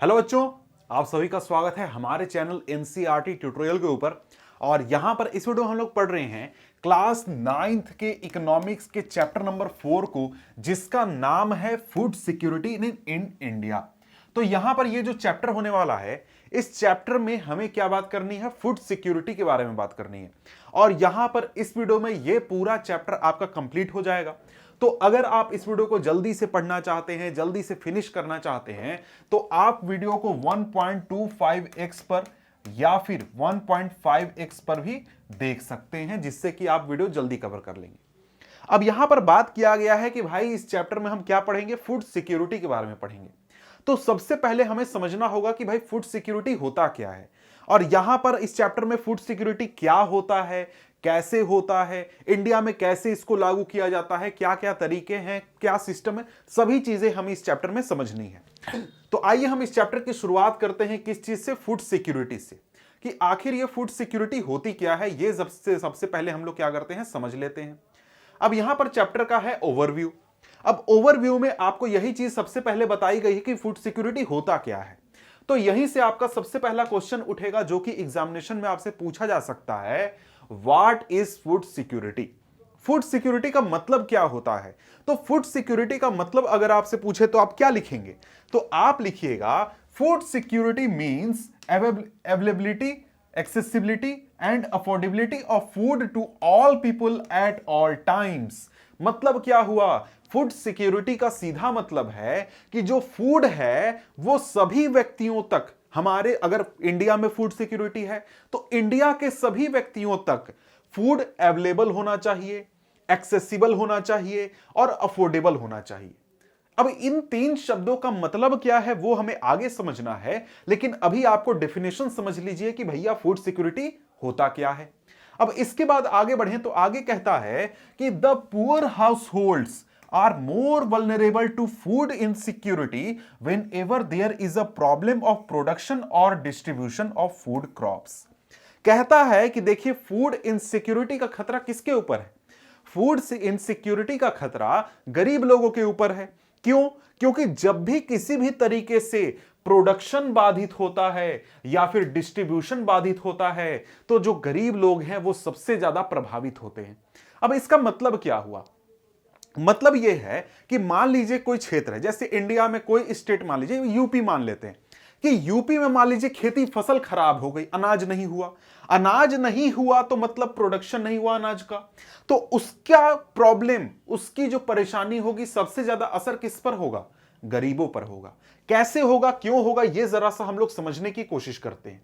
Hello बच्चों, आप सभी का स्वागत है हमारे चैनल एनसीईआरटी ट्यूटोरियल के ऊपर। और यहां पर इस वीडियो में हम लोग पढ़ रहे हैं क्लास 9th के इकोनॉमिक्स के चैप्टर नंबर 4 को, जिसका नाम है फूड सिक्योरिटी इन इंडिया। तो यहां पर ये जो चैप्टर होने वाला है, इस चैप्टर में हमें क्या बात करनी है, फूड सिक्योरिटी के बारे में बात करनी है। और यहां पर इस वीडियो में ये पूरा चैप्टर आपका कंप्लीट हो जाएगा। तो अगर आप इस वीडियो को जल्दी से पढ़ना चाहते हैं, जल्दी से फिनिश करना चाहते हैं, तो आप वीडियो को 1.25x पर या फिर 1.5x पर भी देख सकते हैं, जिससे कि आप वीडियो जल्दी कवर कर लेंगे। अब यहां पर बात किया गया है कि भाई इस चैप्टर में हम क्या पढ़ेंगे, फूड सिक्योरिटी के बारे में पढ़ेंगे। तो सबसे पहले हमें समझना होगा कि भाई फूड सिक्योरिटी होता क्या है, और यहां पर इस चैप्टर में फूड सिक्योरिटी क्या होता है, कैसे होता है, इंडिया में कैसे इसको लागू किया जाता है, क्या क्या तरीके हैं, क्या सिस्टम है, सभी चीजें हमें इस चैप्टर में समझनी है। तो आइए हम इस चैप्टर की शुरुआत करते हैं किस चीज से, फूड सिक्योरिटी से, कि आखिर ये फूड सिक्योरिटी होती क्या है। ये सबसे पहले हम लोग क्या करते हैं, समझ लेते हैं। अब यहां पर चैप्टर का है ओवरव्यू। अब ओवरव्यू में आपको यही चीज सबसे पहले बताई गई है कि फूड सिक्योरिटी होता क्या है। तो यहीं से आपका सबसे पहला क्वेश्चन उठेगा, जो कि एग्जामिनेशन में आपसे पूछा जा सकता है, what is food security. Food security का मतलब क्या होता है। तो फूड सिक्योरिटी का मतलब अगर आपसे पूछे तो आप क्या लिखेंगे, तो आप लिखिएगा food security means availability, accessibility and affordability of food to all people at all times. मतलब क्या हुआ, फूड सिक्योरिटी का सीधा मतलब है कि जो फूड है वो सभी व्यक्तियों तक, हमारे अगर इंडिया में फूड सिक्योरिटी है तो इंडिया के सभी व्यक्तियों तक फूड अवेलेबल होना चाहिए, एक्सेसिबल होना चाहिए और अफोर्डेबल होना चाहिए। अब इन तीन शब्दों का मतलब क्या है वो हमें आगे समझना है, लेकिन अभी आपको डेफिनेशन समझ लीजिए कि भैया फूड सिक्योरिटी होता क्या है। अब इसके बाद आगे बढ़ें तो आगे कहता है कि the poor house holds are more vulnerable to food insecurity whenever there is a problem of production or distribution of food crops। कहता है कि देखिए फूड इनसिक्योरिटी का खतरा किसके ऊपर है, फूड इनसिक्योरिटी का खतरा गरीब लोगों के ऊपर है। क्यों? क्योंकि जब भी किसी भी तरीके से प्रोडक्शन बाधित होता है या फिर डिस्ट्रीब्यूशन बाधित होता है, तो जो गरीब लोग हैं वो सबसे ज्यादा प्रभावित होते हैं। अब इसका मतलब क्या हुआ, मतलब यह है कि मान लीजिए कोई क्षेत्र है, जैसे इंडिया में कोई स्टेट, मान लीजिए यूपी मान लेते हैं, कि यूपी में मान लीजिए खेती फसल खराब हो गई, अनाज नहीं हुआ। अनाज नहीं हुआ तो मतलब प्रोडक्शन नहीं हुआ अनाज का, तो उसका प्रॉब्लम, उसकी जो परेशानी होगी, सबसे ज्यादा असर किस पर होगा, गरीबों पर होगा। कैसे होगा, क्यों होगा, यह जरा सा हम लोग समझने की कोशिश करते हैं।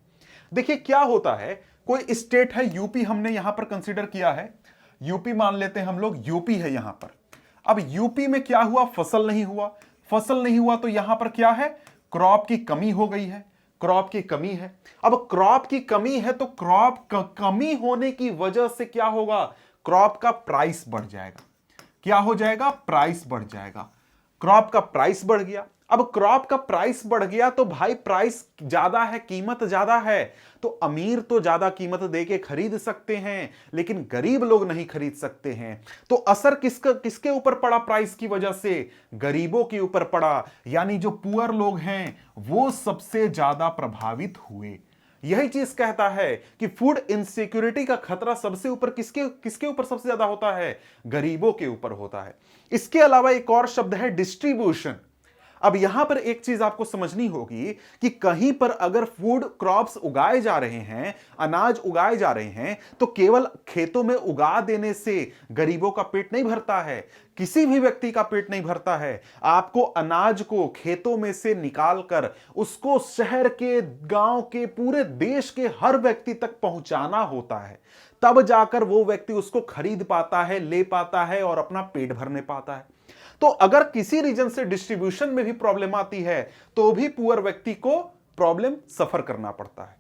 देखिए क्या होता है, कोई स्टेट है यूपी, हमने यहां पर कंसीडर किया है, यूपी मान लेते हैं हम लोग, यूपी है यहां पर। अब यूपी में क्या हुआ, फसल नहीं हुआ। फसल नहीं हुआ तो यहां पर क्या है, क्रॉप की कमी हो गई है, क्रॉप की कमी है। अब क्रॉप की कमी है तो क्रॉप कमी होने की वजह से क्या होगा, क्रॉप का प्राइस बढ़ जाएगा। क्या हो जाएगा, प्राइस बढ़ जाएगा। क्रॉप का प्राइस बढ़ गया। अब क्रॉप का प्राइस बढ़ गया तो भाई प्राइस ज्यादा है, कीमत ज्यादा है, तो अमीर तो ज्यादा कीमत देके खरीद सकते हैं, लेकिन गरीब लोग नहीं खरीद सकते हैं। तो असर किसके ऊपर पड़ा, प्राइस की वजह से गरीबों के ऊपर पड़ा, यानी जो पुअर लोग हैं वो सबसे ज्यादा प्रभावित हुए। यही चीज कहता है कि फूड इनसिक्योरिटी का खतरा सबसे ऊपर किसके ऊपर सबसे ज्यादा होता है, गरीबों के ऊपर होता है। इसके अलावा एक और शब्द है डिस्ट्रीब्यूशन। अब यहां पर एक चीज आपको समझनी होगी कि कहीं पर अगर फूड क्रॉप्स उगाए जा रहे हैं, अनाज उगाए जा रहे हैं, तो केवल खेतों में उगा देने से गरीबों का पेट नहीं भरता है, किसी भी व्यक्ति का पेट नहीं भरता है। आपको अनाज को खेतों में से निकालकर उसको शहर के, गांव के, पूरे देश के हर व्यक्ति तक पहुंचाना होता है, तब जाकर वो व्यक्ति उसको खरीद पाता है, ले पाता है और अपना पेट भरने पाता है। तो अगर किसी रीजन से डिस्ट्रीब्यूशन में भी प्रॉब्लम आती है तो भी पुअर व्यक्ति को प्रॉब्लम सफर करना पड़ता है।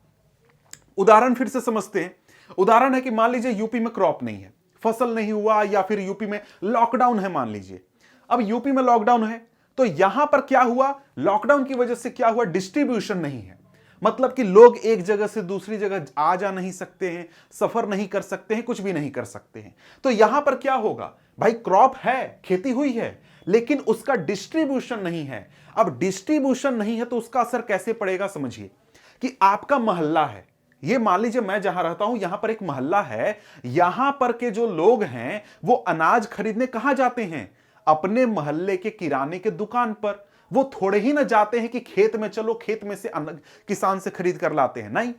उदाहरण फिर से समझते हैं। उदाहरण है कि मान लीजिए यूपी में क्रॉप नहीं है, फसल नहीं हुआ, या फिर यूपी में लॉकडाउन है मान लीजिए। अब यूपी में लॉकडाउन है तो यहां पर क्या हुआ, लॉकडाउन की वजह से क्या हुआ, डिस्ट्रीब्यूशन नहीं है। मतलब कि लोग एक जगह से दूसरी जगह आ जा नहीं सकते हैं, सफर नहीं कर सकते हैं, कुछ भी नहीं कर सकते हैं। तो यहां पर क्या होगा भाई, क्रॉप है, खेती हुई है, लेकिन उसका डिस्ट्रीब्यूशन नहीं है। अब डिस्ट्रीब्यूशन नहीं है तो उसका असर कैसे पड़ेगा, समझिए कि आपका मोहल्ला है, ये मान लीजिए मैं जहां रहता हूं यहां पर एक मोहल्ला है, यहां पर के जो लोग हैं वो अनाज खरीदने कहां जाते हैं, अपने मोहल्ले के किराने के दुकान पर। वो थोड़े ही ना जाते हैं कि खेत में चलो खेत में से किसान से खरीद कर लाते हैं, नहीं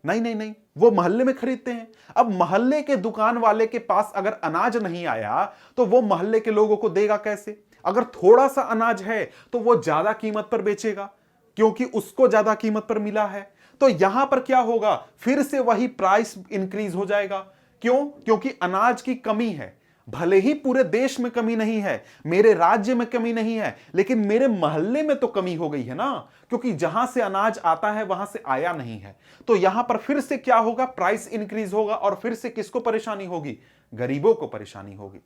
नहीं नहीं नहीं, वो मोहल्ले में खरीदते हैं। अब मोहल्ले के दुकान वाले के पास अगर अनाज नहीं आया तो वो मोहल्ले के लोगों को देगा कैसे। अगर थोड़ा सा अनाज है तो वो ज्यादा कीमत पर बेचेगा क्योंकि उसको ज्यादा कीमत पर मिला है। तो यहां पर क्या होगा, फिर से वही प्राइस इंक्रीज हो जाएगा। क्यों? क्योंकि अनाज की कमी है। भले ही पूरे देश में कमी नहीं है, मेरे राज्य में कमी नहीं है, लेकिन मेरे मोहल्ले में तो कमी हो गई है ना, क्योंकि जहां से अनाज आता है वहां से आया नहीं है। तो यहां पर फिर से क्या होगा, प्राइस इंक्रीज होगा और फिर से किसको परेशानी होगी, गरीबों को परेशानी होगी।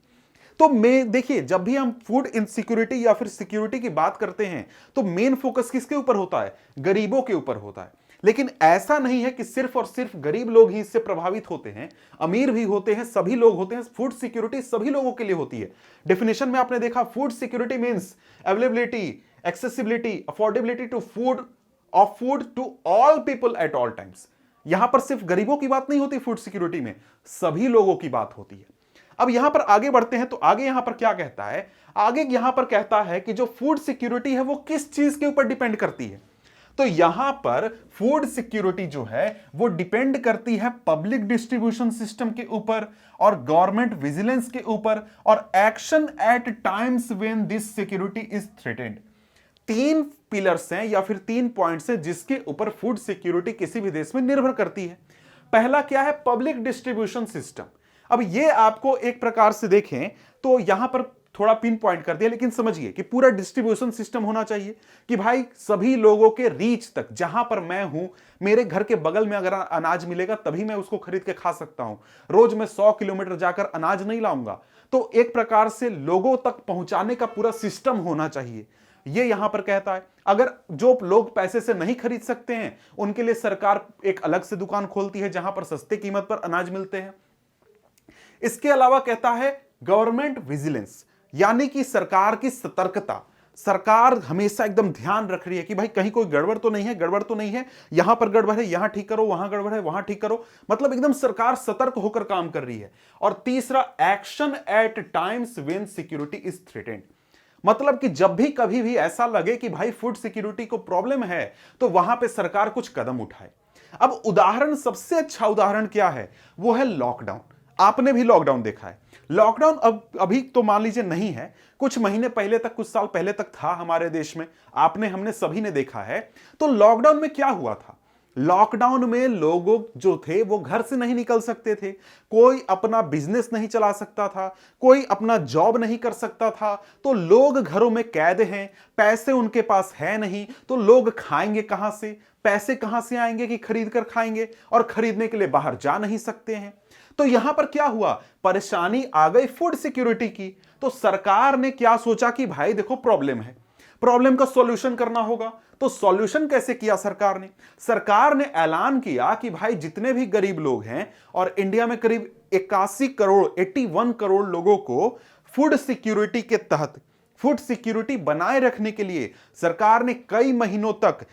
तो मैं देखिए, जब भी हम फूड इनसिक्योरिटी या फिर सिक्योरिटी की बात करते हैं तो मेन फोकस किसके ऊपर होता है, गरीबों के ऊपर होता है। लेकिन ऐसा नहीं है कि सिर्फ और सिर्फ गरीब लोग ही इससे प्रभावित होते हैं, अमीर भी होते हैं, सभी लोग होते हैं। फूड सिक्योरिटी सभी लोगों के लिए होती है। डेफिनेशन में आपने देखा, food security means availability, accessibility, affordability to food of food to all people at all times. यहां पर सिर्फ गरीबों की बात नहीं होती, फूड सिक्योरिटी में सभी लोगों की बात होती है। अब यहां पर आगे बढ़ते हैं तो आगे यहां पर क्या कहता है, आगे यहां पर कहता है कि जो फूड सिक्योरिटी है वो किस चीज के ऊपर डिपेंड करती है। तो यहां पर फूड सिक्योरिटी जो है वो डिपेंड करती है पब्लिक डिस्ट्रीब्यूशन सिस्टम के ऊपर और गवर्नमेंट विजिलेंस के ऊपर और action at times when this security is threatened. तीन पिलर्स हैं या फिर 3 पॉइंट्स हैं जिसके ऊपर फूड सिक्योरिटी किसी भी देश में निर्भर करती है। पहला क्या है, पब्लिक डिस्ट्रीब्यूशन सिस्टम। अब ये आपको एक प्रकार से देखें तो यहां पर थोड़ा पिन पॉइंट कर दिया, लेकिन समझिए कि पूरा डिस्ट्रीब्यूशन सिस्टम होना चाहिए कि भाई सभी लोगों के रीच तक, जहां पर मैं हूं, मेरे घर के बगल में अगर अनाज मिलेगा तभी मैं उसको खरीद के खा सकता हूं। रोज मैं 100 किलोमीटर जाकर अनाज नहीं लाऊंगा। तो एक प्रकार से लोगों तक पहुंचाने का पूरा सिस्टम होना चाहिए, ये यहां पर कहता है। अगर जो लोग पैसे से नहीं खरीद सकते हैं उनके लिए सरकार एक अलग से दुकान खोलती है जहां पर सस्ते कीमत पर अनाज मिलते हैं। इसके अलावा कहता है गवर्नमेंट विजिलेंस, यानी कि सरकार की सतर्कता। सरकार हमेशा एकदम ध्यान रख रही है कि भाई कहीं कोई गड़बड़ तो नहीं है, गड़बड़ तो नहीं है, यहां पर गड़बड़ है यहां ठीक करो, वहां गड़बड़ है वहां ठीक करो। मतलब एकदम सरकार सतर्क होकर काम कर रही है। और तीसरा, action at times when security is threatened. मतलब कि जब भी कभी भी ऐसा लगे कि भाई फूड सिक्योरिटी को प्रॉब्लम है तो वहां पे सरकार कुछ कदम उठाए। अब उदाहरण, सबसे अच्छा उदाहरण क्या है, वो है लॉकडाउन। आपने भी लॉकडाउन देखा है। लॉकडाउन अब अभी तो मान लीजिए नहीं है, कुछ महीने पहले तक, कुछ साल पहले तक था हमारे देश में, आपने हमने सभी ने देखा है। तो लॉकडाउन में क्या हुआ था, लॉकडाउन में लोग जो थे वो घर से नहीं निकल सकते थे, कोई अपना बिजनेस नहीं चला सकता था, कोई अपना जॉब नहीं कर सकता था। तो लोग घरों में कैद हैं, पैसे उनके पास है नहीं, तो लोग खाएंगे कहां से, पैसे कहां से आएंगे कि खरीद कर खाएंगे, और खरीदने के लिए बाहर जा नहीं सकते हैं। तो यहां पर क्या हुआ, परेशानी आ गई फूड सिक्योरिटी की। तो सरकार ने क्या सोचा कि भाई देखो प्रॉब्लम है, प्रॉब्लम का सॉल्यूशन करना होगा। तो सॉल्यूशन कैसे किया सरकार ने, सरकार ने ऐलान किया कि भाई जितने भी गरीब लोग हैं, और इंडिया में करीब 81 करोड़ 81 करोड़ लोगों को फूड सिक्योरिटी के तहत, फूड सिक्योरिटी बनाए रखने के लिए सरकार ने कई महीनों तक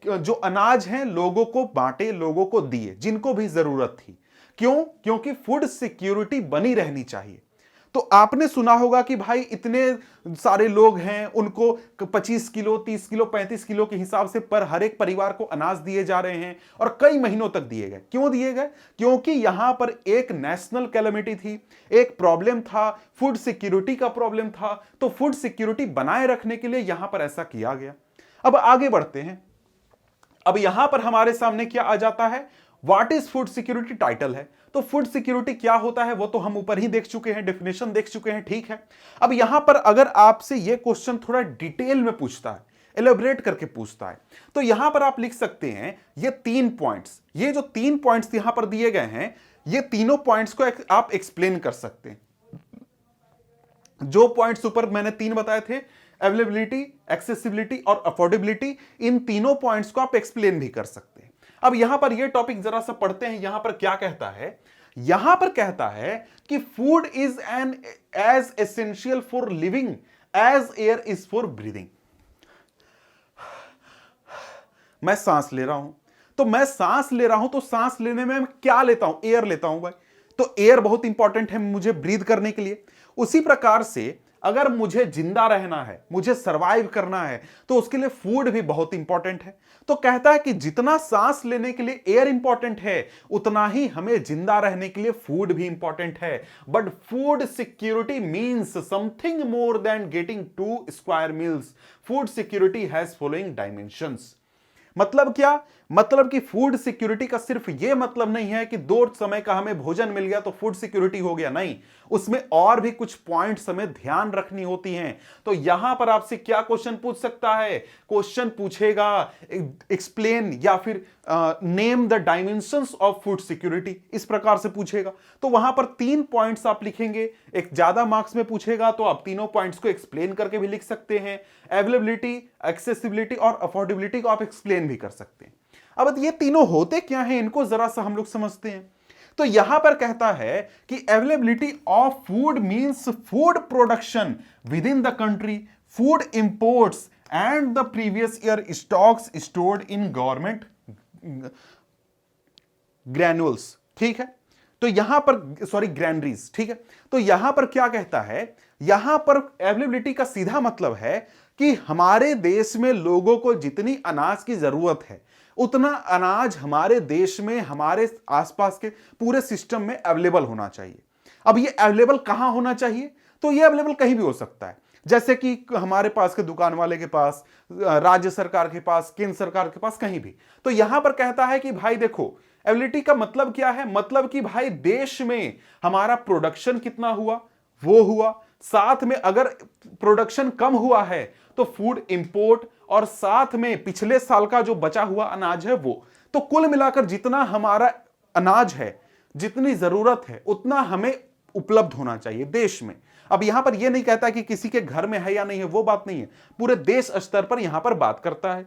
जो अनाज हैं लोगों को बांटे, लोगों को दिए जिनको भी जरूरत थी। क्यों? क्योंकि फूड सिक्योरिटी बनी रहनी चाहिए। तो आपने सुना होगा कि भाई इतने सारे लोग हैं, उनको 25 किलो 30 किलो 35 किलो के हिसाब से पर हर एक परिवार को अनाज दिए जा रहे हैं, और कई महीनों तक दिए गए। क्यों दिए गए? क्योंकि यहां पर एक नेशनल कैलेमिटी थी, एक प्रॉब्लम था, फूड सिक्योरिटी का प्रॉब्लम था। तो फूड सिक्योरिटी बनाए रखने के लिए यहां पर ऐसा किया गया। अब आगे बढ़ते हैं। अब यहां पर हमारे सामने क्या आ जाता है, what is food security title है। तो फूड सिक्योरिटी क्या होता है वो तो हम ऊपर ही देख चुके हैं, डेफिनेशन देख चुके हैं, ठीक है। अब यहां पर अगर आपसे ये क्वेश्चन थोड़ा डिटेल में पूछता है, एलेबरेट करके पूछता है, तो यहां पर आप लिख सकते हैं ये 3 पॉइंट्स, ये जो 3 पॉइंट्स यहां पर दिए गए हैं, ये तीनों पॉइंट्स को आप एक्सप्लेन कर सकते हैं। जो पॉइंट्स ऊपर मैंने 3 बताए थे, अवेलेबिलिटी, एक्सेसिबिलिटी और अफोर्डेबिलिटी, इन तीनों पॉइंट्स को आप एक्सप्लेन भी कर सकते हैं। अब यहां पर ये टॉपिक जरा सा पढ़ते हैं। यहां पर क्या कहता है, यहां पर कहता है कि food is an as essential for living as air is for breathing. मैं सांस ले रहा हूं, तो मैं सांस ले रहा हूं, तो सांस लेने में मैं क्या लेता हूं, एयर लेता हूं भाई, तो एयर बहुत इंपॉर्टेंट है मुझे ब्रीद करने के लिए। उसी प्रकार से अगर मुझे जिंदा रहना है, मुझे सरवाइव करना है, तो उसके लिए फूड भी बहुत इंपॉर्टेंट है। तो कहता है कि जितना सांस लेने के लिए एयर इंपॉर्टेंट है, उतना ही हमें जिंदा रहने के लिए फूड भी इंपॉर्टेंट है। But food security means something more than getting 2 square meals. Food security has following dimensions. मतलब क्या, मतलब कि फूड सिक्योरिटी का सिर्फ यह मतलब नहीं है कि 2 समय का हमें भोजन मिल गया तो फूड सिक्योरिटी हो गया, नहीं, उसमें और भी कुछ पॉइंट्स हमें ध्यान रखनी होती हैं। तो यहां पर आपसे क्या क्वेश्चन पूछ सकता है, क्वेश्चन पूछेगा एक्सप्लेन या फिर name the dimensions of food security, इस प्रकार से पूछेगा। तो वहां पर 3 पॉइंट्स आप लिखेंगे। एक ज्यादा मार्क्स में पूछेगा तो आप तीनों पॉइंट्स को एक्सप्लेन करके भी लिख सकते हैं। अवेलेबिलिटी, एक्सेसिबिलिटी और अफोर्डेबिलिटी को आप एक्सप्लेन भी कर सकते हैं। अब ये तीनों होते क्या हैं, इनको जरा सा हम लोग समझते हैं। तो यहां पर कहता है कि availability of food means food production with in the country, food imports and the previous year stocks stored in government Granules. ठीक है, तो यहां पर सॉरी ग्रैंडरीज। ठीक है, तो यहां पर क्या कहता है, यहां पर अवेलेबिलिटी का सीधा मतलब है कि हमारे देश में लोगों को जितनी अनाज की जरूरत है, उतना अनाज हमारे देश में, हमारे आसपास के पूरे सिस्टम में अवेलेबल होना चाहिए। अब ये अवेलेबल कहां होना चाहिए, तो ये अवेलेबल कहीं भी हो सकता है, जैसे कि हमारे पास के दुकान वाले के पास, राज्य सरकार के पास, केंद्र सरकार के पास, कहीं भी। तो यहां पर कहता है कि भाई देखो, अवेलेबिलिटी का मतलब क्या है, मतलब कि भाई देश में हमारा प्रोडक्शन कितना हुआ, वो हुआ, साथ में अगर प्रोडक्शन कम हुआ है तो फूड इंपोर्ट, और साथ में पिछले साल का जो बचा हुआ अनाज है वो। तो कुल मिलाकर जितना हमारा अनाज है, जितनी जरूरत है, उतना हमें उपलब्ध होना चाहिए देश में। अब यहां पर यह नहीं कहता कि किसी के घर में है या नहीं है, वो बात नहीं है, पूरे देश स्तर पर यहां पर बात करता है।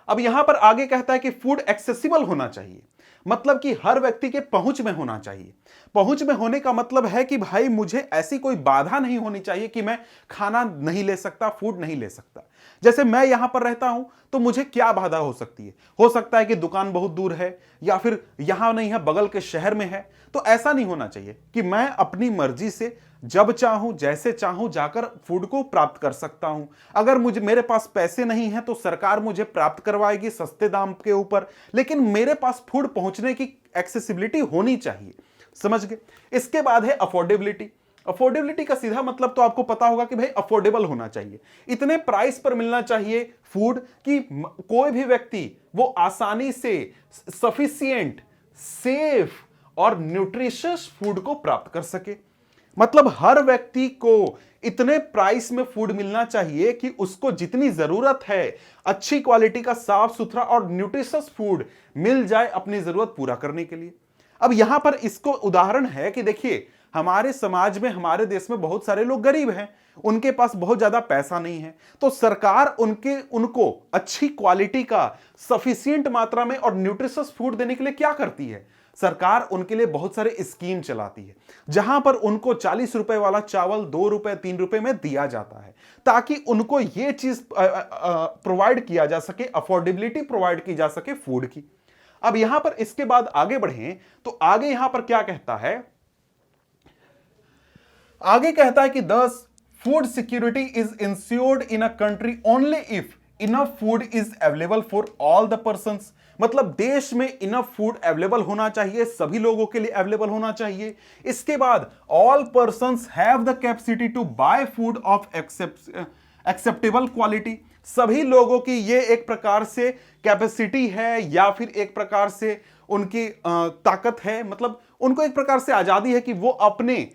अब यहां पर आगे कहता है कि फूड एक्सेसिबल होना चाहिए, मतलब कि हर व्यक्ति के पहुंच में होना चाहिए। पहुंच में होने का मतलब है कि भाई मुझे ऐसी कोई बाधा नहीं होनी चाहिए कि मैं खाना नहीं ले सकता, फूड नहीं ले सकता। जैसे मैं यहां पर रहता हूं तो मुझे क्या बाधा हो सकती है, हो सकता है कि दुकान बहुत दूर है, या फिर यहां नहीं है, बगल के शहर में है। तो ऐसा नहीं होना चाहिए कि मैं अपनी मर्जी से जब चाहूं, जैसे चाहूं जाकर फूड को प्राप्त कर सकता हूं। अगर मुझे, मेरे पास पैसे नहीं है तो सरकार मुझे प्राप्त करवाएगी सस्ते दाम के ऊपर, लेकिन मेरे पास फूड पहुंचने की एक्सेसिबिलिटी होनी चाहिए। समझ गए। इसके बाद है अफोर्डेबिलिटी। अफोर्डेबिलिटी का सीधा मतलब तो आपको पता होगा कि भाई अफोर्डेबल होना चाहिए, इतने प्राइस पर मिलना चाहिए फूड कि कोई भी व्यक्ति वो आसानी से सफिशिएंट, सेफ और न्यूट्रिशियस फूड को प्राप्त कर सके। मतलब हर व्यक्ति को इतने प्राइस में फूड मिलना चाहिए कि उसको जितनी जरूरत है, अच्छी क्वालिटी का साफ सुथरा और न्यूट्रिशियस फूड मिल जाए अपनी जरूरत पूरा करने के लिए। अब यहां पर इसको उदाहरण है कि देखिए, हमारे समाज में, हमारे देश में बहुत सारे लोग गरीब हैं, उनके पास बहुत ज्यादा पैसा नहीं है, तो सरकार उनको अच्छी क्वालिटी का सफिशिएंट मात्रा में और न्यूट्रिशियस फूड देने के लिए क्या करती है, सरकार उनके लिए बहुत सारे स्कीम चलाती है, जहां पर उनको 40 रुपए वाला चावल 2 रुपए 3 रुपए में दिया जाता है, ताकि उनको यह चीज प्रोवाइड किया जा सके, अफोर्डेबिलिटी प्रोवाइड की जा सके फूड की। अब यहां पर इसके बाद आगे बढ़ें तो आगे यहां पर क्या कहता है, आगे कहता है कि दस food security is insured in a country only if enough food is available for all the persons. मतलब देश में इनफ फूड अवेलेबल होना चाहिए, सभी लोगों के लिए अवेलेबल होना चाहिए। इसके बाद all persons have the capacity to buy food of acceptable quality. सभी लोगों की ये एक प्रकार से कैपेसिटी है या फिर एक प्रकार से उनकी ताकत है, मतलब उनको एक प्रकार से आजादी है कि वो अपने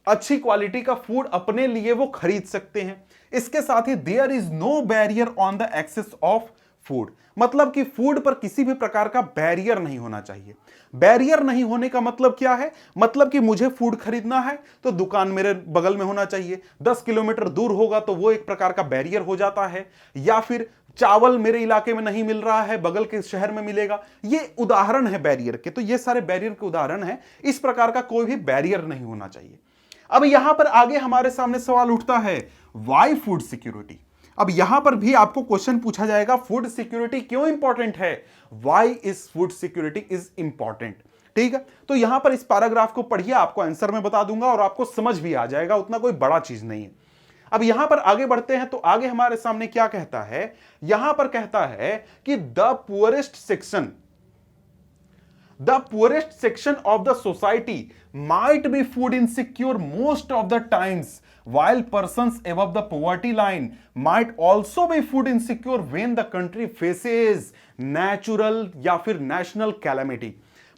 अच्छी क्वालिटी का फूड अपने लिए वो खरीद सकते हैं। इसके साथ ही there is no barrier on the access of food, मतलब कि फूड पर किसी भी प्रकार का बैरियर नहीं होना चाहिए। बैरियर नहीं होने का मतलब क्या है? मतलब कि मुझे फूड खरीदना है तो दुकान मेरे बगल में होना चाहिए, 10 किलोमीटर दूर होगा तो वो एक प्रकार का बैरियर हो जाता है। या फिर चावल मेरे इलाके में नहीं मिल रहा है, बगल के शहर में मिलेगा। ये उदाहरण है बैरियर के, तो ये सारे बैरियर के उदाहरण हैं। इस प्रकार का कोई भी बैरियर नहीं होना चाहिए। अब यहां पर आगे हमारे सामने सवाल उठता है, व्हाई फूड सिक्योरिटी। अब यहां पर भी आपको क्वेश्चन पूछा जाएगा, फूड सिक्योरिटी क्यों इंपॉर्टेंट है? Why is food security is important. ठीक है, तो यहां पर इस पैराग्राफ को पढ़िए, आपको आंसर में बता दूंगा और आपको समझ भी आ जाएगा, उतना कोई बड़ा चीज नहीं है। अब यहां पर आगे बढ़ते हैं, तो आगे हमारे सामने क्या कहता है? यहां पर कहता है कि the poorest section of the society might be food insecure most of the times, while persons above the poverty line might also be food insecure when the country faces natural या फिर national calamity।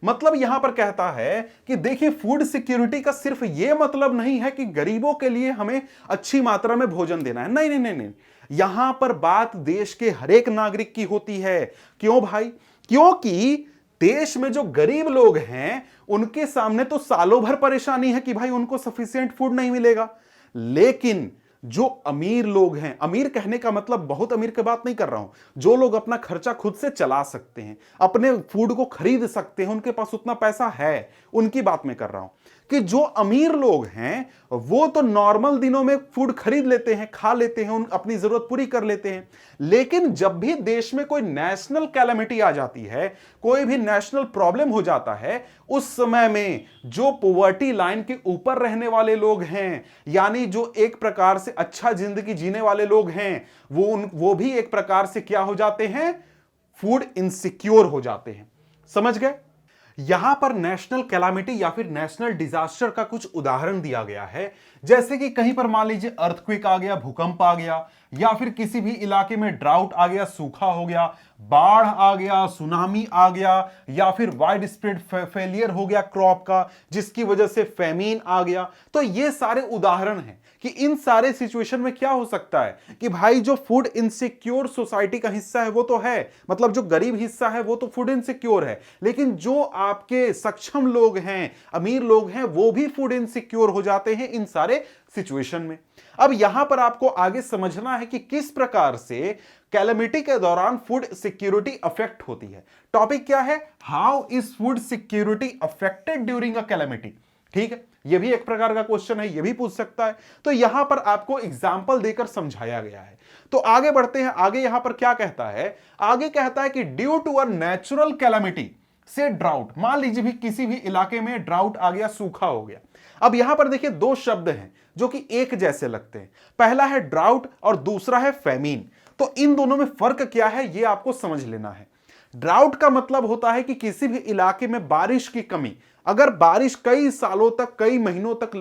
मतलब यहां पर कहता है कि देखिए, food security का सिर्फ यह मतलब नहीं है कि गरीबों के लिए हमें अच्छी मात्रा में भोजन देना है। नहीं नहीं नहीं नहीं, यहां पर बात देश के हर एक नागरिक की होती है। क्यों भाई? क्योंकि देश में जो गरीब लोग हैं उनके सामने तो सालों भर परेशानी है कि भाई उनको सफिशिएंट फूड नहीं मिलेगा। लेकिन जो अमीर लोग हैं, अमीर कहने का मतलब बहुत अमीर की बात नहीं कर रहा हूं, जो लोग अपना खर्चा खुद से चला सकते हैं, अपने फूड को खरीद सकते हैं, उनके पास उतना पैसा है, उनकी बात मैं कर रहा हूं कि जो अमीर लोग हैं वो तो नॉर्मल दिनों में फूड खरीद लेते हैं, खा लेते हैं, अपनी जरूरत पूरी कर लेते हैं। लेकिन जब भी देश में कोई नेशनल कैलेमिटी आ जाती है, कोई भी नेशनल प्रॉब्लम हो जाता है, उस समय में जो पॉवर्टी लाइन के ऊपर रहने वाले लोग हैं, यानी जो एक प्रकार से अच्छा जिंदगी जीने वाले लोग हैं, वो भी एक प्रकार से क्या हो जाते हैं? फूड इनसिक्योर हो जाते हैं। समझ गए? यहां पर नेशनल कैलामिटी या फिर नेशनल डिजास्टर का कुछ उदाहरण दिया गया है, जैसे कि कहीं पर मान लीजिए अर्थक्वेक आ गया, भूकंप आ गया, या फिर किसी भी इलाके में ड्राउट आ गया, सूखा हो गया, बाढ़ आ गया, सुनामी आ गया, या फिर वाइड स्प्रेड फेलियर हो गया क्रॉप का, जिसकी वजह से फेमीन आ गया। तो ये सारे उदाहरण हैं कि इन सारे सिचुएशन में क्या हो सकता है कि भाई जो फूड इनसिक्योर सोसाइटी का हिस्सा है वो तो है, मतलब जो गरीब हिस्सा है वो तो फूड इनसिक्योर है, लेकिन जो आपके सक्षम लोग हैं, अमीर लोग हैं, वो भी फूड इनसिक्योर हो जाते हैं इन सारे सिचुएशन में। अब यहां पर आपको आगे समझना है कि किस प्रकार से कैलेमिटी के दौरान फूड सिक्योरिटी अफेक्ट होती है। टॉपिक क्या है? How is food security affected during a calamity. ठीक है, यह भी एक प्रकार का क्वेश्चन है, यह भी पूछ सकता है। तो यहां पर आपको एग्जाम्पल देकर समझाया गया है। तो आगे बढ़ते हैं, आगे यहां पर क्या कहता है? आगे कहता है कि due to a natural calamity से ड्राउट, मान लीजिए भी किसी भी इलाके में ड्राउट आ गया, सूखा हो गया। अब यहां पर देखिए दो शब्द हैं जो कि एक जैसे लगते हैं, पहला है ड्राउट और दूसरा है फेमीन। तो इन दोनों में फर्क क्या है ये आपको समझ लेना है। ड्राउट का मतलब होता है कि किसी भी इलाके में बारिश की कमी, अगर बारिश कई सालों तक, कई महीनों तक,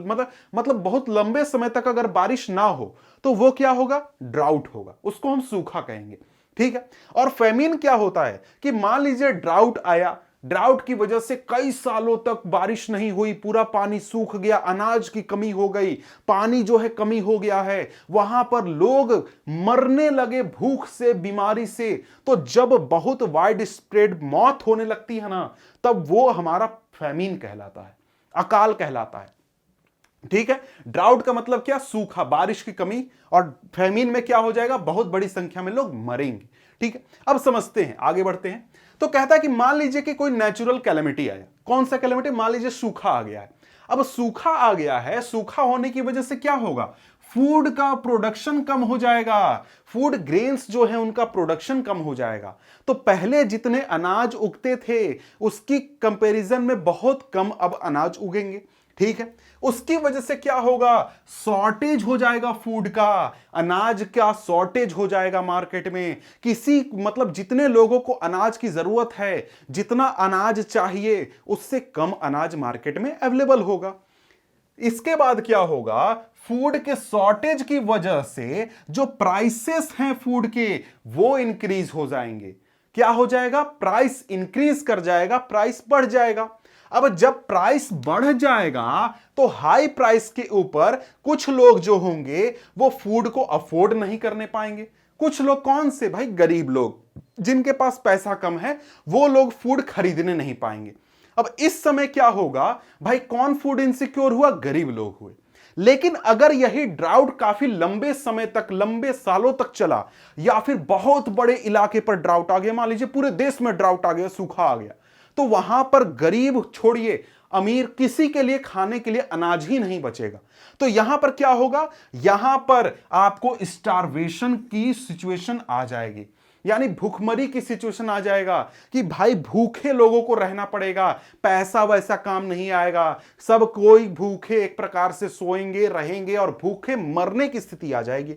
मतलब बहुत लंबे समय तक अगर बारिश ना हो तो वो क्या होगा? ड्राउट होगा, उसको हम सूखा कहेंगे। ठीक है, और फेमीन क्या होता है कि मान लीजिए ड्राउट आया, ड्राउट की वजह से कई सालों तक बारिश नहीं हुई, पूरा पानी सूख गया, अनाज की कमी हो गई, पानी जो है कमी हो गया है, वहां पर लोग मरने लगे भूख से, बीमारी से। तो जब बहुत वाइड स्प्रेड मौत होने लगती है ना, तब वो हमारा फेमीन कहलाता है, अकाल कहलाता है। ठीक है, ड्राउट का मतलब क्या? सूखा, बारिश की कमी, और फेमीन में क्या हो जाएगा? बहुत बड़ी संख्या में लोग मरेंगे। ठीक है, अब समझते हैं, आगे बढ़ते हैं। तो कहता है कि मान लीजिए कि कोई नेचुरल कैलेमिटी आया। कौन सा कैलेमिटी? मान लीजिए सूखा आ गया है। अब सूखा आ गया है, सूखा होने की वजह से क्या होगा? फूड का प्रोडक्शन कम हो जाएगा, फूड ग्रेन्स जो है उनका प्रोडक्शन कम हो जाएगा। तो पहले जितने अनाज उगते थे उसकी कंपैरिजन में बहुत कम अब अनाज उगेंगे। ठीक है, उसकी वजह से क्या होगा? शॉर्टेज हो जाएगा फूड का, अनाज का शॉर्टेज हो जाएगा मार्केट में। मतलब जितने लोगों को अनाज की जरूरत है, जितना अनाज चाहिए, उससे कम अनाज मार्केट में अवेलेबल होगा। इसके बाद क्या होगा? फूड के शॉर्टेज की वजह से जो प्राइसेस हैं फूड के, वो इंक्रीज हो जाएंगे। क्या हो जाएगा? प्राइस इंक्रीज कर जाएगा, प्राइस बढ़ जाएगा। अब जब प्राइस बढ़ जाएगा तो हाई प्राइस के ऊपर कुछ लोग जो होंगे वो फूड को अफोर्ड नहीं करने पाएंगे। कुछ लोग कौन से? भाई गरीब लोग। जिनके पास पैसा कम है वो लोग फूड खरीदने नहीं पाएंगे। अब इस समय क्या होगा भाई, कौन फूड इनसिक्योर हुआ? गरीब लोग हुए। लेकिन अगर यही ड्राउट काफी लंबे समय तक, लंबे सालों तक चला, या फिर बहुत बड़े इलाके पर ड्राउट आ गया, मान लीजिए पूरे देश में ड्राउट आ गया, सूखा आ गया, तो वहां पर गरीब छोड़िए अमीर, किसी के लिए खाने के लिए अनाज ही नहीं बचेगा। तो यहां पर क्या होगा, यहां पर आपको स्टारवेशन की सिचुएशन आ जाएगी, यानी भूखमरी की सिचुएशन आ जाएगा कि भाई भूखे लोगों को रहना पड़ेगा, पैसा वैसा काम नहीं आएगा, सब कोई भूखे एक प्रकार से सोएंगे, रहेंगे और भूखे मरने की स्थिति आ जाएगी।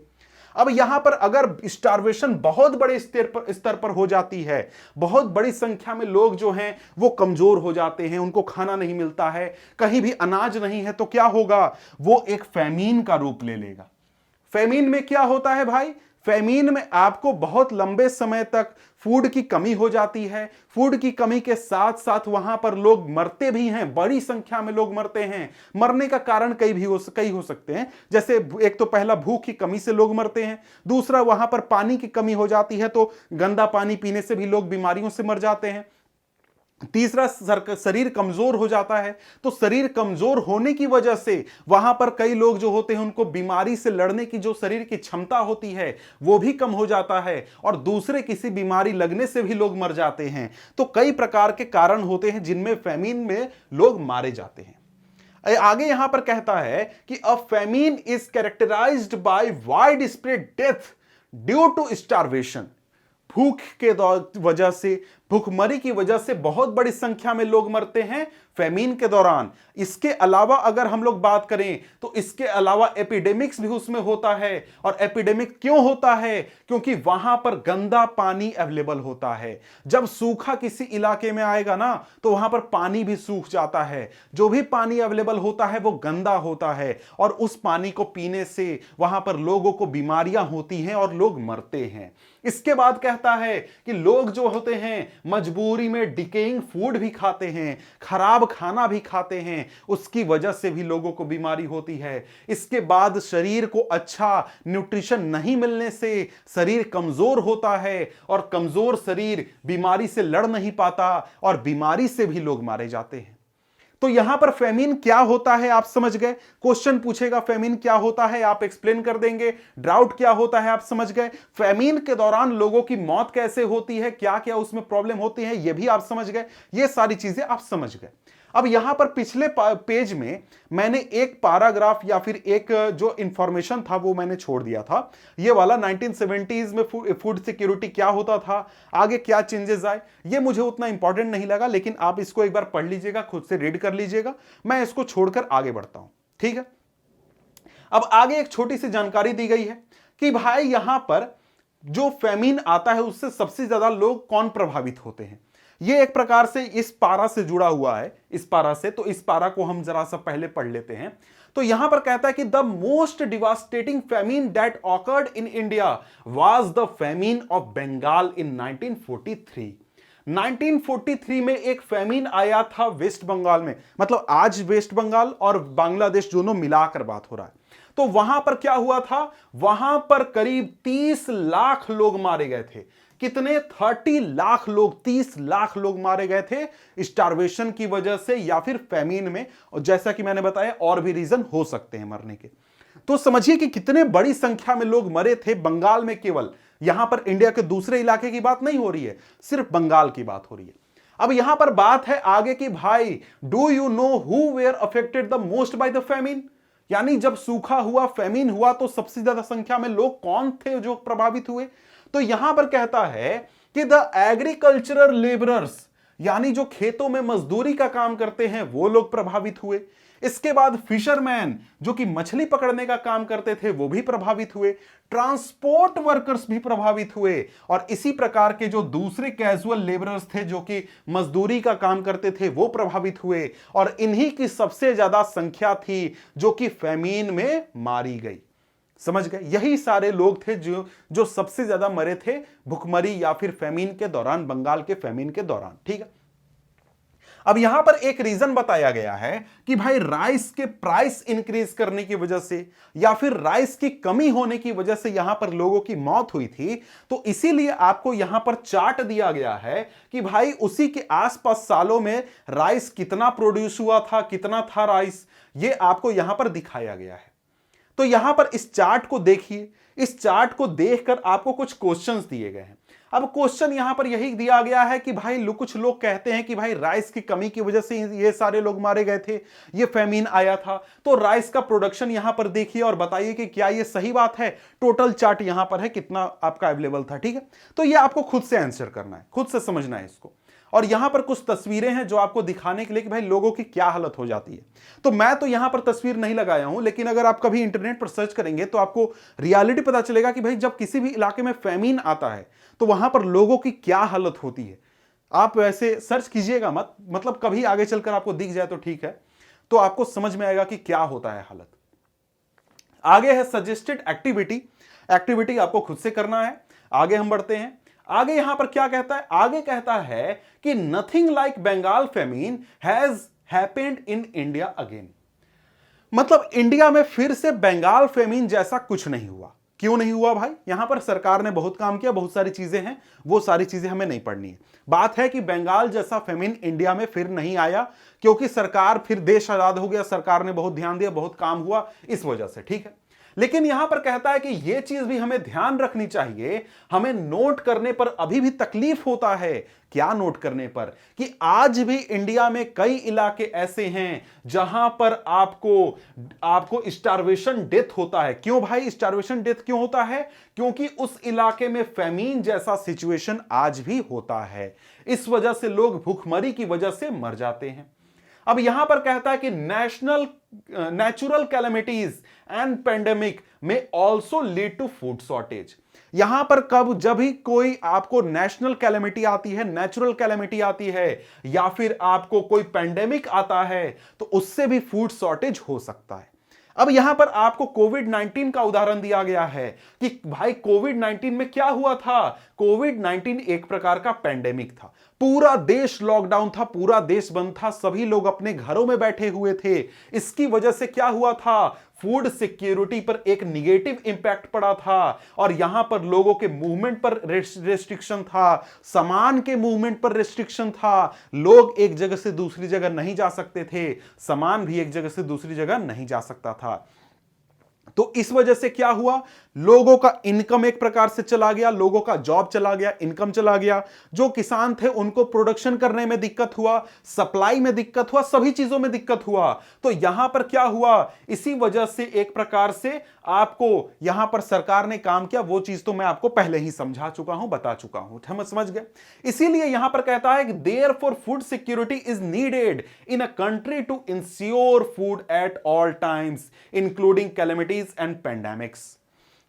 अब यहां पर अगर स्टारवेशन बहुत बड़े स्तर पर हो जाती है, बहुत बड़ी संख्या में लोग जो हैं वो कमजोर हो जाते हैं, उनको खाना नहीं मिलता है, कहीं भी अनाज नहीं है, तो क्या होगा, वो एक फैमीन का रूप ले लेगा। फैमीन में क्या होता है भाई, फैमीन में आपको बहुत लंबे समय तक फूड की कमी हो जाती है। फूड की कमी के साथ साथ वहां पर लोग मरते भी हैं, बड़ी संख्या में लोग मरते हैं। मरने का कारण कई हो सकते हैं, जैसे एक तो पहला भूख की कमी से लोग मरते हैं, दूसरा वहां पर पानी की कमी हो जाती है, तो गंदा पानी पीने से भी लोग बीमारियों से मर जाते हैं। तीसरा, शरीर कमजोर हो जाता है, तो शरीर कमजोर होने की वजह से वहां पर कई लोग जो होते हैं उनको बीमारी से लड़ने की जो शरीर की क्षमता होती है वो भी कम हो जाता है, और दूसरे किसी बीमारी लगने से भी लोग मर जाते हैं। तो कई प्रकार के कारण होते हैं जिनमें फैमीन में लोग मारे जाते हैं। आगे यहां पर कहता है कि a famine is characterised by widespread death due to starvation. भूख के वजह से, भूखमरी की वजह से बहुत बड़ी संख्या में लोग मरते हैं फैमीन के दौरान। इसके अलावा अगर हम लोग बात करें तो इसके अलावा एपिडेमिक्स भी उसमें होता है। और एपिडेमिक क्यों होता है? क्योंकि वहां पर गंदा पानी अवेलेबल होता है। जब सूखा किसी इलाके में आएगा ना, तो वहां पर पानी भी सूख जाता है। जो भी पानी अवेलेबल होता है वो गंदा होता है, और उस पानी को पीने से वहां पर लोगों को बीमारियां होती हैं और लोग मरते हैं। इसके बाद कहता है कि लोग जो होते हैं मजबूरी में डिकेइंग फूड भी खाते हैं, खराब खाना भी खाते हैं, उसकी वजह से भी लोगों को बीमारी होती है। इसके बाद शरीर को अच्छा न्यूट्रिशन नहीं मिलने से शरीर कमजोर होता है, और कमजोर शरीर बीमारी से लड़ नहीं पाता, और बीमारी से भी लोग मारे जाते हैं। तो यहां पर फेमीन क्या होता है आप समझ गए। क्वेश्चन पूछेगा फेमीन क्या होता है, आप एक्सप्लेन कर देंगे। ड्राउट क्या होता है आप समझ गए। फेमीन के दौरान लोगों की मौत कैसे होती है, क्या क्या उसमें प्रॉब्लम होती है, ये भी आप समझ गए। ये सारी चीजें आप समझ गए। अब यहां पर पिछले पेज में मैंने एक पैराग्राफ या फिर एक जो इंफॉर्मेशन था वो मैंने छोड़ दिया था, ये वाला 1970s में फूड सिक्योरिटी क्या होता था, आगे क्या चेंजेस आए। ये मुझे उतना इंपॉर्टेंट नहीं लगा, लेकिन आप इसको एक बार पढ़ लीजिएगा, खुद से रीड कर लीजिएगा। मैं इसको छोड़कर आगे बढ़ता हूं, ठीक है। अब आगे एक छोटी सी जानकारी दी गई है कि भाई यहां पर जो फेमीन आता है उससे सबसे ज्यादा लोग कौन प्रभावित होते हैं। ये एक प्रकार से इस पारा से जुड़ा हुआ है, इस पारा से, तो इस पारा को हम जरा सा पहले पढ़ लेते हैं। तो यहां पर कहता है कि the most devastating famine that occurred in India was the famine of Bengal in 1943। 1943 में एक फेमीन आया था वेस्ट बंगाल में, मतलब आज वेस्ट बंगाल और बांग्लादेश दोनों मिलाकर बात हो रहा है। तो वहां पर क्या हुआ था, वहां पर करीब 30 लाख लोग मारे गए थे। कितने? 30 लाख लोग, 30 लाख लोग मारे गए थे स्टारवेशन की वजह से या फिर फेमीन में। और जैसा कि मैंने बताया और भी रीजन हो सकते हैं मरने के। तो समझिए कि कितने बड़ी संख्या में लोग मरे थे बंगाल में केवल। यहां पर इंडिया के दूसरे इलाके की बात नहीं हो रही है, सिर्फ बंगाल की बात हो रही है। अब यहां पर बात है आगे की, भाई do you know who were affected the most by the famine. यानी जब सूखा हुआ, फेमीन हुआ, तो सबसे ज्यादा संख्या में लोग कौन थे जो प्रभावित हुए। तो यहां पर कहता है कि द एग्रीकल्चरल लेबरर्स, यानी जो खेतों में मजदूरी का काम करते हैं वो लोग प्रभावित हुए। इसके बाद फिशरमैन, जो कि मछली पकड़ने का काम करते थे, वो भी प्रभावित हुए। ट्रांसपोर्ट वर्कर्स भी प्रभावित हुए, और इसी प्रकार के जो दूसरे कैजुअल लेबरर्स थे जो कि मजदूरी का काम करते थे वो प्रभावित हुए। और इन्हीं की सबसे ज्यादा संख्या थी जो कि फेमीन में मारी गई। समझ गए, यही सारे लोग थे जो सबसे ज्यादा मरे थे भुखमरी या फिर फेमीन के दौरान, बंगाल के फेमीन के दौरान, ठीक है। अब यहां पर एक रीजन बताया गया है कि भाई राइस के प्राइस इंक्रीज करने की वजह से या फिर राइस की कमी होने की वजह से यहां पर लोगों की मौत हुई थी। तो इसीलिए आपको यहां पर चार्ट दिया गया है कि भाई उसी के आसपास सालों में राइस कितना प्रोड्यूस हुआ था, कितना था राइस, ये आपको यहां पर दिखाया गया है। तो यहां पर इस चार्ट को देखिए, इस चार्ट को देखकर आपको कुछ क्वेश्चंस दिए गए हैं। अब क्वेश्चन यहां पर यही दिया गया है कि भाई कुछ लोग कहते हैं कि भाई राइस की कमी की वजह से ये सारे लोग मारे गए थे, ये फेमिन आया था। तो राइस का प्रोडक्शन यहां पर देखिए और बताइए कि क्या ये सही बात है। टोटल चार्ट यहां पर है कितना आपका अवेलेबल था, ठीक है। तो ये आपको खुद से आंसर करना है, खुद से समझना है इसको। और यहां पर कुछ तस्वीरें हैं जो आपको दिखाने के लिए कि भाई लोगों की क्या हालत हो जाती है। तो मैं तो यहां पर तस्वीर नहीं लगाया हूं, लेकिन अगर आप कभी इंटरनेट पर सर्च करेंगे तो आपको रियलिटी पता चलेगा कि भाई जब किसी भी इलाके में फेमिन आता है तो वहां पर लोगों की क्या हालत होती है। आप वैसे सर्च कीजिएगा मत, मतलब कभी आगे चलकर आपको दिख जाए तो ठीक है, तो आपको समझ में आएगा कि क्या होता है हालत। आगे है सजेस्टेड एक्टिविटी। एक्टिविटी आपको खुद से करना है। आगे हम बढ़ते हैं। आगे यहां पर क्या कहता है, आगे कहता है कि nothing like Bengal famine has happened in India again. मतलब इंडिया में फिर से बंगाल फेमिन जैसा कुछ नहीं हुआ। क्यों नहीं हुआ भाई? यहां पर सरकार ने बहुत काम किया, बहुत सारी चीजें हैं, वो सारी चीजें हमें नहीं पढ़नी है। बात है कि बंगाल जैसा फेमिन इंडिया में फिर नहीं आया, क्योंकि सरकार, फिर देश आजाद हो गया, सरकार ने बहुत ध्यान दिया, बहुत काम हुआ इस वजह से, ठीक है। लेकिन यहां पर कहता है कि यह चीज भी हमें ध्यान रखनी चाहिए, हमें नोट करने पर अभी भी तकलीफ होता है। क्या नोट करने पर? कि आज भी इंडिया में कई इलाके ऐसे हैं जहां पर आपको स्टार्वेशन डेथ होता है। क्यों भाई स्टार्वेशन डेथ क्यों होता है? क्योंकि उस इलाके में फेमिन जैसा सिचुएशन आज भी होता है। इस वजह से लोग भूखमरी की वजह से मर जाते हैं। अब यहां पर कहता है कि natural calamities and pandemic may also lead to food shortage. यहां पर जब भी कोई आपको नेशनल कैलेमिटी आती है, नेचुरल कैलेमिटी आती है, या फिर आपको कोई पेंडेमिक आता है, तो उससे भी फूड शॉर्टेज हो सकता है। अब यहां पर आपको कोविड-19 का उदाहरण दिया गया है कि भाई कोविड-19 में क्या हुआ था। कोविड-19 एक प्रकार का पेंडेमिक था, पूरा देश लॉकडाउन था, पूरा देश बंद था, सभी लोग अपने घरों में बैठे हुए थे। इसकी वजह से क्या हुआ था, फूड सिक्योरिटी पर एक निगेटिव इंपैक्ट पड़ा था, और यहां पर लोगों के मूवमेंट पर रेस्ट्रिक्शन था, सामान के मूवमेंट पर रेस्ट्रिक्शन था। लोग एक जगह से दूसरी जगह नहीं जा सकते थे, सामान भी एक जगह से दूसरी जगह नहीं जा सकता था। तो इस वजह से क्या हुआ, लोगों का इनकम एक प्रकार से चला गया, लोगों का जॉब चला गया, इनकम चला गया। जो किसान थे उनको प्रोडक्शन करने में दिक्कत हुआ, सप्लाई में दिक्कत हुआ, सभी चीजों में दिक्कत हुआ। तो यहां पर क्या हुआ, इसी वजह से एक प्रकार से आपको यहां पर सरकार ने काम किया। वो चीज तो मैं आपको पहले ही समझा चुका हूं, बता चुका हूं, हम समझ गए। इसीलिए यहां पर कहता है कि therefore food security is needed in a country to ensure food at all times including calamities and pandemics.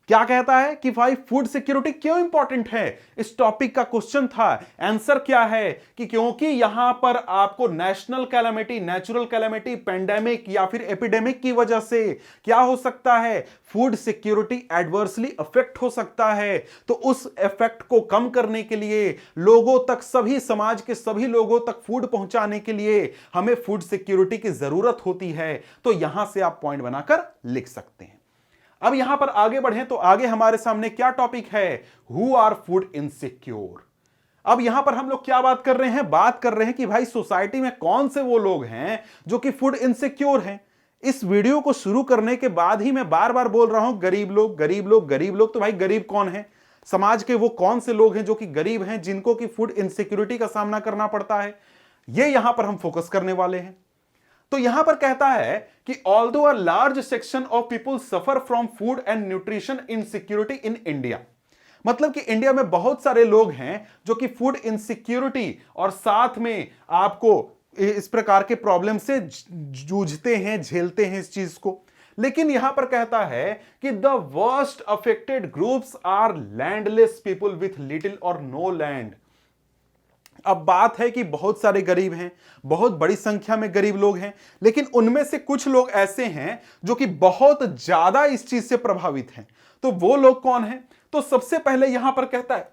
क्या कहता है कि भाई फूड सिक्योरिटी क्यों इंपॉर्टेंट है, इस टॉपिक का क्वेश्चन था। आंसर क्या है कि क्योंकि यहां पर आपको national calamity, natural calamity, pandemic या फिर एपिडेमिक की वजह से क्या हो सकता है, फूड सिक्योरिटी एडवर्सली अफेक्ट हो सकता है। तो उस इफेक्ट को कम करने के लिए, लोगों तक, सभी समाज के सभी लोगों तक फूड पहुंचाने के लिए हमें फूड सिक्योरिटी की जरूरत होती है। तो यहां से आप पॉइंट बनाकर लिख सकते हैं। अब यहां पर आगे बढ़े तो आगे हमारे सामने क्या टॉपिक है, हु आर फूड इनसिक्योर। अब यहां पर हम लोग क्या बात कर रहे हैं, बात कर रहे हैं कि भाई सोसाइटी में कौन से वो लोग हैं जो कि फूड इनसिक्योर हैं। इस वीडियो को शुरू करने के बाद ही मैं बार बार बोल रहा हूं गरीब लोग, गरीब लोग, गरीब लोग। तो भाई गरीब कौन है, समाज के वो कौन से लोग हैं जो कि गरीब हैं, जिनको कि फूड इनसिक्योरिटी का सामना करना पड़ता है, ये यहां पर हम फोकस करने वाले हैं। तो यहां पर कहता है कि although a large section of people suffer from food and nutrition insecurity in India. मतलब कि इंडिया में बहुत सारे लोग हैं जो कि फूड इनसिक्योरिटी और साथ में आपको इस प्रकार के प्रॉब्लम से जूझते हैं, झेलते हैं इस चीज को। लेकिन यहां पर कहता है कि the worst affected groups are landless people with little or no land. अब बात है कि बहुत सारे गरीब हैं, बहुत बड़ी संख्या में गरीब लोग हैं, लेकिन उनमें से कुछ लोग ऐसे हैं जो कि बहुत ज्यादा इस चीज से प्रभावित हैं। तो वो लोग कौन हैं? तो सबसे पहले यहां पर कहता है,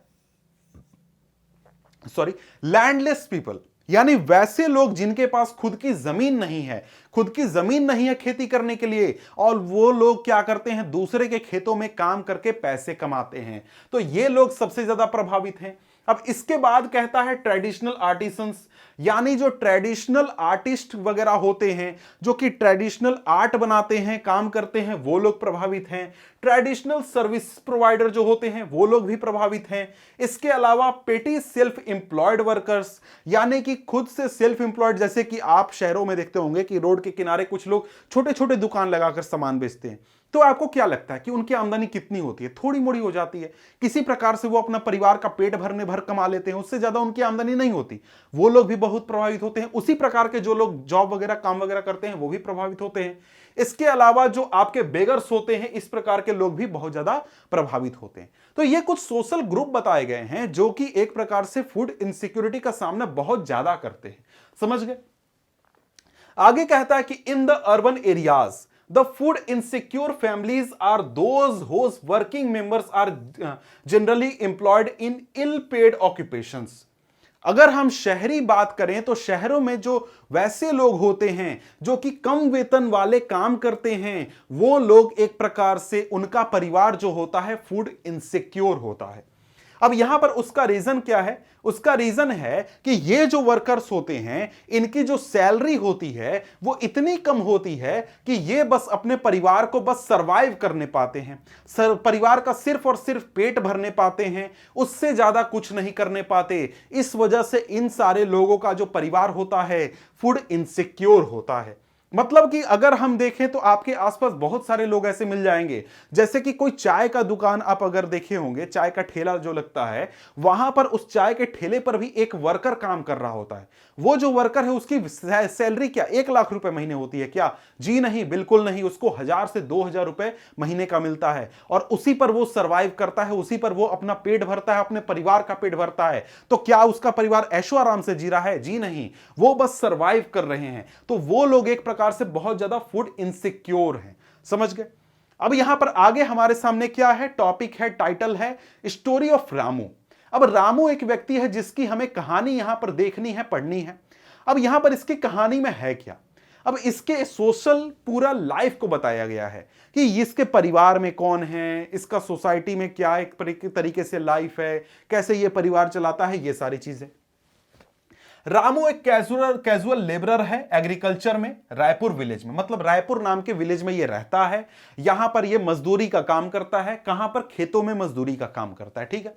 लैंडलेस पीपल। यानी वैसे लोग जिनके पास खुद की जमीन नहीं है, खुद की जमीन नहीं है खेती करने के लिए, और वो लोग क्या करते हैं, दूसरे के खेतों में काम करके पैसे कमाते हैं, तो ये लोग सबसे ज्यादा प्रभावित हैं। अब इसके बाद कहता है ट्रेडिशनल आर्टिसंस, यानी जो ट्रेडिशनल आर्टिस्ट वगैरह होते हैं, जो कि ट्रेडिशनल आर्ट बनाते हैं, काम करते हैं, वो लोग प्रभावित हैं। ट्रेडिशनल सर्विस प्रोवाइडर जो होते हैं वो लोग भी प्रभावित हैं। इसके अलावा पेटी सेल्फ एम्प्लॉयड वर्कर्स, यानी कि खुद से सेल्फ एम्प्लॉयड, जैसे कि आप शहरों में देखते होंगे कि रोड के किनारे कुछ लोग छोटे छोटे दुकान लगाकर सामान बेचते हैं, तो आपको क्या लगता है कि उनकी आमदनी कितनी होती है? थोड़ी मोड़ी हो जाती है, किसी प्रकार से वो अपना परिवार का पेट भरने भर कमा लेते हैं, उससे ज्यादा उनकी आमदनी नहीं होती, वो लोग भी बहुत प्रभावित होते हैं। उसी प्रकार के जो लोग जॉब वगैरह काम वगैरह करते हैं वो भी प्रभावित होते हैं। इसके अलावा जो आपके बेगर्स होते हैं, इस प्रकार के लोग भी बहुत ज्यादा प्रभावित होते हैं। तो ये कुछ सोशल ग्रुप बताए गए हैं जो कि एक प्रकार से फूड इनसिक्योरिटी का सामना बहुत ज्यादा करते हैं। समझ गए? आगे कहता है कि in the urban areas the food insecure families are those whose working members are generally employed in ill paid occupations। अगर हम शहरी बात करें तो शहरों में जो वैसे लोग होते हैं जो कि कम वेतन वाले काम करते हैं, वो लोग एक प्रकार से उनका परिवार जो होता है फूड इनसिक्योर होता है। अब यहां पर उसका रीजन क्या है? उसका रीजन है कि ये जो वर्कर्स होते हैं, इनकी जो सैलरी होती है वो इतनी कम होती है कि ये बस अपने परिवार को बस सरवाइव करने पाते हैं, परिवार का सिर्फ और सिर्फ पेट भरने पाते हैं, उससे ज्यादा कुछ नहीं करने पाते। इस वजह से इन सारे लोगों का जो परिवार होता है फूड इनसिक्योर होता है। मतलब कि अगर हम देखें तो आपके आसपास बहुत सारे लोग ऐसे मिल जाएंगे, जैसे कि कोई चाय का दुकान आप अगर देखे होंगे, चाय का ठेला जो लगता है, वहां पर उस चाय के ठेले पर भी एक वर्कर काम कर रहा होता है। वो जो वर्कर है उसकी सैलरी क्या 1 लाख रुपए महीने होती है क्या? जी नहीं, बिल्कुल नहीं। उसको 1000 से 2000 रुपए महीने का मिलता है और उसी पर वो सरवाइव करता है, उसी पर वो अपना पेट भरता है, अपने परिवार का पेट भरता है। तो क्या उसका परिवार ऐशो आराम से जी रहा है? जी नहीं, वो बस सरवाइव कर रहे हैं। तो वो लोग एक प्रकार से बहुत ज्यादा फूड इनसिक्योर हैं। समझ गए? अब यहां पर आगे हमारे सामने क्या है? टॉपिक है, टाइटल है स्टोरी ऑफ रामू। अब रामू एक व्यक्ति है जिसकी हमें कहानी यहां पर देखनी है, पढ़नी है। अब यहां पर इसकी कहानी में है क्या? अब इसके सोशल पूरा लाइफ को बताया गया है कि इसके परिवार में कौन है, इसका सोसाइटी में क्या एक तरीके से लाइफ है, कैसे ये परिवार चलाता है, ये सारी चीजें। रामू एक कैजुअल लेबरर है एग्रीकल्चर में, रायपुर विलेज में, मतलब रायपुर नाम के विलेज में ये रहता है। यहां पर ये मजदूरी का काम करता है। कहां पर? खेतों में मजदूरी का काम करता है। ठीक है।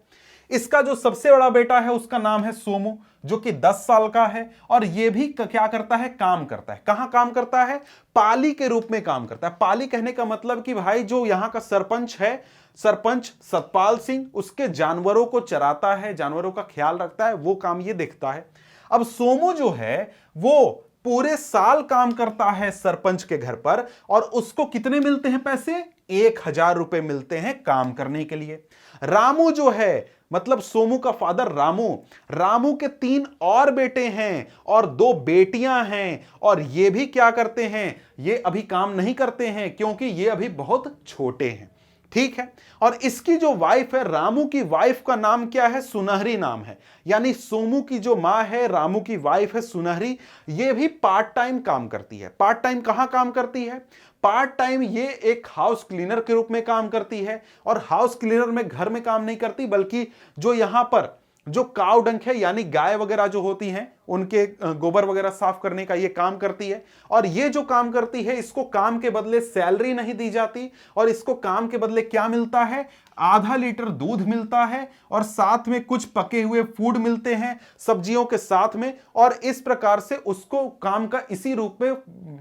इसका जो सबसे बड़ा बेटा है उसका नाम है सोमू, जो कि 10 साल का है, और ये भी क्या करता है? काम करता है। कहां काम करता है? पाली के रूप में काम करता है। पाली कहने का मतलब कि भाई जो यहां का सरपंच है, सरपंच सतपाल सिंह, उसके जानवरों को चराता है, जानवरों का ख्याल रखता है, वो काम ये देखता है। अब सोमू जो है वो पूरे साल काम करता है सरपंच के घर पर, और उसको कितने मिलते हैं पैसे? 1000 रुपए मिलते हैं काम करने के लिए। रामू जो है, मतलब सोमू का फादर रामू, रामू के 3 और बेटे हैं और 2 बेटियां हैं, और ये भी क्या करते हैं? ये अभी काम नहीं करते हैं क्योंकि ये अभी बहुत छोटे हैं। ठीक है। और इसकी जो वाइफ है, रामू की वाइफ का नाम क्या है? सुनहरी नाम है। यानी सोमू की जो मां है, रामू की वाइफ है सुनहरी, ये भी पार्ट टाइम काम करती है। पार्ट टाइम कहां काम करती है? पार्ट टाइम ये एक हाउस क्लीनर के रूप में काम करती है। और हाउस क्लीनर में घर में काम नहीं करती, बल्कि जो यहां पर जो काव डंक है, यानी गाय वगैरह जो होती हैं, उनके गोबर वगैरह साफ करने का ये काम करती है। और ये जो काम करती है, इसको काम के बदले सैलरी नहीं दी जाती, और इसको काम के बदले क्या मिलता है? आधा लीटर दूध मिलता है, और साथ में कुछ पके हुए फूड मिलते हैं सब्जियों के साथ में, और इस प्रकार से उसको काम का इसी रूप में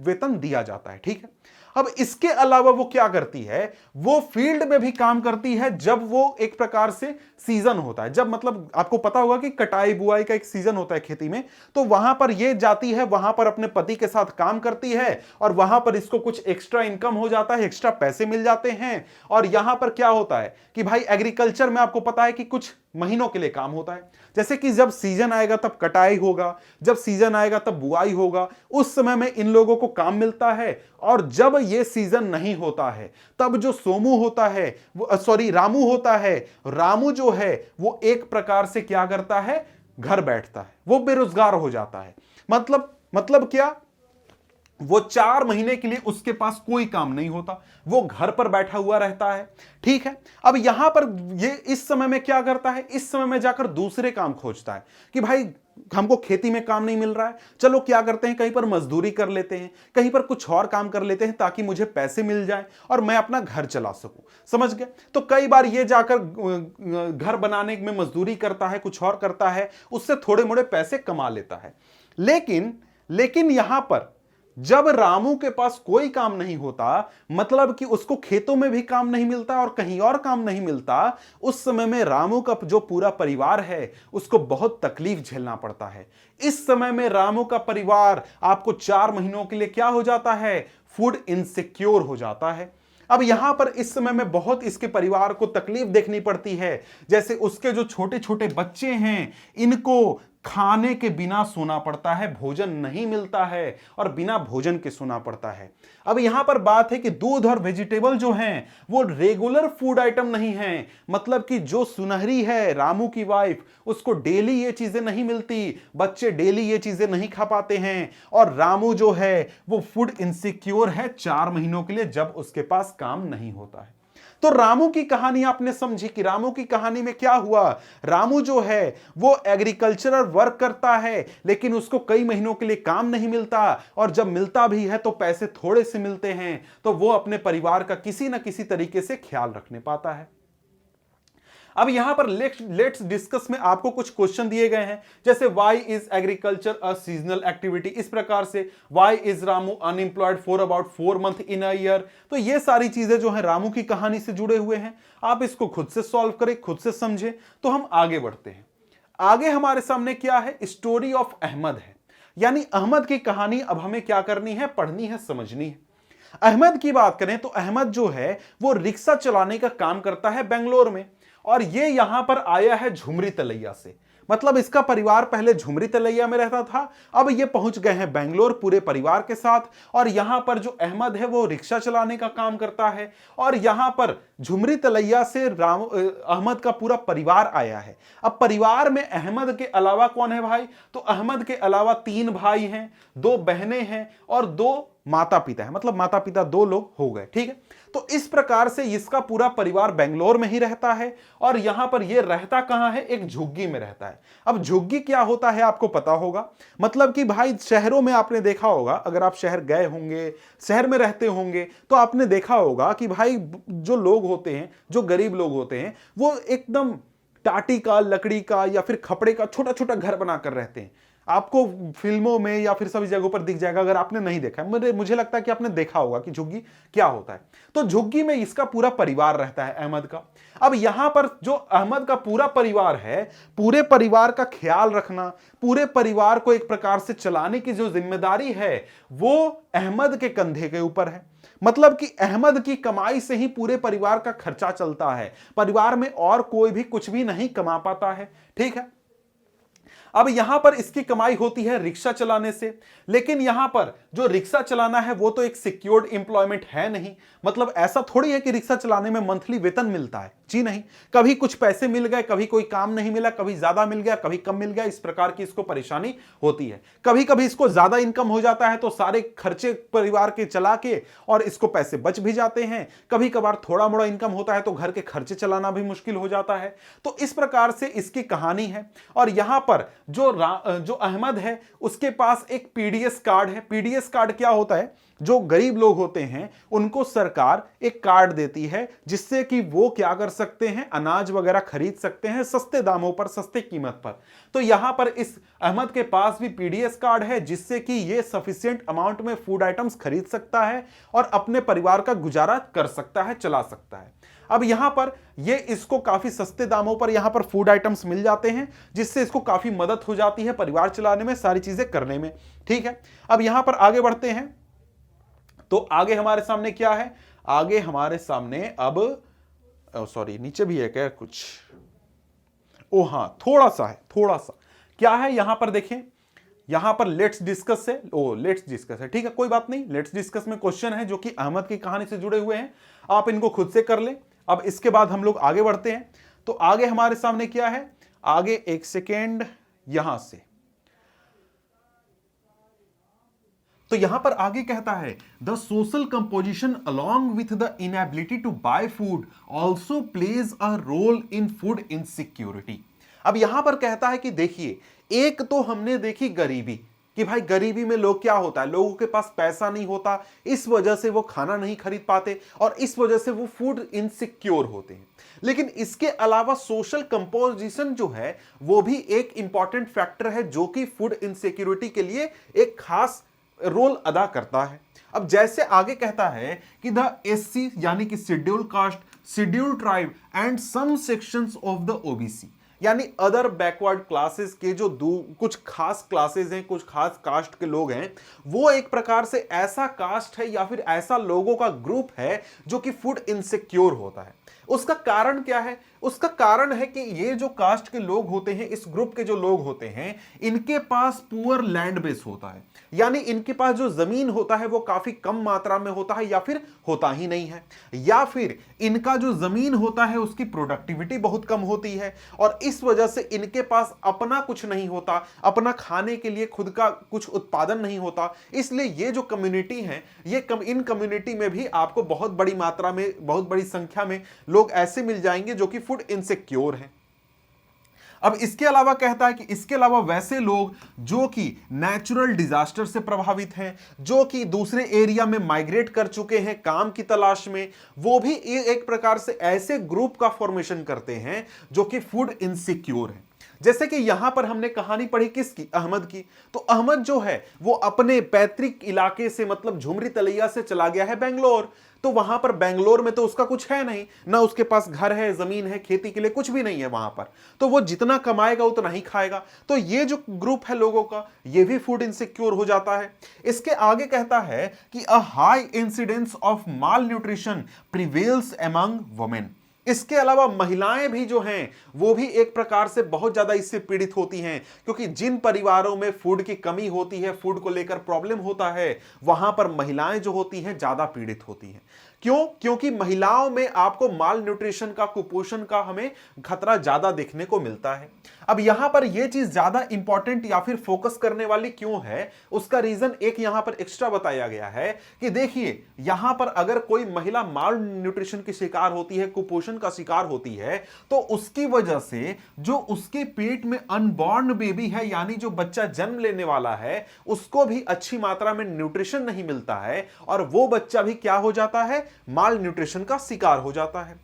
वेतन दिया जाता है। ठीक है। अब इसके अलावा वो क्या करती है? वो फील्ड में भी काम करती है जब वो एक प्रकार से सीजन होता है, जब मतलब आपको पता होगा कि कटाई बुआई का एक सीजन होता है खेती में, तो वहां पर ये जाती है, वहां पर अपने पति के साथ काम करती है, और वहां पर इसको कुछ एक्स्ट्रा इनकम हो जाता है, एक्स्ट्रा पैसे मिल जाते हैं। और यहां पर क्या होता है कि भाई एग्रीकल्चर में आपको पता है कि कुछ महीनों के लिए काम होता है, जैसे कि जब सीजन आएगा तब कटाई होगा, जब सीजन आएगा तब बुआई होगा, उस समय में इन लोगों को काम मिलता है। और जब ये सीजन नहीं होता है तब जो सोमू होता है, वो रामू होता है, रामू जो है वो एक प्रकार से क्या करता है? घर बैठता है, वो बेरोजगार हो जाता है। मतलब क्या, वो 4 महीने के लिए उसके पास कोई काम नहीं होता, वो घर पर बैठा हुआ रहता है। ठीक है, अब यहां पर ये इस समय में क्या करता है, इस समय में जाकर दूसरे काम खोजता है कि भाई हमको खेती में काम नहीं मिल रहा है, चलो क्या करते हैं, कहीं पर मजदूरी कर लेते हैं, कहीं पर कुछ और काम कर लेते हैं ताकि मुझे पैसे मिल जाएं और मैं अपना घर चला सकूं। समझ गए? तो कई बार ये जाकर घर बनाने में मजदूरी करता है, कुछ और करता है, उससे थोड़े मोड़े पैसे कमा लेता है। लेकिन यहां पर जब रामू के पास कोई काम नहीं होता, मतलब कि उसको खेतों में भी काम नहीं मिलता और कहीं और काम नहीं मिलता, उस समय में रामू का जो पूरा परिवार है उसको बहुत तकलीफ झेलना पड़ता है। इस समय में रामू का परिवार आपको 4 महीनों के लिए क्या हो जाता है, फूड इनसिक्योर हो जाता है। अब यहां पर इस समय में बहुत इसके परिवार को तकलीफ देखनी पड़ती है, जैसे उसके जो छोटे छोटे बच्चे हैं इनको खाने के बिना सोना पड़ता है, भोजन नहीं मिलता है और बिना भोजन के सोना पड़ता है। अब यहां पर बात है कि दूध और वेजिटेबल जो हैं वो रेगुलर फूड आइटम नहीं है, मतलब कि जो सुनहरी है रामू की वाइफ उसको डेली ये चीजें नहीं मिलती, बच्चे डेली ये चीजें नहीं खा पाते हैं और रामू जो है वो फूड इनसिक्योर है 4 महीनों के लिए जब उसके पास काम नहीं होता है। तो रामू की कहानी आपने समझी कि रामू की कहानी में क्या हुआ। रामू जो है वो एग्रीकल्चरल वर्क करता है, लेकिन उसको कई महीनों के लिए काम नहीं मिलता और जब मिलता भी है तो पैसे थोड़े से मिलते हैं, तो वो अपने परिवार का किसी ना किसी तरीके से ख्याल रखने पाता है। अब यहां पर लेट्स डिस्कस में आपको कुछ क्वेश्चन दिए गए हैं, जैसे why is agriculture a seasonal activity, इस प्रकार से why is Ramu unemployed for about 4 month in a year. तो ये सारी चीजें जो है रामू की कहानी से जुड़े हुए हैं, आप इसको खुद से सॉल्व करें, खुद से समझें। तो हम आगे बढ़ते हैं। आगे हमारे सामने क्या है, स्टोरी ऑफ अहमद है, यानी अहमद की कहानी अब हमें क्या करनी है, पढ़नी है, समझनी है। अहमद की बात करें तो अहमद जो है वो रिक्शा चलाने का काम करता है बेंगलोर में, और ये यहां पर आया है झुमरी तलैया से। मतलब इसका परिवार पहले झुमरी तलैया में रहता था, अब ये पहुंच गए हैं बेंगलोर पूरे परिवार के साथ, और यहां पर जो अहमद है वो रिक्शा चलाने का काम करता है। और यहां पर झुमरी तलैया से अहमद का पूरा परिवार आया है। अब परिवार में अहमद के अलावा कौन है भाई, तो अहमद के अलावा 3 भाई हैं, 2 बहनें हैं और 2 माता पिता है, मतलब माता पिता 2 लोग हो गए। ठीक है, तो इस प्रकार से इसका पूरा परिवार बेंगलोर में ही रहता है। और यहां पर यह रहता कहां है, एक झुग्गी में रहता है। अब झुग्गी क्या होता है आपको पता होगा, मतलब कि भाई शहरों में आपने देखा होगा, अगर आप शहर गए होंगे, शहर में रहते होंगे, तो आपने देखा होगा कि भाई जो लोग होते हैं, जो गरीब लोग होते हैं, वो एकदम टाटी का, लकड़ी का या फिर खपड़े का छोटा छोटा घर बनाकर रहते हैं। आपको फिल्मों में या फिर सभी जगहों पर दिख जाएगा, अगर आपने नहीं देखा है, मुझे लगता है कि आपने देखा होगा कि झुग्गी क्या होता है। तो झुग्गी में इसका पूरा परिवार रहता है अहमद का। अब यहां पर जो अहमद का पूरा परिवार है, पूरे परिवार का ख्याल रखना, पूरे परिवार को एक प्रकार से चलाने की जो जिम्मेदारी है वो अहमद के कंधे के ऊपर है। मतलब कि अहमद की कमाई से ही पूरे परिवार का खर्चा चलता है, परिवार में और कोई भी कुछ भी नहीं कमा पाता है। ठीक है, अब यहां पर इसकी कमाई होती है रिक्शा चलाने से, लेकिन यहां पर जो रिक्शा चलाना है वो तो एक सिक्योर्ड एम्प्लॉयमेंट है नहीं। मतलब ऐसा थोड़ी है कि रिक्शा चलाने में मंथली वेतन मिलता है, जी नहीं। कभी कुछ पैसे मिल गए, कभी कोई काम नहीं मिला, कभी ज्यादा मिल गया, कभी कम मिल गया, इस प्रकार की इसको परेशानी होती है। कभी कभी इसको ज्यादा इनकम हो जाता है तो सारे खर्चे परिवार के चला के और इसको पैसे बच भी जाते हैं। कभी कभार थोड़ा मोड़ा इनकम होता है तो घर के खर्चे चलाना भी मुश्किल हो जाता है। तो इस प्रकार से इसकी कहानी है। और यहां पर जो अहमद है उसके पास एक पीडीएस कार्ड है। पीडीएस कार्ड क्या होता है, जो गरीब लोग होते हैं उनको सरकार एक कार्ड देती है जिससे कि वो क्या कर सकते हैं, अनाज वगैरह खरीद सकते हैं सस्ते दामों पर, सस्ते कीमत पर। तो यहां पर इस अहमद के पास भी पीडीएस कार्ड है जिससे कि ये सफिशिएंट अमाउंट में फूड आइटम्स खरीद सकता है और अपने परिवार का गुजारा कर सकता है, चला सकता है। अब यहां पर ये इसको काफी सस्ते दामों पर यहां पर फूड आइटम्स मिल जाते हैं जिससे इसको काफी मदद हो जाती है परिवार चलाने में, सारी चीजें करने में। ठीक है, अब यहां पर आगे बढ़ते हैं। तो आगे हमारे सामने क्या है, आगे हमारे सामने अब सॉरी नीचे भी है क्या कुछ, ओ हां थोड़ा सा है, थोड़ा सा क्या है यहां पर देखें, यहां पर लेट्स डिस्कस है, लेट्स डिस्कस है। ठीक है, कोई बात नहीं, लेट्स डिस्कस में क्वेश्चन है जो कि अहमद की कहानी से जुड़े हुए हैं, आप इनको खुद से कर लें। अब इसके बाद हम लोग आगे बढ़ते हैं। तो आगे हमारे सामने क्या है, आगे एक सेकेंड, यहां से। तो यहां पर आगे कहता है the social composition along with the inability to buy food also plays a role in food insecurity. अब यहां पर कहता है कि देखिए, एक तो हमने देखी गरीबी, कि भाई गरीबी में लोग क्या होता है, लोगों के पास पैसा नहीं होता, इस वजह से वो खाना नहीं खरीद पाते और इस वजह से वो फूड इनसिक्योर होते हैं। लेकिन इसके अलावा सोशल कंपोजिशन जो है वो भी एक इंपॉर्टेंट फैक्टर है जो कि फूड इनसिक्योरिटी के लिए एक खास रोल अदा करता है। अब जैसे आगे कहता है कि द एससी यानी कि scheduled caste, scheduled tribe and some sections of the OBC, यानी अदर बैकवर्ड क्लासेस के जो कुछ खास क्लासेस हैं, कुछ खास कास्ट के लोग हैं, वो एक प्रकार से ऐसा कास्ट है या फिर ऐसा लोगों का ग्रुप है जो कि फूड इनसिक्योर होता है। उसका कारण क्या है? उसका कारण है कि ये जो कास्ट के लोग होते हैं, इस ग्रुप के जो लोग होते हैं, इनके पास पुअर लैंड बेस होता है, यानी इनके पास जो जमीन होता है वो काफी कम मात्रा में होता है या फिर होता ही नहीं है, या फिर इनका जो जमीन होता है उसकी प्रोडक्टिविटी बहुत कम होती है और इस वजह से इनके पास अपना कुछ नहीं होता, अपना खाने के लिए खुद का कुछ उत्पादन नहीं होता। इसलिए ये जो कम्युनिटी है, ये इन कम्युनिटी में भी आपको बहुत बड़ी मात्रा में, बहुत बड़ी संख्या में लोग ऐसे मिल जाएंगे जो कि फूड इनसिक्योर हैं। अब इसके अलावा कहता है कि इसके अलावा वैसे लोग जो कि नेचुरल डिजास्टर से प्रभावित हैं, जो कि दूसरे एरिया में माइग्रेट कर चुके हैं काम की तलाश में, वो भी एक प्रकार से ऐसे ग्रुप का फॉर्मेशन करते हैं जो कि फूड इनसिक्योर है। जैसे कि यहां पर हमने कहानी पढ़ी किसकी? अहमद की। तो अहमद जो है वो अपने पैतृक इलाके से, मतलब झुमरी तलैया से चला गया है बेंगलोर। तो वहां पर बेंगलोर में तो उसका कुछ है नहीं, ना उसके पास घर है, जमीन है, खेती के लिए कुछ भी नहीं है वहां पर। तो वो जितना कमाएगा उतना ही खाएगा। तो ये जो ग्रुप है लोगों का, ये भी फूड इनसिक्योर हो जाता है। इसके आगे कहता है कि a high incidence of mall nutrition prevails among women. इसके अलावा महिलाएं भी जो हैं वो भी एक प्रकार से बहुत ज्यादा इससे पीड़ित होती हैं, क्योंकि जिन परिवारों में फूड की कमी होती है, फूड को लेकर प्रॉब्लम होता है, वहां पर महिलाएं जो होती हैं ज्यादा पीड़ित होती हैं। क्यों? क्योंकि महिलाओं में आपको माल न्यूट्रिशन का, कुपोषण का हमें खतरा ज्यादा देखने को मिलता है। अब यहां पर यह चीज ज्यादा इंपॉर्टेंट या फिर फोकस करने वाली क्यों है, उसका रीजन एक यहां पर एक्स्ट्रा बताया गया है कि देखिए, यहां पर अगर कोई महिला माल न्यूट्रिशन की शिकार होती है, कुपोषण का शिकार होती है, तो उसकी वजह से जो उसके पेट में अनबॉर्न बेबी है, यानी जो बच्चा जन्म लेने वाला है, उसको भी अच्छी मात्रा में न्यूट्रिशन नहीं मिलता है और वो बच्चा भी क्या हो जाता है? माल न्यूट्रिशन का शिकार हो जाता है।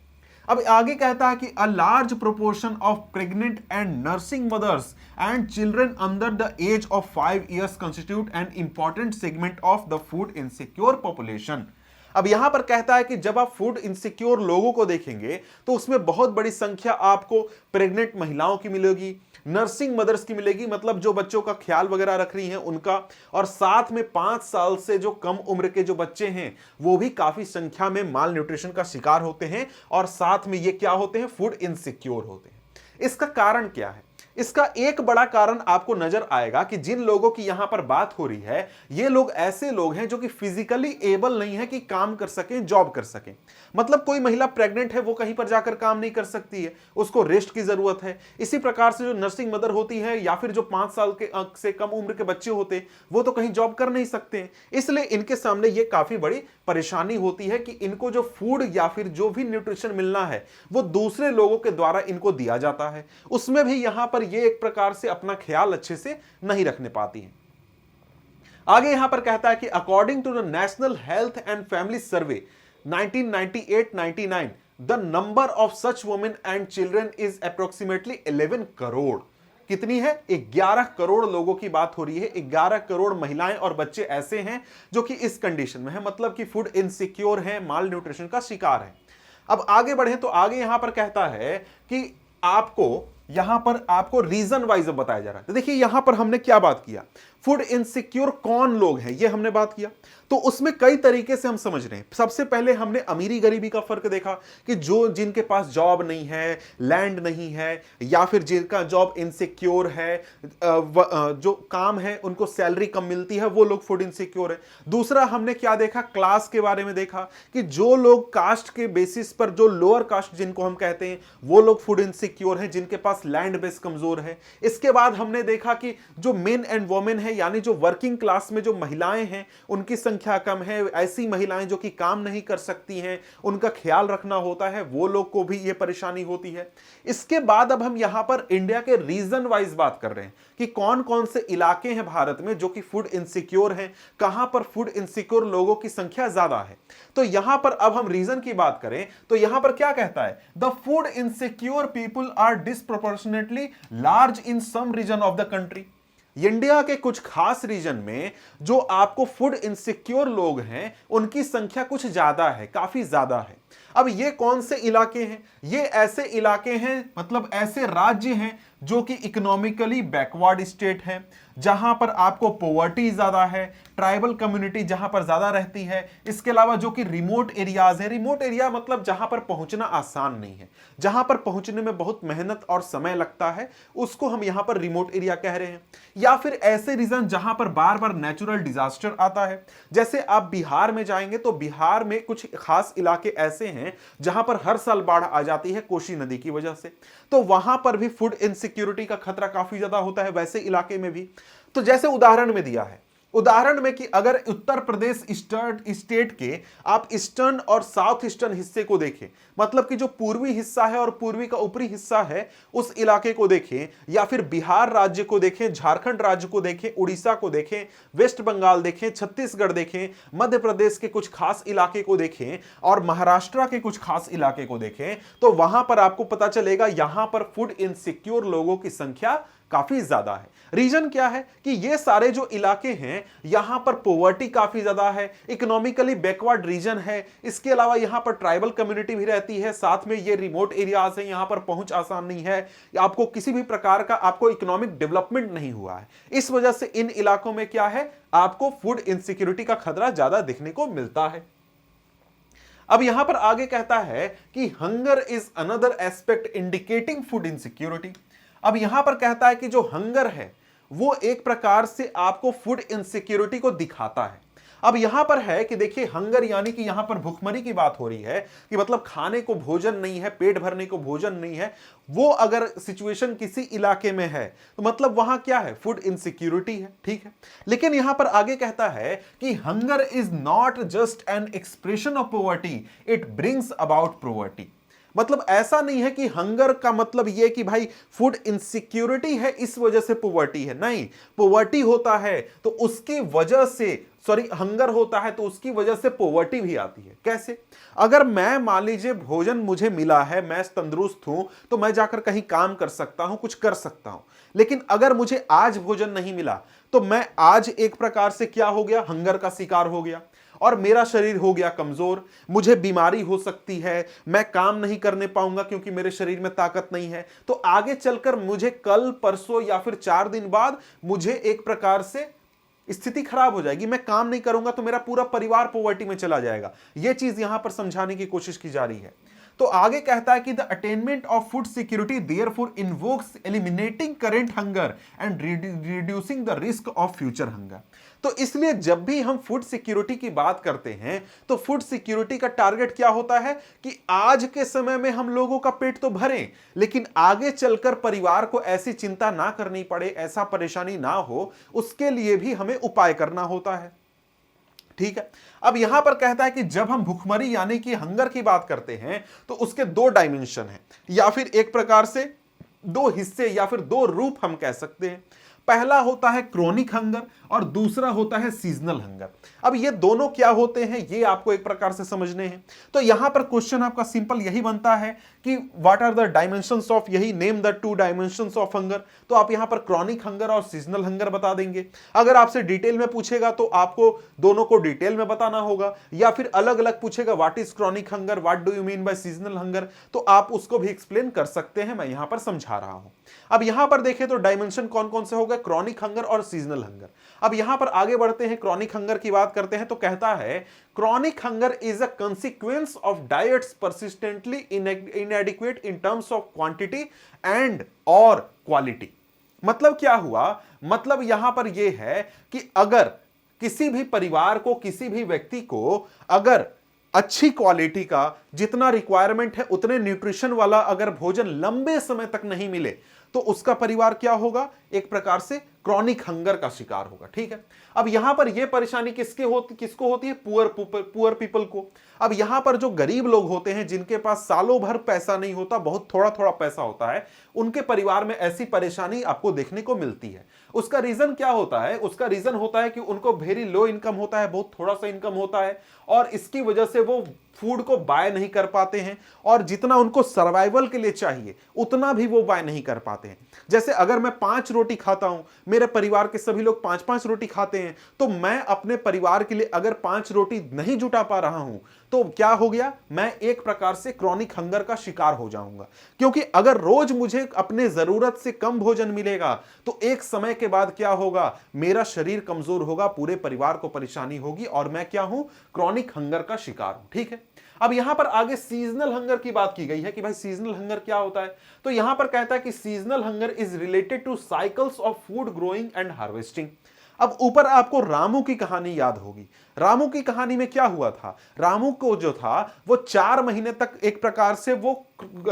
अब आगे कहता है कि a large proportion of pregnant and nursing mothers and children under the age of 5 years constitute an important segment of the food insecure population. अब यहां पर कहता है कि जब आप फूड इनसिक्योर लोगों को देखेंगे तो उसमें बहुत बड़ी संख्या आपको प्रेग्नेंट महिलाओं की मिलेगी, नर्सिंग मदर्स की मिलेगी, मतलब जो बच्चों का ख्याल वगैरह रख रही हैं उनका, और साथ में 5 साल से जो कम उम्र के जो बच्चे हैं वो भी काफी संख्या में माल न्यूट्रिशन का शिकार होते हैं और साथ में ये क्या होते हैं? फूड इनसिक्योर होते हैं। इसका कारण क्या है? इसका एक बड़ा कारण आपको नजर आएगा कि जिन लोगों की यहां पर बात हो रही है, ये लोग ऐसे लोग हैं जो कि फिजिकली एबल नहीं है कि काम कर सकें, जॉब कर सकें। मतलब कोई महिला प्रेग्नेंट है, वो कहीं पर जाकर काम नहीं कर सकती है, उसको रेस्ट की जरूरत है। इसी प्रकार से जो नर्सिंग मदर होती है या फिर जो 5 साल के से कम उम्र के बच्चे होते हैं, वो तो कहीं जॉब कर नहीं सकते। इसलिए इनके सामने ये काफी बड़ी परेशानी होती है कि इनको जो फूड या फिर जो भी न्यूट्रिशन मिलना है वो दूसरे लोगों के द्वारा इनको दिया जाता है, उसमें भी यहां पर ये एक प्रकार से अपना ख्याल अच्छे से नहीं रखने पाती हैं। आगे यहां पर कहता है कि according to the national health and family survey 1998-99 the number of such women and children is approximately 11 crore. कितनी है? 11 करोड़ लोगों की बात हो रही है। 11 करोड़ महिलाएं और बच्चे ऐसे हैं जो कि इस कंडीशन में है, मतलब कि फूड इनसिक्योर है, माल न्यूट्रिशन का शिकार है। अब आगे बढ़े तो आगे यहां पर कहता है कि आपको यहां पर आपको रीजन वाइज बताया जा रहा है। तो देखिए यहां पर हमने क्या बात किया, फूड इनसिक्योर कौन लोग हैं ये हमने बात किया। तो उसमें कई तरीके से हम समझ रहे हैं। सबसे पहले हमने अमीरी गरीबी का फर्क देखा कि जो जिनके पास जॉब नहीं है, लैंड नहीं है, या फिर जिनका जॉब इनसिक्योर है, जो काम है उनको सैलरी कम मिलती है, वो लोग फूड इनसिक्योर है। दूसरा हमने क्या देखा, क्लास के बारे में देखा कि जो लोग कास्ट के बेसिस पर, जो लोअर कास्ट जिनको हम कहते हैं, वो लोग फूड इनसिक्योर हैं, जिनके पास लैंड बेस कमजोर है। इसके बाद हमने देखा कि जो मेन एंड वोमेन है, यानी जो वर्किंग क्लास में जो महिलाएं हैं उनकी संख्या कम है, ऐसी महिलाएं जो कि काम नहीं कर सकती हैं, उनका ख्याल रखना होता है, वो लोग को भी ये परेशानी होती है। इसके बाद अब हम यहां पर इंडिया के रीजन वाइज बात कर रहे हैं कि कौन कौन से इलाके हैं भारत में जो कि फूड इनसिक्योर हैं, कहां पर फूड इनसिक्योर लोगों की संख्या ज्यादा है। तो यहां पर अब हम रीजन की बात करें तो यहां पर क्या कहता है, the food insecure people are disproportionately large in some region of the country. India के कुछ खास रीजन में जो आपको फूड इनसिक्योर लोग हैं उनकी संख्या कुछ ज्यादा है, काफी ज्यादा है। अब ये कौन से इलाके हैं, ये ऐसे इलाके हैं, मतलब ऐसे राज्य हैं जो कि इकोनॉमिकली बैकवर्ड स्टेट है, जहां पर आपको पॉवर्टी ज्यादा है, ट्राइबल कम्युनिटी जहां पर ज्यादा रहती है। इसके अलावा जो कि रिमोट एरियाज है, रिमोट एरिया मतलब जहां पर पहुंचना आसान नहीं है, जहां पर पहुंचने में बहुत मेहनत और समय लगता है, उसको हम यहां पर रिमोट एरिया कह रहे हैं। या फिर ऐसे रीजन जहां पर बार बार नेचुरल डिजास्टर आता है, जैसे आप बिहार में जाएंगे तो बिहार में कुछ खास इलाके ऐसे हैं जहां पर हर साल बाढ़ आ जाती है कोसी नदी की वजह से, तो वहां पर भी फूड इनसिक्योरिटी का खतरा काफी ज्यादा होता है वैसे इलाके में भी। तो जैसे उदाहरण में दिया है, उदाहरण में कि अगर उत्तर प्रदेश स्टेट के आप ईस्टर्न और साउथ ईस्टर्न हिस्से को देखें, मतलब कि जो पूर्वी हिस्सा है और पूर्वी का ऊपरी हिस्सा है उस इलाके को देखें, या फिर बिहार राज्य को देखें, झारखंड राज्य को देखें, उड़ीसा को देखें, वेस्ट बंगाल देखें, छत्तीसगढ़ देखें, मध्य प्रदेश के कुछ खास इलाके को देखें और महाराष्ट्र के कुछ खास इलाके को देखें, तो वहां पर आपको पता चलेगा यहां पर फूड इनसिक्योर लोगों की संख्या काफी ज्यादा है। रीजन क्या है कि ये सारे जो इलाके हैं यहां पर पॉवर्टी काफी ज्यादा है, इकोनॉमिकली बैकवर्ड रीजन है, इसके अलावा यहां पर ट्राइबल कम्युनिटी भी रहती है, साथ में ये रिमोट एरियाज हैं, यहां पर पहुंच आसान नहीं है, आपको किसी भी प्रकार का आपको इकोनॉमिक डेवलपमेंट नहीं हुआ है। इस वजह से इन इलाकों में क्या है, आपको फूड इनसिक्योरिटी का खतरा ज्यादा दिखने को मिलता है। अब यहां पर आगे कहता है कि hunger is another aspect indicating food insecurity. अब यहां पर कहता है कि जो हंगर है वो एक प्रकार से आपको फूड इनसिक्योरिटी को दिखाता है। अब यहां पर है कि देखिए हंगर यानी कि यहां पर भुखमरी की बात हो रही है कि मतलब खाने को भोजन नहीं है, पेट भरने को भोजन नहीं है, वो अगर सिचुएशन किसी इलाके में है तो मतलब वहां क्या है, फूड इनसिक्योरिटी है, ठीक है। लेकिन यहां पर आगे कहता है कि hunger is not just an expression of poverty, it brings about poverty. मतलब ऐसा नहीं है कि हंगर का मतलब यह कि भाई फूड इनसिक्योरिटी है इस वजह से पॉवर्टी है, नहीं, पॉवर्टी होता है तो उसकी वजह से, सॉरी, हंगर होता है तो उसकी वजह से पॉवर्टी भी आती है। कैसे? अगर मैं मान लीजिए भोजन मुझे मिला है, मैं तंदुरुस्त हूं तो मैं जाकर कहीं काम कर सकता हूं, कुछ कर सकता हूं, लेकिन अगर मुझे आज भोजन नहीं मिला तो मैं आज एक प्रकार से क्या हो गया, हंगर का शिकार हो गया और मेरा शरीर हो गया कमजोर, मुझे बीमारी हो सकती है, मैं काम नहीं करने पाऊंगा क्योंकि मेरे शरीर में ताकत नहीं है, तो आगे चलकर मुझे कल परसों या फिर 4 दिन बाद मुझे एक प्रकार से स्थिति खराब हो जाएगी, मैं काम नहीं करूंगा तो मेरा पूरा परिवार पॉवर्टी में चला जाएगा। यह चीज यहां पर समझाने की कोशिश की जा रही है। तो आगे कहता है कि the attainment of food security therefore invokes eliminating current hunger and reducing the risk of future hunger. तो इसलिए जब भी हम फूड सिक्योरिटी की बात करते हैं तो फूड सिक्योरिटी का टारगेट क्या होता है कि आज के समय में हम लोगों का पेट तो भरें, लेकिन आगे चलकर परिवार को ऐसी चिंता ना करनी पड़े, ऐसा परेशानी ना हो, उसके लिए भी हमें उपाय करना होता है, ठीक है। अब यहां पर कहता है कि जब हम भुखमरी यानी कि हंगर की बात करते हैं तो उसके 2 डायमेंशन हैं, या फिर एक प्रकार से 2 हिस्से या फिर 2 रूप हम कह सकते हैं। पहला होता है क्रोनिक हंगर और दूसरा होता है सीजनल हंगर। अब ये दोनों क्या होते हैं ये आपको एक प्रकार से समझने हैं। तो यहां पर क्वेश्चन आपका सिंपल यही बनता है कि what are the dimensions of, यही name the 2 dimensions of hunger. तो आप यहां पर क्रॉनिक हंगर और सीजनल हंगर बता देंगे। अगर आपसे डिटेल में पूछेगा तो आपको दोनों को डिटेल में बताना होगा, या फिर अलग अलग पूछेगा what is chronic hunger, what do you mean by seasonal hunger, तो आप उसको भी एक्सप्लेन कर सकते हैं, मैं यहां पर समझा रहा हूं। अब यहां पर देखें तो डायमेंशन कौन कौन से हो गए, गया क्रॉनिक हंगर और सीजनल हंगर। अब यहां पर आगे बढ़ते हैं, क्रॉनिक हंगर की बात करते हैं तो कहता है chronic hunger is a consequence of diets persistently इनएडिक्वेट in terms of quantity and और क्वालिटी। मतलब क्या हुआ, मतलब यहां पर यह है कि अगर किसी भी परिवार को, किसी भी व्यक्ति को अगर अच्छी क्वालिटी का, जितना रिक्वायरमेंट है उतने न्यूट्रिशन वाला अगर भोजन लंबे समय तक नहीं मिले तो उसका परिवार क्या होगा, एक प्रकार से क्रॉनिक हंगर का शिकार होगा। ठीक है, अब यहां पर यह परेशानी किसको होती है, पुअर पीपल को। अब यहां पर जो गरीब लोग होते हैं, जिनके पास सालों भर पैसा नहीं होता, बहुत थोड़ा थोड़ा पैसा होता है, उनके परिवार में ऐसी परेशानी आपको देखने को मिलती है। उसका रीजन क्या होता है, उसका रीजन होता है कि उनको वेरी लो इनकम होता है, बहुत थोड़ा सा इनकम होता है, और इसकी वजह से वो फूड को बाय नहीं कर पाते हैं, और जितना उनको सर्वाइवल के लिए चाहिए उतना भी वो बाय नहीं कर पाते हैं। जैसे अगर मैं 5 रोटी खाता हूं, मेरे परिवार के सभी लोग 5-5 रोटी खाते हैं, तो मैं अपने परिवार के लिए अगर 5 रोटी नहीं जुटा पा रहा हूं तो क्या हो गया, मैं एक प्रकार से क्रॉनिक हंगर का शिकार हो जाऊंगा। क्योंकि अगर रोज मुझे अपने जरूरत से कम भोजन मिलेगा तो एक समय के बाद क्या होगा, मेरा शरीर कमजोर होगा, पूरे परिवार को परेशानी होगी और मैं क्या हूं, क्रॉनिक हंगर का शिकार हूं। ठीक है, अब यहां पर आगे सीजनल हंगर की बात की गई है कि भाई सीजनल हंगर क्या होता है। तो यहां पर कहता है कि seasonal hunger is related to cycles of food growing and harvesting. अब ऊपर आपको रामू की कहानी याद होगी। रामू की कहानी में क्या हुआ था, रामू को जो था वो 4 महीने तक एक प्रकार से वो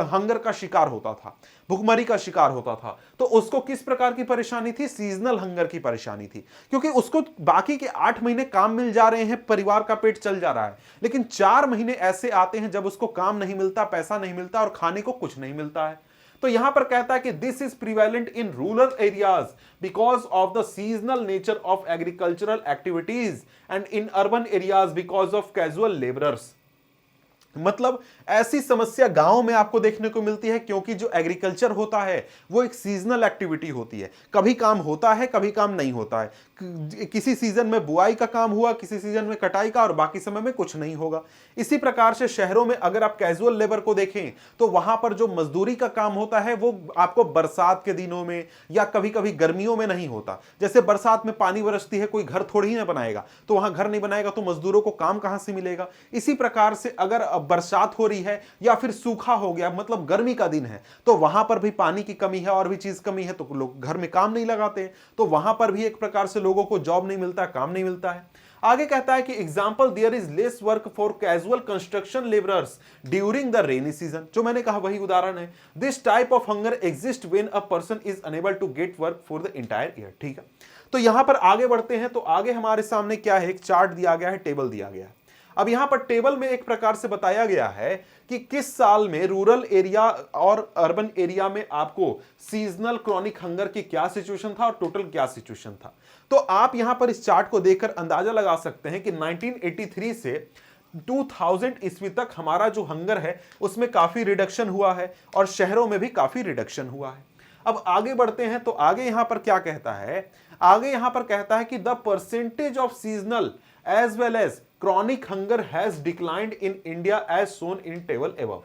हंगर का शिकार होता था, भुखमरी का शिकार होता था। तो उसको किस प्रकार की परेशानी थी, सीजनल हंगर की परेशानी थी, क्योंकि उसको बाकी के 8 महीने काम मिल जा रहे हैं, परिवार का पेट चल जा रहा है, लेकिन 4 महीने ऐसे आते हैं जब उसको काम नहीं मिलता, पैसा नहीं मिलता और खाने को कुछ नहीं मिलता है। तो यहां पर कहता है कि this is prevalent in rural areas because of the seasonal nature of agricultural activities and in urban areas because of casual labourers. मतलब ऐसी समस्या गांव में आपको देखने को मिलती है, क्योंकि जो एग्रीकल्चर होता है वो एक सीजनल एक्टिविटी होती है, कभी काम होता है कभी काम नहीं होता है। किसी सीजन में बुआई का काम हुआ, किसी सीजन में कटाई का, और बाकी समय में कुछ नहीं होगा। इसी प्रकार से शहरों में अगर आप कैजुअल लेबर को देखें तो वहां पर जो मजदूरी का काम होता है वो आपको बरसात के दिनों में या कभी कभी गर्मियों में नहीं होता। जैसे बरसात में पानी बरसती है, कोई घर थोड़ी ही ना बनाएगा, तो वहां घर नहीं बनाएगा तो मजदूरों को काम कहां से मिलेगा। इसी प्रकार से अगर बरसात हो रही है या फिर सूखा हो गया, मतलब गर्मी का दिन है, तो वहां पर भी पानी की कमी है और भी चीज कमी है, तो लोग घर में काम नहीं लगाते, तो वहां पर भी एक प्रकार से लोगों को जॉब नहीं मिलता, काम नहीं मिलता है। आगे कहता है कि example there is less work for casual construction labourers during the rainy season. जो मैंने कहा वही उदाहरण है। This type of hunger exist when a person is unable to get work for the entire year. ठीक है, तो यहां पर आगे बढ़ते हैं। तो आगे हमारे सामने क्या है, एक चार्ट दिया गया है, टेबल दिया गया है। अब यहां पर टेबल में एक प्रकार से बताया गया है कि किस साल में रूरल एरिया और अर्बन एरिया में आपको सीजनल क्रॉनिक हंगर की क्या सिचुएशन था और टोटल क्या सिचुएशन था। तो आप यहां पर इस चार्ट को देखकर अंदाजा लगा सकते हैं कि 1983 से 2000 ईस्वी तक हमारा जो हंगर है उसमें काफी रिडक्शन हुआ है और शहरों में भी काफी रिडक्शन हुआ है। अब आगे बढ़ते हैं। तो आगे यहां पर क्या कहता है, आगे यहां पर कहता है कि the percentage of seasonal as well as chronic hunger has declined in India as shown in table above.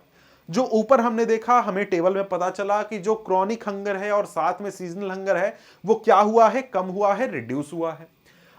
जो ऊपर हमने देखा, हमें टेबल में पता चला कि जो क्रॉनिक हंगर है और साथ में सीजनल हंगर है वो क्या हुआ है, कम हुआ है, रिड्यूस हुआ है।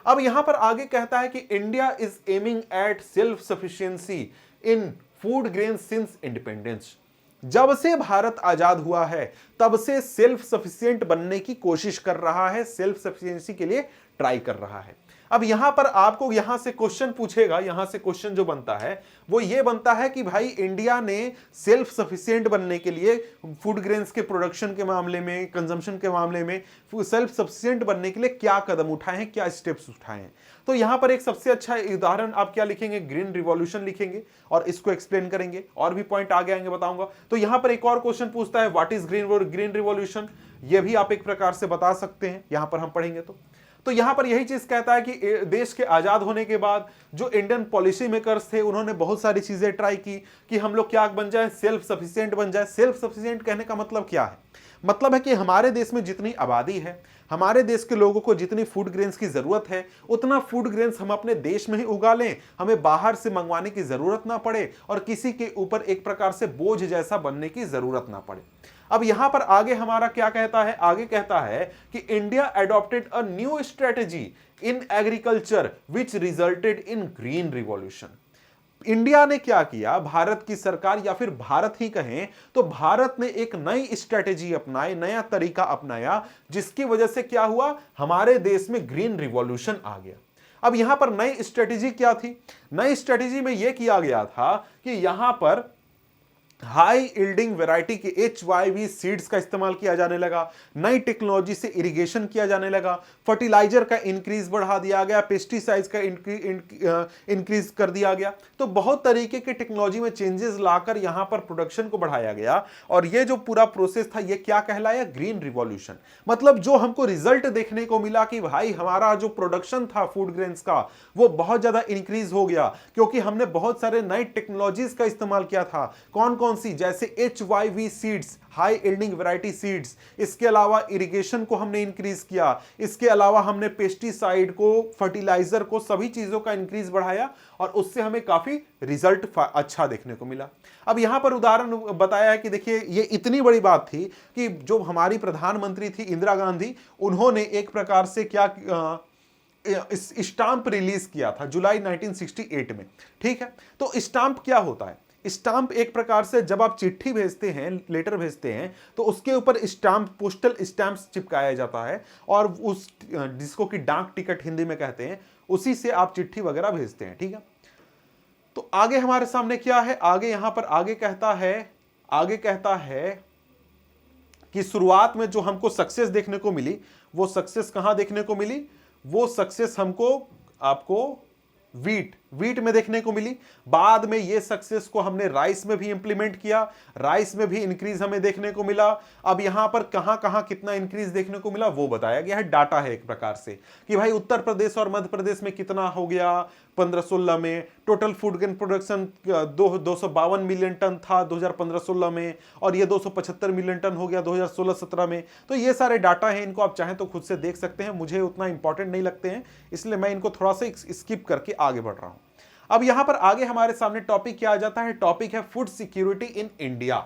अब यहां पर आगे कहता है कि India is aiming at self sufficiency in food grain since independence. जब से भारत आजाद हुआ है तब से सेल्फ सफिशिएंट बनने की कोशिश कर रहा है, सेल्फ सफिशिएंसी के लिए ट्राई कर रहा है। अब यहां पर आपको यहां से क्वेश्चन पूछेगा, यहां से क्वेश्चन जो बनता है वो ये बनता है कि भाई इंडिया ने सेल्फ सफिशिएंट बनने के लिए फूड ग्रेन्स के प्रोडक्शन के मामले में, कंजम्पशन के मामले में सेल्फ सफिशिएंट बनने के लिए क्या कदम उठाए हैं, क्या स्टेप्स उठाए हैं। तो यहां पर एक सबसे अच्छा उदाहरण आप क्या लिखेंगे, ग्रीन रिवॉल्यूशन लिखेंगे और इसको एक्सप्लेन करेंगे, और भी पॉइंट आगे आएंगे बताऊंगा। तो यहां पर एक और क्वेश्चन पूछता है व्हाट इज ग्रीन रिवॉल्यूशन, यह भी आप एक प्रकार से बता सकते हैं, यहां पर हम पढ़ेंगे। तो यहां पर यही चीज कहता है कि देश के आजाद होने के बाद जो इंडियन पॉलिसी मेकर्स थे उन्होंने बहुत सारी चीजें ट्राई की कि हम लोग क्या बन जाए, सेल्फ सफिशिएंट बन जाए। सेल्फ सफिशिएंट कहने का मतलब क्या है, मतलब है कि हमारे देश में जितनी आबादी है, हमारे देश के लोगों को जितनी फूड ग्रेन्स की जरूरत है उतना फूड ग्रेन्स हम अपने देश में ही उगा लें, हमें बाहर से मंगवाने की जरूरत ना पड़े और किसी के ऊपर एक प्रकार से बोझ जैसा बनने की जरूरत ना पड़े। अब यहां पर आगे हमारा क्या कहता है, आगे कहता है कि India adopted a new strategy in agriculture which resulted in green revolution. India ने क्या किया, भारत की सरकार या फिर भारत ही कहें तो भारत ने एक नई स्ट्रेटेजी अपनाई, नया तरीका अपनाया, जिसकी वजह से क्या हुआ, हमारे देश में ग्रीन रिवॉल्यूशन आ गया। अब यहां पर नई स्ट्रेटेजी क्या थी, नई स्ट्रेटेजी में यह किया गया था कि यहां पर हाई यील्डिंग वैरायटी के HYV सीड्स का इस्तेमाल किया जाने लगा, नई टेक्नोलॉजी से इरिगेशन किया जाने लगा, फर्टिलाइजर का इंक्रीज बढ़ा दिया गया, पेस्टिसाइड्स का इंक्रीज कर दिया गया। तो बहुत तरीके के टेक्नोलॉजी में चेंजेस लाकर यहां पर प्रोडक्शन को बढ़ाया गया, और ये जो पूरा प्रोसेस था ये क्या कहलाया, ग्रीन रिवॉल्यूशन। मतलब जो हमको रिजल्ट देखने को मिला कि भाई हमारा जो प्रोडक्शन था फूड ग्रेन्स का वो बहुत ज्यादा इंक्रीज हो गया, क्योंकि हमने बहुत सारे नई टेक्नोलॉजीज का इस्तेमाल किया था। कौन कौन सी, जैसे HYV seeds, high yielding variety seeds, इसके अलावा इरिगेशन को हमने इंक्रीज किया, इसके अलावा हमने पेस्टिसाइड को, फर्टिलाइजर को, सभी चीजों का इंक्रीज बढ़ाया, और उससे हमें काफी रिजल्ट अच्छा देखने को मिला। अब यहां पर उदाहरण बताया है कि देखिए ये इतनी बड़ी बात थी कि जो हमारी प्रधानमंत्री थी इंदिरा गांधी, उन्होंने एक प्रकार से क्या स्टाम्प रिलीज किया था जुलाई 1968 में। ठीक है, तो स्टाम्प क्या होता है, स्टाम्प एक प्रकार से जब आप चिट्ठी भेजते हैं, लेटर भेजते हैं, तो उसके ऊपर स्टाम्प, पोस्टल स्टैम्प चिपकाया जाता है, और उस जिसको कि डाक टिकट हिंदी में कहते हैं, उसी से आप चिट्ठी वगैरह भेजते हैं। ठीक है, तो आगे हमारे सामने क्या है, आगे यहां पर आगे कहता है कि शुरुआत में जो हमको सक्सेस देखने को मिली, वो सक्सेस कहां देखने को मिली, वो सक्सेस हमको आपको वीट में देखने को मिली। बाद में ये सक्सेस को हमने राइस में भी इंप्लीमेंट किया, राइस में भी इंक्रीज हमें देखने को मिला। अब यहां पर कहां कहां कितना इंक्रीज देखने को मिला वो बताया गया है, डाटा है एक प्रकार से कि भाई उत्तर प्रदेश और मध्य प्रदेश में कितना हो गया 15-16 में, total food grain production 252 million tonne था 2015-16 में, और ये 275 मिलियन टन हो गया 2016-17 में। तो ये सारे डाटा हैं, इनको आप चाहें तो खुद से देख सकते हैं, मुझे उतना इंपॉर्टेंट नहीं लगते हैं, इसलिए मैं इनको थोड़ा सा स्किप करके आगे बढ़ रहा हूं। अब यहां पर आगे हमारे सामने टॉपिक क्या आ जाता है, टॉपिक है फूड सिक्योरिटी इन इंडिया।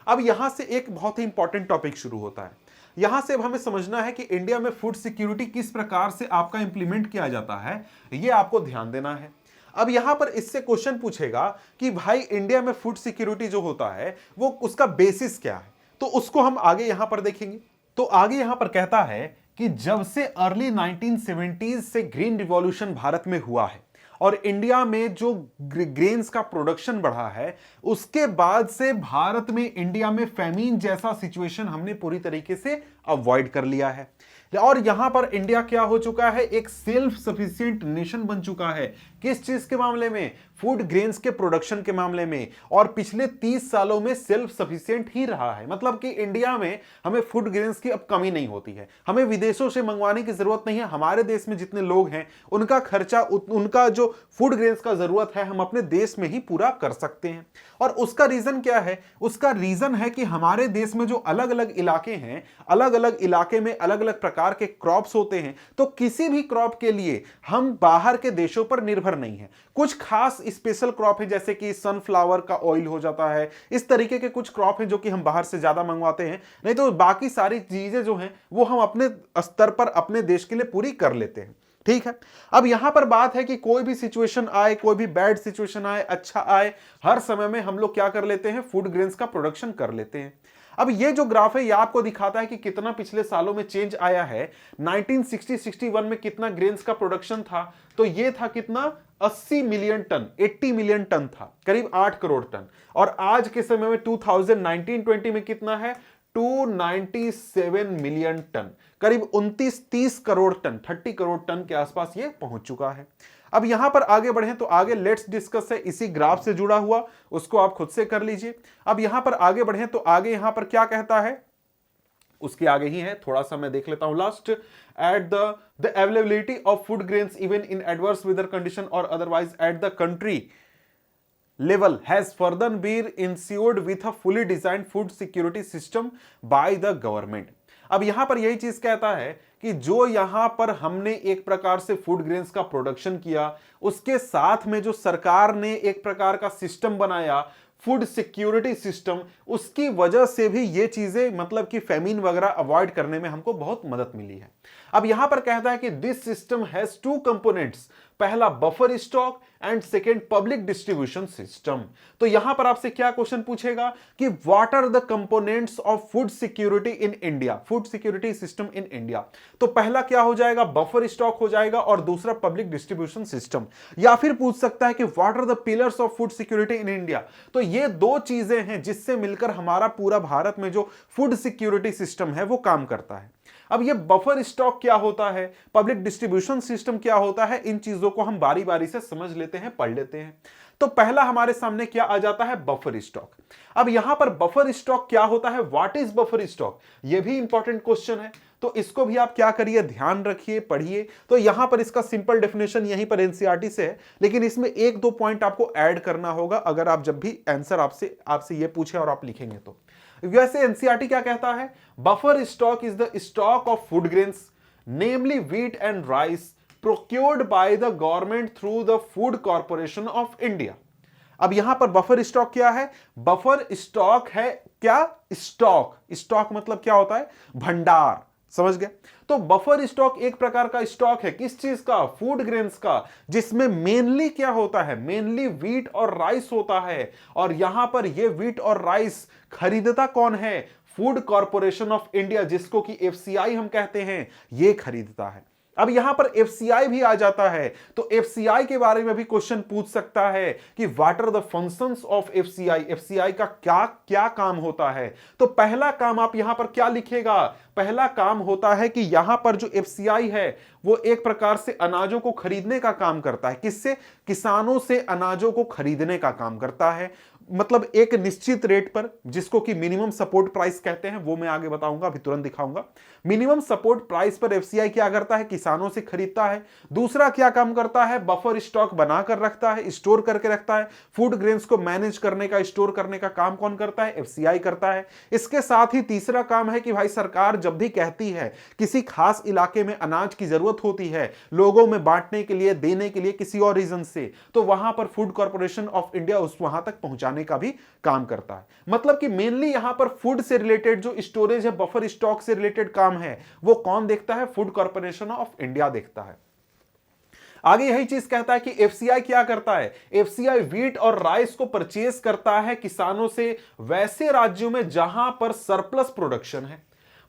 अब यहां से एक बहुत ही इंपॉर्टेंट टॉपिक शुरू होता है। यहां से अब हमें समझना है कि इंडिया में फूड सिक्योरिटी किस प्रकार से आपका इंप्लीमेंट किया जाता है, यह आपको ध्यान देना है। अब यहां पर इससे क्वेश्चन पूछेगा कि भाई इंडिया में फूड सिक्योरिटी जो होता है वो उसका बेसिस क्या है, तो उसको हम आगे यहां पर देखेंगे। तो आगे यहां पर कहता है कि जब से अर्ली 1970s से ग्रीन रिवॉल्यूशन भारत में हुआ है और इंडिया में जो ग्रेन्स का प्रोडक्शन बढ़ा है, उसके बाद से भारत में, इंडिया में फैमीन जैसा सिचुएशन हमने पूरी तरीके से अवॉइड कर लिया है, और यहां पर इंडिया क्या हो चुका है, एक सेल्फ सफिशिएंट नेशन बन चुका है। किस चीज के मामले में, फूड ग्रेन्स के प्रोडक्शन के मामले में, और पिछले 30 सालों में सेल्फ सफिशिएंट ही रहा है। मतलब कि इंडिया में हमें फूड ग्रेन्स की अब कमी नहीं होती है, हमें विदेशों से मंगवाने की जरूरत नहीं है। हमारे देश में जितने लोग हैं उनका खर्चा, उनका जो फूड ग्रेन्स का जरूरत है, हम अपने देश में ही पूरा कर सकते हैं। और उसका रीजन क्या है, उसका रीजन है कि हमारे देश में जो अलग अलग इलाके हैं, अलग अलग इलाके में अलग अलग प्रकार के क्रॉप्स होते हैं, तो किसी भी क्रॉप के लिए हम बाहर के देशों पर निर्भर नहीं है। कुछ खास स्पेशल क्रॉप है, जैसे कि सनफ्लावर का ऑयल हो जाता है, इस तरीके के कुछ क्रॉप हैं जो कि हम बाहर से ज्यादा मंगवाते हैं, नहीं तो बाकी सारी चीजें जो हैं वो हम अपने स्तर पर अपने देश के लिए पूरी कर लेते हैं। ठीक है, अब यहां पर बात है कि कोई भी सिचुएशन आए, कोई भी बैड सिचुएशन आए, अच्छा आए, हर समय में हम लोग क्या कर लेते हैं, फूड ग्रेन्स का प्रोडक्शन कर लेते हैं। अब ये जो ग्राफ है ये आपको दिखाता है कि कितना पिछले सालों में चेंज आया है। 1960-61 में कितना ग्रेन्स का प्रोडक्शन था, तो ये था कितना, 80 मिलियन टन, 80 मिलियन टन था, करीब 8 करोड़ टन। और आज के समय में 2019-20 में कितना है, 297 मिलियन टन, करीब 29-30 करोड़ टन, 30 करोड़ टन के आसपास ये पहुंच चुका है। अब यहां पर आगे बढ़ें तो आगे लेट्स डिस्कस है इसी ग्राफ से जुड़ा हुआ, उसको आप खुद से कर लीजिए। अब यहां पर आगे बढ़ें तो आगे यहां पर क्या कहता है, उसके आगे ही है, थोड़ा सा मैं देख लेता हूं last. At the availability of food grains even in adverse weather condition और otherwise at the country level has further been ensured with a fully designed food security system by the government। अब यहां पर यही चीज कहता है कि जो यहां पर हमने एक प्रकार से फूड ग्रेन्स का प्रोडक्शन किया, उसके साथ में जो सरकार ने एक प्रकार का सिस्टम बनाया फूड सिक्योरिटी सिस्टम, उसकी वजह से भी ये चीजें मतलब कि फेमिन वगैरह अवॉइड करने में हमको बहुत मदद मिली है। अब यहां पर कहता है कि this system has two components, पहला buffer stock and second public distribution system. तो यहां पर आपसे क्या क्वेश्चन पूछेगा कि what are the components of food security in India, food security system in India. तो पहला क्या हो जाएगा, बफर स्टॉक हो जाएगा, और दूसरा पब्लिक डिस्ट्रीब्यूशन सिस्टम। या फिर पूछ सकता है कि what are the pillars of food security in India. तो ये दो चीजें हैं जिससे मिलकर हमारा पूरा भारत में जो फूड सिक्योरिटी सिस्टम है वो काम करता है। अब ये बफर स्टॉक क्या होता है, पब्लिक डिस्ट्रीब्यूशन सिस्टम क्या होता है, इन चीजों को हम बारी बारी से समझ लेते हैं, पढ़ लेते हैं। तो पहला हमारे सामने क्या आ जाता है, बफर स्टॉक। अब यहां पर बफर स्टॉक क्या होता है, व्हाट इज बफर स्टॉक, ये भी इंपॉर्टेंट क्वेश्चन है। तो इसको भी आप क्या करिए, ध्यान रखिए, पढ़िए। तो यहां पर इसका सिंपल डेफिनेशन यहीं पर एनसीईआरटी से है, लेकिन इसमें एक दो पॉइंट आपको ऐड करना होगा अगर आप जब भी आंसर आपसे ये पूछे और आप लिखेंगे तो। वैसे एनसीईआरटी क्या कहता है, buffer stock is the stock of food grains namely wheat and rice procured by the government through the food corporation of India. अब यहां पर बफर स्टॉक क्या है, बफर स्टॉक है क्या, स्टॉक, स्टॉक मतलब क्या होता है, भंडार, समझ गए। तो बफर स्टॉक एक प्रकार का स्टॉक है, किस चीज का, फूड ग्रेन्स का, जिसमें मेनली क्या होता है, मेनली व्हीट और राइस होता है। और यहां पर ये व्हीट और राइस खरीदता कौन है, फूड कॉर्पोरेशन ऑफ इंडिया, जिसको कि एफसीआई हम कहते हैं, ये खरीदता है। अब यहां पर एफसीआई भी आ जाता है, तो एफसीआई के बारे में भी क्वेश्चन पूछ सकता है कि what are the functions of FCI, FCI का क्या क्या काम होता है। तो पहला काम आप यहां पर क्या लिखेगा, पहला काम होता है कि यहां पर जो एफसीआई है वो एक प्रकार से अनाजों को खरीदने का काम करता है, किससे, किसानों से अनाजों को खरीदने का काम करता है, मतलब एक निश्चित रेट पर, जिसको कि मिनिमम सपोर्ट प्राइस कहते हैं, वो मैं आगे बताऊंगा, अभी तुरंत दिखाऊंगा। मिनिमम सपोर्ट प्राइस पर एफसीआई क्या करता है, किसानों से खरीदता है। दूसरा क्या काम करता है, बफर स्टॉक बनाकर रखता है, स्टोर करके रखता है। फूड ग्रेन्स को मैनेज करने का, स्टोर करने का काम कौन करता है, एफसीआई करता है। इसके साथ ही तीसरा काम है कि भाई सरकार जब भी कहती है किसी खास इलाके में अनाज की जरूरत होती है लोगों में बांटने के लिए, देने के लिए, किसी और रीजन से, तो वहां पर फूड कॉर्पोरेशन ऑफ इंडिया उस वहां तक पहुंचाने का भी काम करता है। मतलब कि मेनली यहां पर फूड से रिलेटेड जो स्टोरेज है, बफर स्टॉक से रिलेटेड काम है, वो कौन देखता है, फूड कॉर्पोरेशन ऑफ इंडिया देखता है। आगे यही चीज कहता है कि एफसीआई क्या करता है, एफसीआई व्हीट और राइस को परचेज करता है किसानों से वैसे राज्यों में जहां पर सरप्लस प्रोडक्शन है।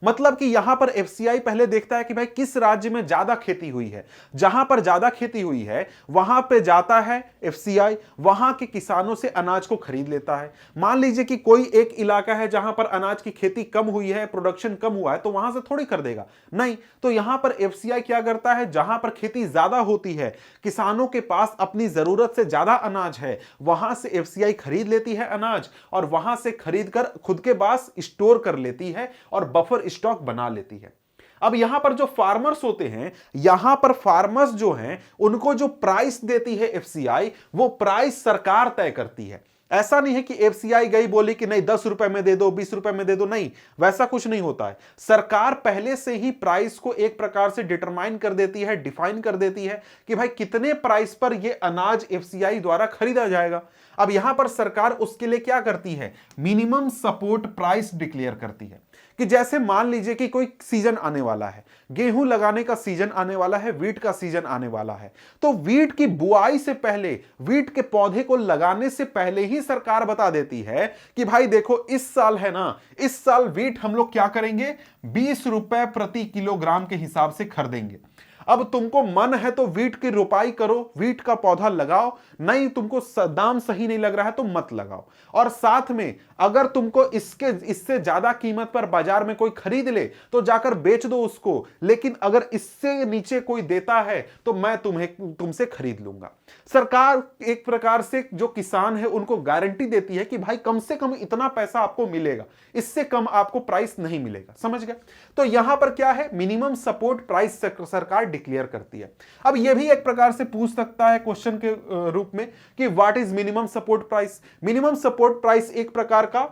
मतलब कि यहां पर एफसीआई पहले देखता है कि भाई किस राज्य में ज्यादा खेती हुई है, जहां पर ज्यादा खेती हुई है वहां पे जाता है एफसीआई, वहां के किसानों से अनाज को खरीद लेता है। मान लीजिए कि कोई एक इलाका है जहां पर अनाज की खेती कम हुई है, प्रोडक्शन कम हुआ है, तो वहां से थोड़ी खरीदेगा, नहीं। तो यहां पर एफसीआई क्या करता है, जहां पर खेती ज्यादा होती है, किसानों के पास अपनी जरूरत से ज्यादा अनाज है, वहां से एफसीआई खरीद लेती है अनाज, और वहां से खरीद कर खुद के पास स्टोर कर लेती है और बफर स्टॉक बना लेती है। अब यहां पर जो फार्मर्स होते हैं, यहां पर फार्मर्स जो हैं उनको जो प्राइस देती है एफसीआई, वो प्राइस सरकार तय करती है। ऐसा नहीं है कि एफसीआई गई बोली कि नहीं 10 रुपए में दे दो, 20 रुपए में दे दो, नहीं, वैसा कुछ नहीं होता है। सरकार पहले से ही प्राइस को एक प्रकार से डिटरमाइन कर देती है, डिफाइन कर देती है कि भाई कितने प्राइस पर यह अनाज एफसीआई द्वारा खरीदा जाएगा। अब यहां पर सरकार उसके लिए क्या करती है, मिनिमम सपोर्ट प्राइस डिक्लेयर करती है। कि जैसे मान लीजिए कि कोई सीजन आने वाला है, गेहूं लगाने का सीजन आने वाला है, वीट का सीजन आने वाला है, तो वीट की बुआई से पहले, वीट के पौधे को लगाने से पहले ही सरकार बता देती है कि भाई देखो इस साल है ना, इस साल वीट हम लोग क्या करेंगे, 20 रुपए प्रति किलोग्राम के हिसाब से खरीदेंगे। अब तुमको मन है तो वीट की रोपाई करो, वीट का पौधा लगाओ, नहीं तुमको दाम सही नहीं लग रहा है तो मत लगाओ। और साथ में अगर तुमको इससे ज्यादा कीमत पर बाजार में कोई खरीद ले तो जाकर बेच दो उसको, लेकिन अगर इससे नीचे कोई देता है तो मैं तुमसे खरीद लूंगा। सरकार एक प्रकार से जो किसान है उनको गारंटी देती है कि भाई कम से कम इतना पैसा आपको मिलेगा, इससे कम आपको प्राइस नहीं मिलेगा, समझ गए। तो यहां पर क्या है, मिनिमम सपोर्ट प्राइस सरकार डिक्लेयर करती है। अब यह भी एक प्रकार से पूछ सकता है क्वेश्चन के रूप में कि what is minimum support price. Minimum support price एक प्रकार का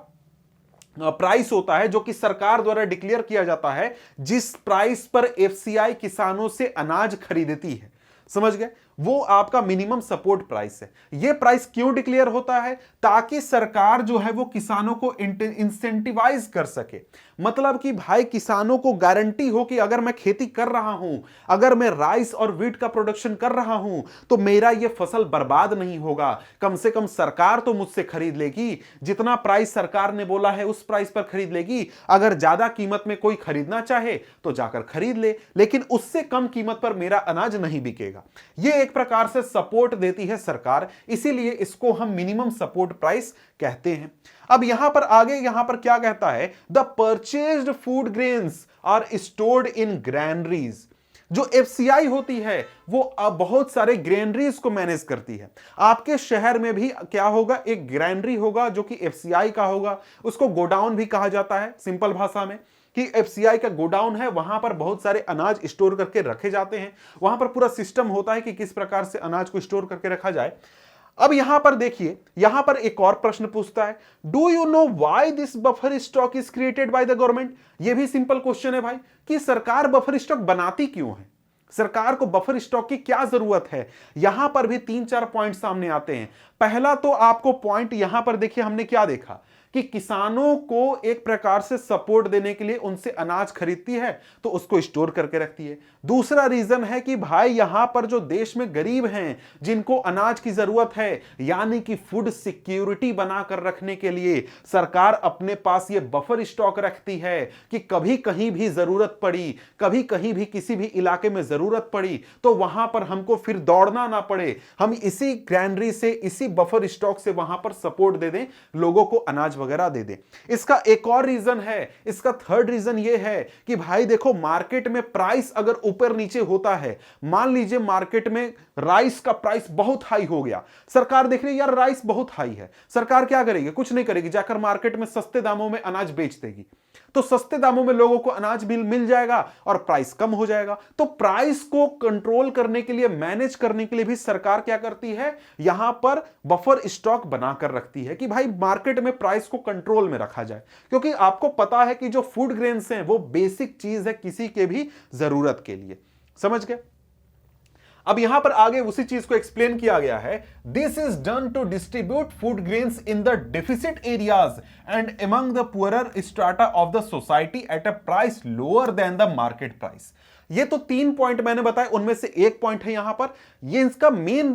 प्राइस होता है जो कि सरकार द्वारा डिक्लेयर किया जाता है, जिस प्राइस पर एफसीआई किसानों से अनाज खरीदती है, समझ गए। वो आपका मिनिमम सपोर्ट प्राइस है। ये प्राइस क्यों डिक्लेयर होता है? ताकि सरकार जो है वो किसानों को इंसेंटिवाइज कर सके। मतलब कि भाई किसानों को गारंटी हो कि अगर मैं खेती कर रहा हूं, अगर मैं राइस और व्हीट का प्रोडक्शन कर रहा हूं, तो मेरा ये फसल बर्बाद नहीं होगा। कम से कम सरकार तो मुझसे खरीद लेगी, जितना प्राइस सरकार ने बोला है उस प्राइस पर खरीद लेगी। अगर ज्यादा कीमत में कोई खरीदना चाहे तो जाकर खरीद ले, लेकिन उससे कम कीमत पर मेरा अनाज नहीं बिकेगा। यह एक प्रकार से सपोर्ट देती है सरकार, इसीलिए इसको हम मिनिमम सपोर्ट प्राइस कहते हैं। अब यहां पर आगे यहां पर क्या कहता है? The purchased food grains are stored in granaries. जो एफसीआई होती है वो अब बहुत सारे ग्रेनरीज को मैनेज करती है। आपके शहर में भी क्या होगा? एक ग्रैनरी होगा जो कि एफसीआई का होगा। उसको गोडाउन भी कहा जाता है सिंपल भाषा में, कि एफसीआई का गोडाउन है, वहां पर बहुत सारे अनाज स्टोर करके रखे जाते हैं। वहां पर पूरा सिस्टम होता है कि किस प्रकार से अनाज को स्टोर करके रखा जाए। अब यहां पर देखिए, यहां पर एक और प्रश्न पूछता है, do you know why this buffer stock is created by the government? यह भी सिंपल क्वेश्चन है भाई, कि सरकार बफर स्टॉक बनाती क्यों है? सरकार को बफर स्टॉक की क्या जरूरत है? यहां पर भी 3-4 पॉइंट सामने आते हैं। पहला तो आपको पॉइंट यहां पर देखिए, हमने क्या देखा कि किसानों को एक प्रकार से सपोर्ट देने के लिए उनसे अनाज खरीदती है तो उसको स्टोर करके रखती है। दूसरा रीजन है कि भाई यहां पर जो देश में गरीब हैं, जिनको अनाज की जरूरत है, यानी कि फूड सिक्योरिटी बनाकर रखने के लिए सरकार अपने पास ये बफर स्टॉक रखती है कि कभी कहीं भी जरूरत पड़ी, कभी कहीं भी किसी भी इलाके में जरूरत पड़ी तो वहां पर हमको फिर दौड़ना ना पड़े, हम इसी ग्रैनरी से, इसी बफर स्टॉक से वहां पर सपोर्ट दे दें, लोगों को अनाज वगैरह दे दे। इसका एक और रीजन है, इसका थर्ड रीजन यह है कि भाई देखो, मार्केट में प्राइस अगर ऊपर नीचे होता है, मान लीजिए मार्केट में राइस का प्राइस बहुत हाई हो गया, सरकार देख रही है यार राइस बहुत हाई है, सरकार क्या करेगी? कुछ नहीं करेगी, जाकर मार्केट में सस्ते दामों में अनाज बेच देगी। तो सस्ते दामों में लोगों को अनाज मिल जाएगा और प्राइस कम हो जाएगा। तो प्राइस को कंट्रोल करने के लिए, मैनेज करने के लिए भी सरकार क्या करती है? यहां पर बफर स्टॉक बनाकर रखती है कि भाई मार्केट में प्राइस को कंट्रोल में रखा जाए, क्योंकि आपको पता है कि जो फूड ग्रेन्स हैं वो बेसिक चीज है किसी के भी जरूरत के लिए। समझ गए? अब यहां पर आगे उसी चीज को एक्सप्लेन किया गया है, this is done to distribute food grains in the deficit areas and among the poorer strata of the society at a price lower than the market price. ये तो 3 पॉइंट मैंने बताए, उनमें से एक पॉइंट है यहां पर। ये इसका मेन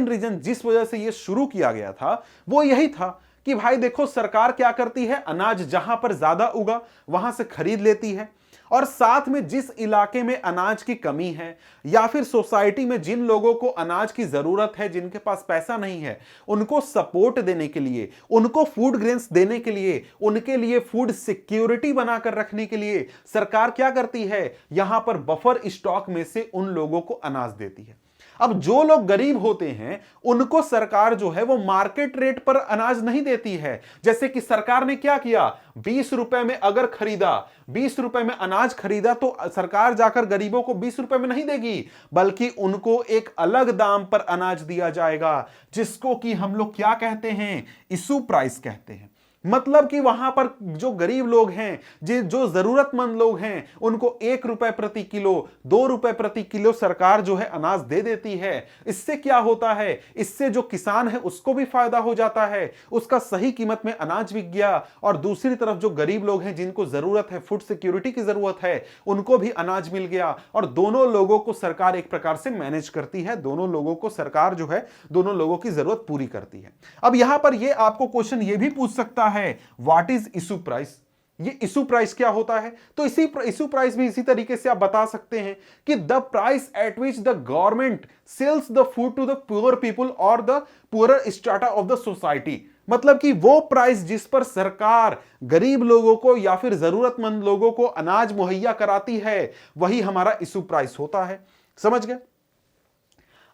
रीजन जिस वजह से ये शुरू किया गया था वो यही था कि भाई देखो, सरकार क्या करती है? अनाज जहां पर ज्यादा उगा वहां से खरीद लेती है, और साथ में जिस इलाके में अनाज की कमी है या फिर सोसाइटी में जिन लोगों को अनाज की जरूरत है, जिनके पास पैसा नहीं है, उनको सपोर्ट देने के लिए, उनको फूड ग्रेन्स देने के लिए, उनके लिए फूड सिक्योरिटी बनाकर रखने के लिए सरकार क्या करती है? यहां पर बफर स्टॉक में से उन लोगों को अनाज देती है। अब जो लोग गरीब होते हैं उनको सरकार जो है वो मार्केट रेट पर अनाज नहीं देती है। जैसे कि सरकार ने क्या किया, 20 रुपए में अगर खरीदा, 20 रुपए में अनाज खरीदा, तो सरकार जाकर गरीबों को 20 रुपए में नहीं देगी, बल्कि उनको एक अलग दाम पर अनाज दिया जाएगा, जिसको कि हम लोग क्या कहते हैं? इशू प्राइस कहते हैं। मतलब कि वहां पर जो गरीब लोग हैं, जो जरूरतमंद लोग हैं, उनको 1 रुपए प्रति किलो, 2 रुपए प्रति किलो सरकार जो है अनाज दे देती है। इससे क्या होता है? इससे जो किसान है उसको भी फायदा हो जाता है, उसका सही कीमत में अनाज बिक गया, और दूसरी तरफ जो गरीब लोग हैं, जिनको जरूरत है, फूड सिक्योरिटी की जरूरत है, उनको भी अनाज मिल गया, और दोनों लोगों को सरकार एक प्रकार से मैनेज करती है, दोनों लोगों को सरकार जो है दोनों लोगों की जरूरत पूरी करती है। अब यहां पर यह आपको क्वेश्चन यह भी पूछ सकता है, व्हाट इज इशू प्राइस? ये इशू प्राइस क्या होता है? तो इशू प्राइस भी इसी तरीके से आप बता सकते हैं कि the price at which the government sells the food to the poor people और the poorer strata of the society. मतलब कि वो प्राइस जिस पर सरकार गरीब लोगों को या फिर जरूरतमंद लोगों को अनाज मुहैया कराती है, वही हमारा इशू प्राइस होता है। समझ गए?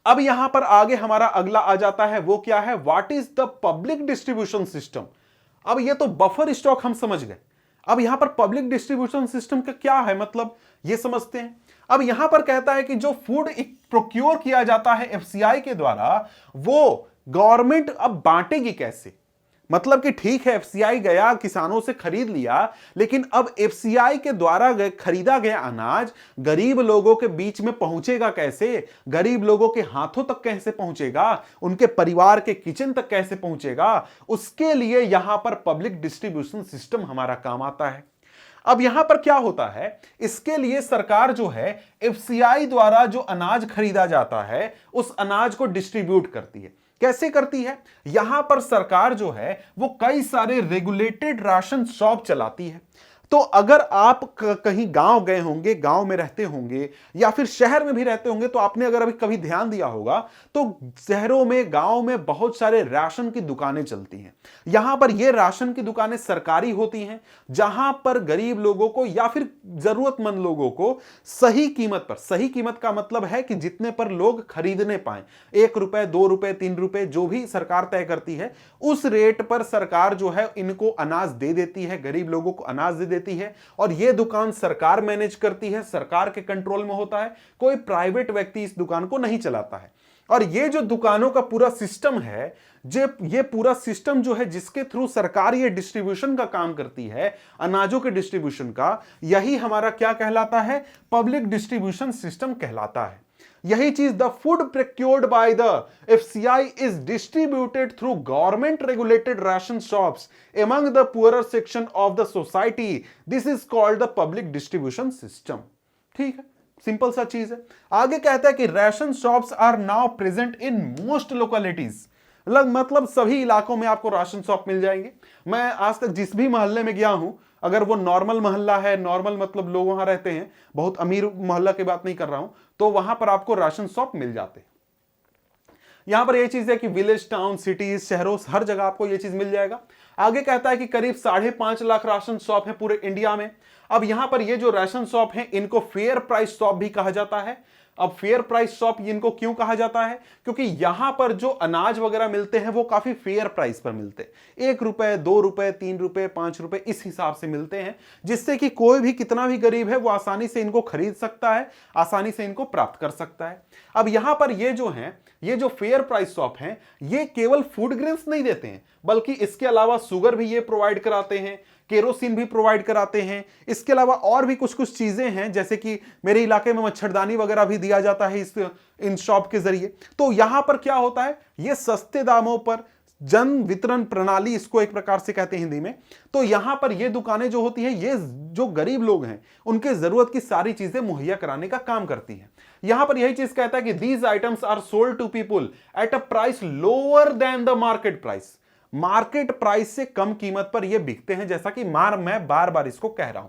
अब यहां पर आगे हमारा अगला आ जाता है, वो क्या है? What is the public distribution system. अब ये तो बफर स्टॉक हम समझ गए, अब यहां पर पब्लिक डिस्ट्रीब्यूशन सिस्टम का क्या है मतलब, ये समझते हैं। अब यहां पर कहता है कि जो फूड प्रोक्योर किया जाता है एफसीआई के द्वारा, वो गवर्नमेंट अब बांटेगी कैसे? मतलब कि ठीक है एफसीआई गया किसानों से खरीद लिया, लेकिन अब एफसीआई के द्वारा खरीदा गया अनाज गरीब लोगों के बीच में पहुंचेगा कैसे, गरीब लोगों के हाथों तक कैसे पहुंचेगा, उनके परिवार के किचन तक कैसे पहुंचेगा, उसके लिए यहां पर पब्लिक डिस्ट्रीब्यूशन सिस्टम हमारा काम आता है। अब यहां पर क्या होता है, इसके लिए सरकार जो है एफसीआई द्वारा जो अनाज खरीदा जाता है उस अनाज को डिस्ट्रीब्यूट करती है। कैसे करती है, यहां पर सरकार जो है वो कई सारे रेगुलेटेड राशन शॉप चलाती है। तो अगर आप कहीं गांव गए होंगे, गांव में रहते होंगे या फिर शहर में भी रहते होंगे, तो आपने अगर अभी कभी ध्यान दिया होगा तो शहरों में गांव में बहुत सारे राशन की दुकानें चलती हैं। यहां पर ये राशन की दुकानें सरकारी होती हैं, जहां पर गरीब लोगों को या फिर जरूरतमंद लोगों को सही कीमत पर, सही कीमत का मतलब है कि जितने पर लोग खरीदने पाए, 1 रुपए 2 रुपए 3 रुपए जो भी सरकार तय करती है उस रेट पर सरकार जो है इनको अनाज दे देती है, गरीब लोगों को अनाज दे देती है। और यह दुकान सरकार मैनेज करती है, सरकार के कंट्रोल में होता है, कोई प्राइवेट व्यक्ति इस दुकान को नहीं चलाता है। और ये जो दुकानों का पूरा सिस्टम है, ये पूरा सिस्टम जो है जिसके थ्रू सरकार ये डिस्ट्रीब्यूशन का काम करती है, अनाजों के डिस्ट्रीब्यूशन का, यही हमारा क्या कहलाता है, पब्लिक डिस्ट्रीब्यूशन सिस्टम कहलाता है। यही चीज the food procured by the FCI is distributed through government regulated ration shops among the poorer section of the society. This is called the public distribution system. ठीक है, सिंपल सा चीज है। आगे कहता है कि ration shops are now present in most localities, मतलब सभी इलाकों में आपको राशन शॉप मिल जाएंगे। मैं आज तक जिस भी मोहल्ले में गया हूं, अगर वो नॉर्मल मोहल्ला है, नॉर्मल मतलब लोग वहां रहते हैं, बहुत अमीर मोहल्ला की बात नहीं कर रहा हूं, तो वहां पर आपको राशन शॉप मिल जाते हैं। यहां पर यह चीज है कि विलेज, टाउन, सिटीज, शहरों, हर जगह आपको यह चीज मिल जाएगा। आगे कहता है कि करीब 5.5 लाख राशन शॉप है पूरे इंडिया में। अब यहां पर ये जो राशन शॉप है इनको फेयर प्राइस शॉप भी कहा जाता है। अब फेयर प्राइस शॉप इनको क्यों कहा जाता है, क्योंकि यहां पर जो अनाज वगैरह मिलते हैं वो काफी फेयर प्राइस पर मिलते हैं, 1 रुपए 2 रुपए 3 रुपए 5 रुपए इस हिसाब से मिलते हैं, जिससे कि कोई भी कितना भी गरीब है वो आसानी से इनको खरीद सकता है, आसानी से इनको प्राप्त कर सकता है। अब यहां पर ये जो है, ये जो फेयर प्राइस शॉप हैं, ये केवल फूड ग्रेन्स नहीं देते हैं, बल्कि इसके अलावा शुगर भी ये प्रोवाइड कराते हैं, केरोसिन भी प्रोवाइड कराते हैं। इसके अलावा और भी कुछ कुछ चीजें हैं, जैसे कि मेरे इलाके में मच्छरदानी वगैरह भी दिया जाता है इन शॉप के जरिए। तो यहां पर क्या होता है, ये सस्ते दामों पर जन वितरण प्रणाली इसको एक प्रकार से कहते हैं हिंदी में। तो यहां पर ये दुकानें जो होती हैं, ये जो गरीब लोग हैं उनके जरूरत की सारी चीजें मुहैया कराने का काम करती हैं। यहां पर यही चीज कहता है कि these items are sold to people at a price lower than the market price. Market price से कम कीमत पर ये बिकते हैं, जैसा कि मैं बार बार इसको कह रहा हूं।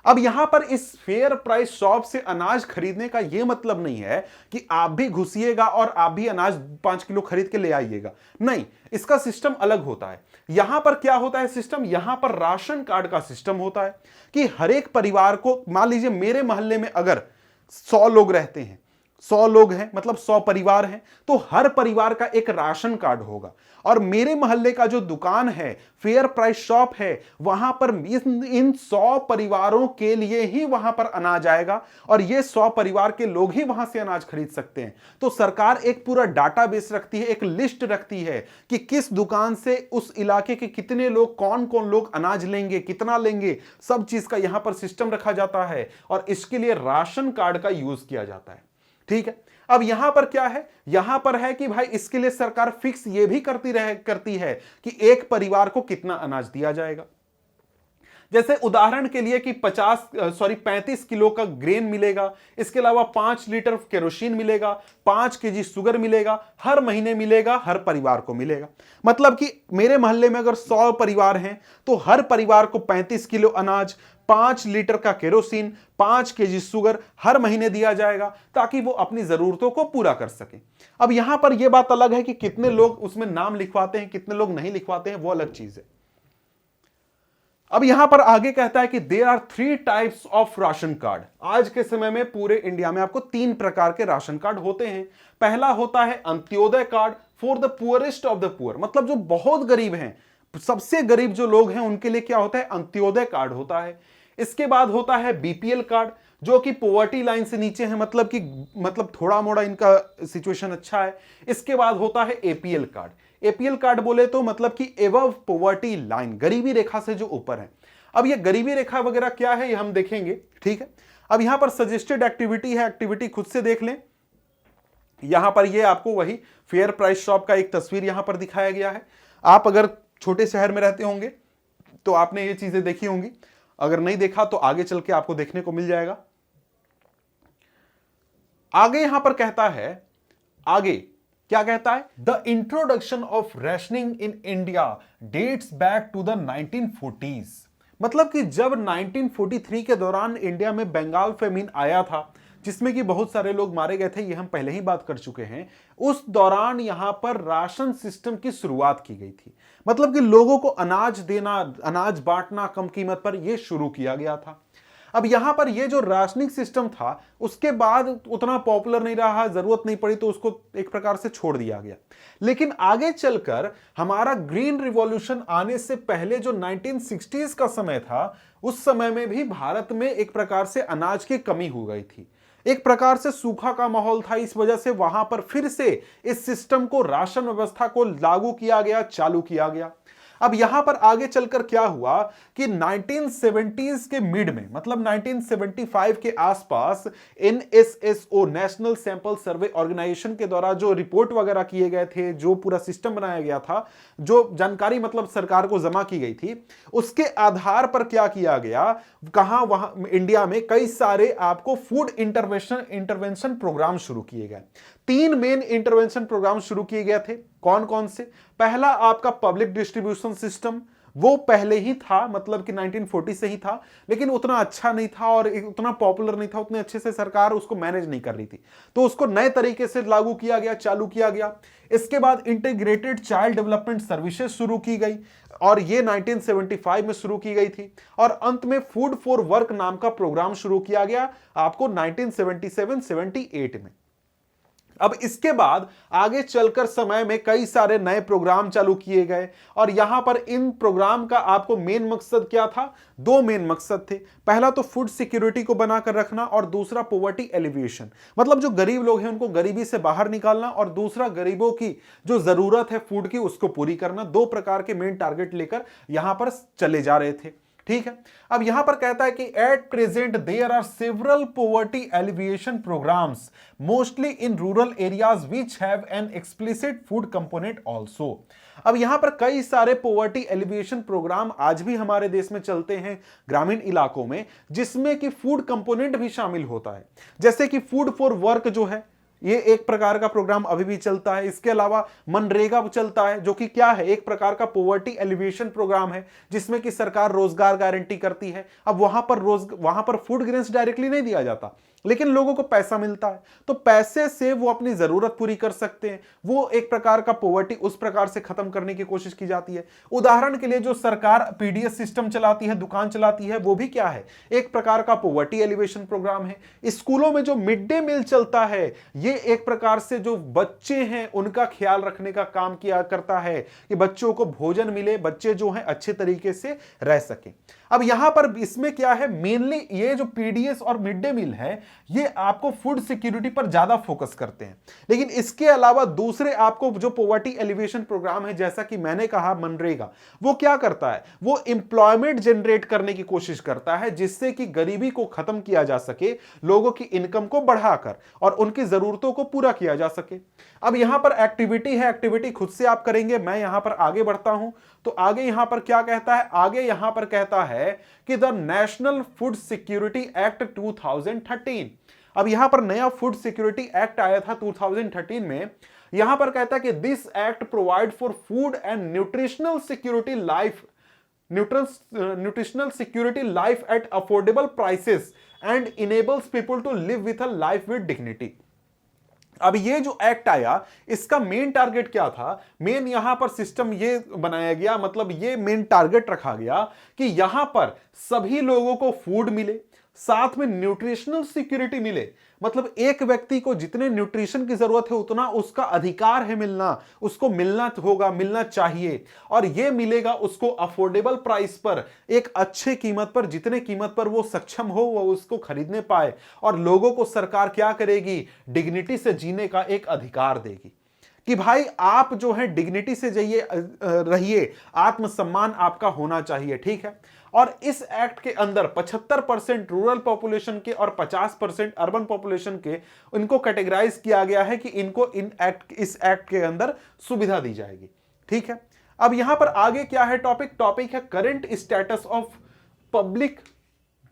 अब यहां पर इस फेयर प्राइस शॉप से अनाज खरीदने का यह मतलब नहीं है कि आप भी घुसिएगा और आप भी अनाज 5 किलो खरीद के ले आइएगा, नहीं, इसका सिस्टम अलग होता है। यहां पर क्या होता है सिस्टम, यहां पर राशन कार्ड का सिस्टम होता है कि हर एक परिवार को, मान लीजिए मेरे मोहल्ले में अगर 100 लोग रहते हैं, 100 लोग हैं मतलब 100 परिवार हैं, तो हर परिवार का एक राशन कार्ड होगा। और मेरे मोहल्ले का जो दुकान है, फेयर प्राइस शॉप है, वहां पर इन 100 परिवारों के लिए ही वहां पर अनाज आएगा और ये 100 परिवार के लोग ही वहां से अनाज खरीद सकते हैं। तो सरकार एक पूरा डाटाबेस रखती है, एक लिस्ट रखती है कि किस दुकान से उस इलाके के कितने लोग, कौन कौन लोग अनाज लेंगे, कितना लेंगे, सब चीज का यहां पर सिस्टम रखा जाता है और इसके लिए राशन कार्ड का यूज किया जाता है। ठीक है, अब यहां पर क्या है, यहां पर है कि भाई इसके लिए सरकार फिक्स ये भी करती है कि एक परिवार को कितना अनाज दिया जाएगा। जैसे उदाहरण के लिए कि 35 किलो का ग्रेन मिलेगा, इसके अलावा 5 लीटर केरोसिन मिलेगा, 5 केजी शुगर मिलेगा, हर महीने मिलेगा, हर परिवार को मिलेगा। मतलब कि मेरे मोहल्ले में अगर 100 परिवार हैं तो हर परिवार को 35 किलो अनाज, 5 लीटर का केरोसिन, 5 केजी शुगर हर महीने दिया जाएगा, ताकि वो अपनी जरूरतों को पूरा कर सके। अब यहां पर यह बात अलग है कि कितने लोग उसमें नाम लिखवाते हैं, कितने लोग नहीं लिखवाते हैं, वो अलग चीज है। अब यहां पर आगे कहता है कि there are 3 types of ration card. आज के समय में पूरे इंडिया में आपको 3 प्रकार के राशन कार्ड होते हैं। पहला होता है Antyodaya card for the poorest of the poor, मतलब जो बहुत गरीब हैं, सबसे गरीब जो लोग हैं उनके लिए क्या होता है, अंत्योदय कार्ड होता है। इसके बाद होता है बीपीएल कार्ड, जो कि पॉवर्टी लाइन से नीचे है, मतलब थोड़ा मोड़ा इनका सिचुएशन अच्छा है। इसके बाद होता है एपीएल कार्ड। एपीएल कार्ड बोले तो मतलब कि एबव पॉवर्टी लाइन, गरीबी रेखा से जो ऊपर है। अब ये गरीबी रेखा वगैरह क्या है ये हम देखेंगे, ठीक है। अब यहां पर सजेस्टेड एक्टिविटी है, एक्टिविटी खुद से देख लें। यहां पर ये आपको वही फेयर प्राइस शॉप का एक तस्वीर यहां पर दिखाया गया है। आप अगर छोटे शहर में रहते होंगे तो आपने ये चीजें देखी होंगी, अगर नहीं देखा तो आगे चल के आपको देखने को मिल जाएगा। आगे यहां पर कहता है, आगे क्या कहता है, the introduction of rationing in India dates back to the 1940s। मतलब कि जब 1943 के दौरान इंडिया में बंगाल फेमिन आया था, जिसमें कि बहुत सारे लोग मारे गए थे, ये हम पहले ही बात कर चुके हैं। उस दौरान यहां पर राशन सिस्टम की शुरुआत की गई थी, मतलब कि लोगों को अनाज देना, अनाज बांटना कम कीमत पर, यह शुरू किया गया था। अब यहां पर यह जो राशनिंग सिस्टम था उसके बाद उतना पॉपुलर नहीं रहा, जरूरत नहीं पड़ी तो उसको एक प्रकार से छोड़ दिया गया। लेकिन आगे चलकर हमारा ग्रीन रिवॉल्यूशन आने से पहले जो 1960s का समय था, उस समय में भी भारत में एक प्रकार से अनाज की कमी हो गई थी, एक प्रकार से सूखा का माहौल था। इस वजह से वहां पर फिर से इस सिस्टम को, राशन व्यवस्था को लागू किया गया, चालू किया गया। अब यहां पर आगे चलकर क्या हुआ कि 1970s के मिड में, मतलब 1975 के आसपास, NSSO, national sample survey organisation के द्वारा जो रिपोर्ट वगैरह किए गए थे, जो पूरा सिस्टम बनाया गया था, जो जानकारी मतलब सरकार को जमा की गई थी, उसके आधार पर क्या किया गया, कहां वहां इंडिया में कई सारे आपको फूड इंटरवेंशन प्रोग्राम शुरू किए गए। 3 मेन इंटरवेंशन प्रोग्राम शुरू किए गए थे। कौन कौन से? पहला आपका पब्लिक डिस्ट्रीब्यूशन सिस्टम, वो पहले ही था, मतलब कि 1940 से ही था, लेकिन उतना अच्छा नहीं था और उतना पॉपुलर नहीं था, उतने अच्छे से सरकार उसको मैनेज नहीं कर रही थी, तो उसको नए तरीके से लागू किया गया, चालू किया गया। इसके बाद इंटीग्रेटेड चाइल्ड डेवलपमेंट सर्विसेज शुरू की गई और ये 1975 में शुरू की गई थी। और अंत में फूड फॉर वर्क नाम का प्रोग्राम शुरू किया गया आपको 1977-78 में। अब इसके बाद आगे चलकर समय में कई सारे नए प्रोग्राम चालू किए गए और यहां पर इन प्रोग्राम का आपको मेन मकसद क्या था? 2 मेन मकसद थे। पहला तो फूड सिक्योरिटी को बनाकर रखना और दूसरा पॉवर्टी एलिविएशन, मतलब जो गरीब लोग हैं उनको गरीबी से बाहर निकालना, और दूसरा गरीबों की जो जरूरत है फूड की उसको पूरी करना। 2 प्रकार के मेन टारगेट लेकर यहां पर चले जा रहे थे, ठीक है। अब यहां पर कहता है कि at present there are several poverty alleviation programmes mostly in rural areas which have an explicit food component also. अब यहां पर कई सारे पॉवर्टी एलिविएशन प्रोग्राम आज भी हमारे देश में चलते हैं ग्रामीण इलाकों में, जिसमें कि फूड कंपोनेंट भी शामिल होता है। जैसे कि फूड फॉर वर्क जो है, ये एक प्रकार का प्रोग्राम अभी भी चलता है। इसके अलावा मनरेगा चलता है, जो कि क्या है, एक प्रकार का पॉवर्टी एलिविएशन प्रोग्राम है, जिसमें कि सरकार रोजगार गारंटी करती है। अब वहां पर फूड ग्रेन्स डायरेक्टली नहीं दिया जाता, लेकिन लोगों को पैसा मिलता है, तो पैसे से वो अपनी जरूरत पूरी कर सकते हैं। वो एक प्रकार का पॉवर्टी उस प्रकार से खत्म करने की कोशिश की जाती है। उदाहरण के लिए जो सरकार पीडीएस सिस्टम चलाती है, दुकान चलाती है, वो भी क्या है, एक प्रकार का पॉवर्टी एलिवेशन प्रोग्राम है। स्कूलों में जो मिड डे मील चलता है, ये एक प्रकार से जो बच्चे हैं उनका ख्याल रखने का काम किया करता है कि बच्चों को भोजन मिले, बच्चे जो हैं अच्छे तरीके से रह सके। अब यहां पर इसमें क्या है, मेनली ये जो पीडीएस और मिड डे मील है, ये आपको फूड सिक्योरिटी पर ज्यादा फोकस करते हैं। लेकिन इसके अलावा दूसरे आपको जो पॉवर्टी एलिवेशन प्रोग्राम है, जैसा कि मैंने कहा मनरेगा, वो क्या करता है, वो एम्प्लॉयमेंट जनरेट करने की कोशिश करता है, जिससे कि गरीबी को खत्म किया जा सके, लोगों की इनकम को बढ़ाकर और उनकी जरूरतों को पूरा किया जा सके। अब यहां पर एक्टिविटी है, एक्टिविटी खुद से आप करेंगे, मैं यहां पर आगे बढ़ता हूं। तो आगे यहां पर क्या कहता है, आगे यहां पर कहता है कि the national food security act 2013। अब यहां पर नया फूड सिक्योरिटी एक्ट आया था 2013 में। यहां पर कहता है कि this act provide for food and nutritional security life at affordable prices and enables people to live with a life with dignity. अब ये जो एक्ट आया, इसका मेन टारगेट क्या था, मेन यहां पर सिस्टम ये बनाया गया, मतलब ये मेन टारगेट रखा गया कि यहां पर सभी लोगों को फूड मिले, साथ में न्यूट्रिशनल सिक्योरिटी मिले। मतलब एक व्यक्ति को जितने न्यूट्रिशन की जरूरत है उतना उसका अधिकार है मिलना, उसको मिलना होगा, मिलना चाहिए, और ये मिलेगा उसको अफोर्डेबल प्राइस पर, एक अच्छे कीमत पर, जितने कीमत पर वो सक्षम हो वो उसको खरीदने पाए। और लोगों को सरकार क्या करेगी, डिग्निटी से जीने का एक अधिकार देगी कि भाई आप जो है डिग्निटी से जाइए, रहिए, आत्मसम्मान आपका होना चाहिए, ठीक है। और इस एक्ट के अंदर 75% रूरल पॉपुलेशन के और 50% अर्बन पॉपुलेशन के इनको कैटेगराइज किया गया है कि इनको इस एक्ट के अंदर सुविधा दी जाएगी, ठीक है। अब यहां पर आगे क्या है टॉपिक है करंट स्टेटस ऑफ पब्लिक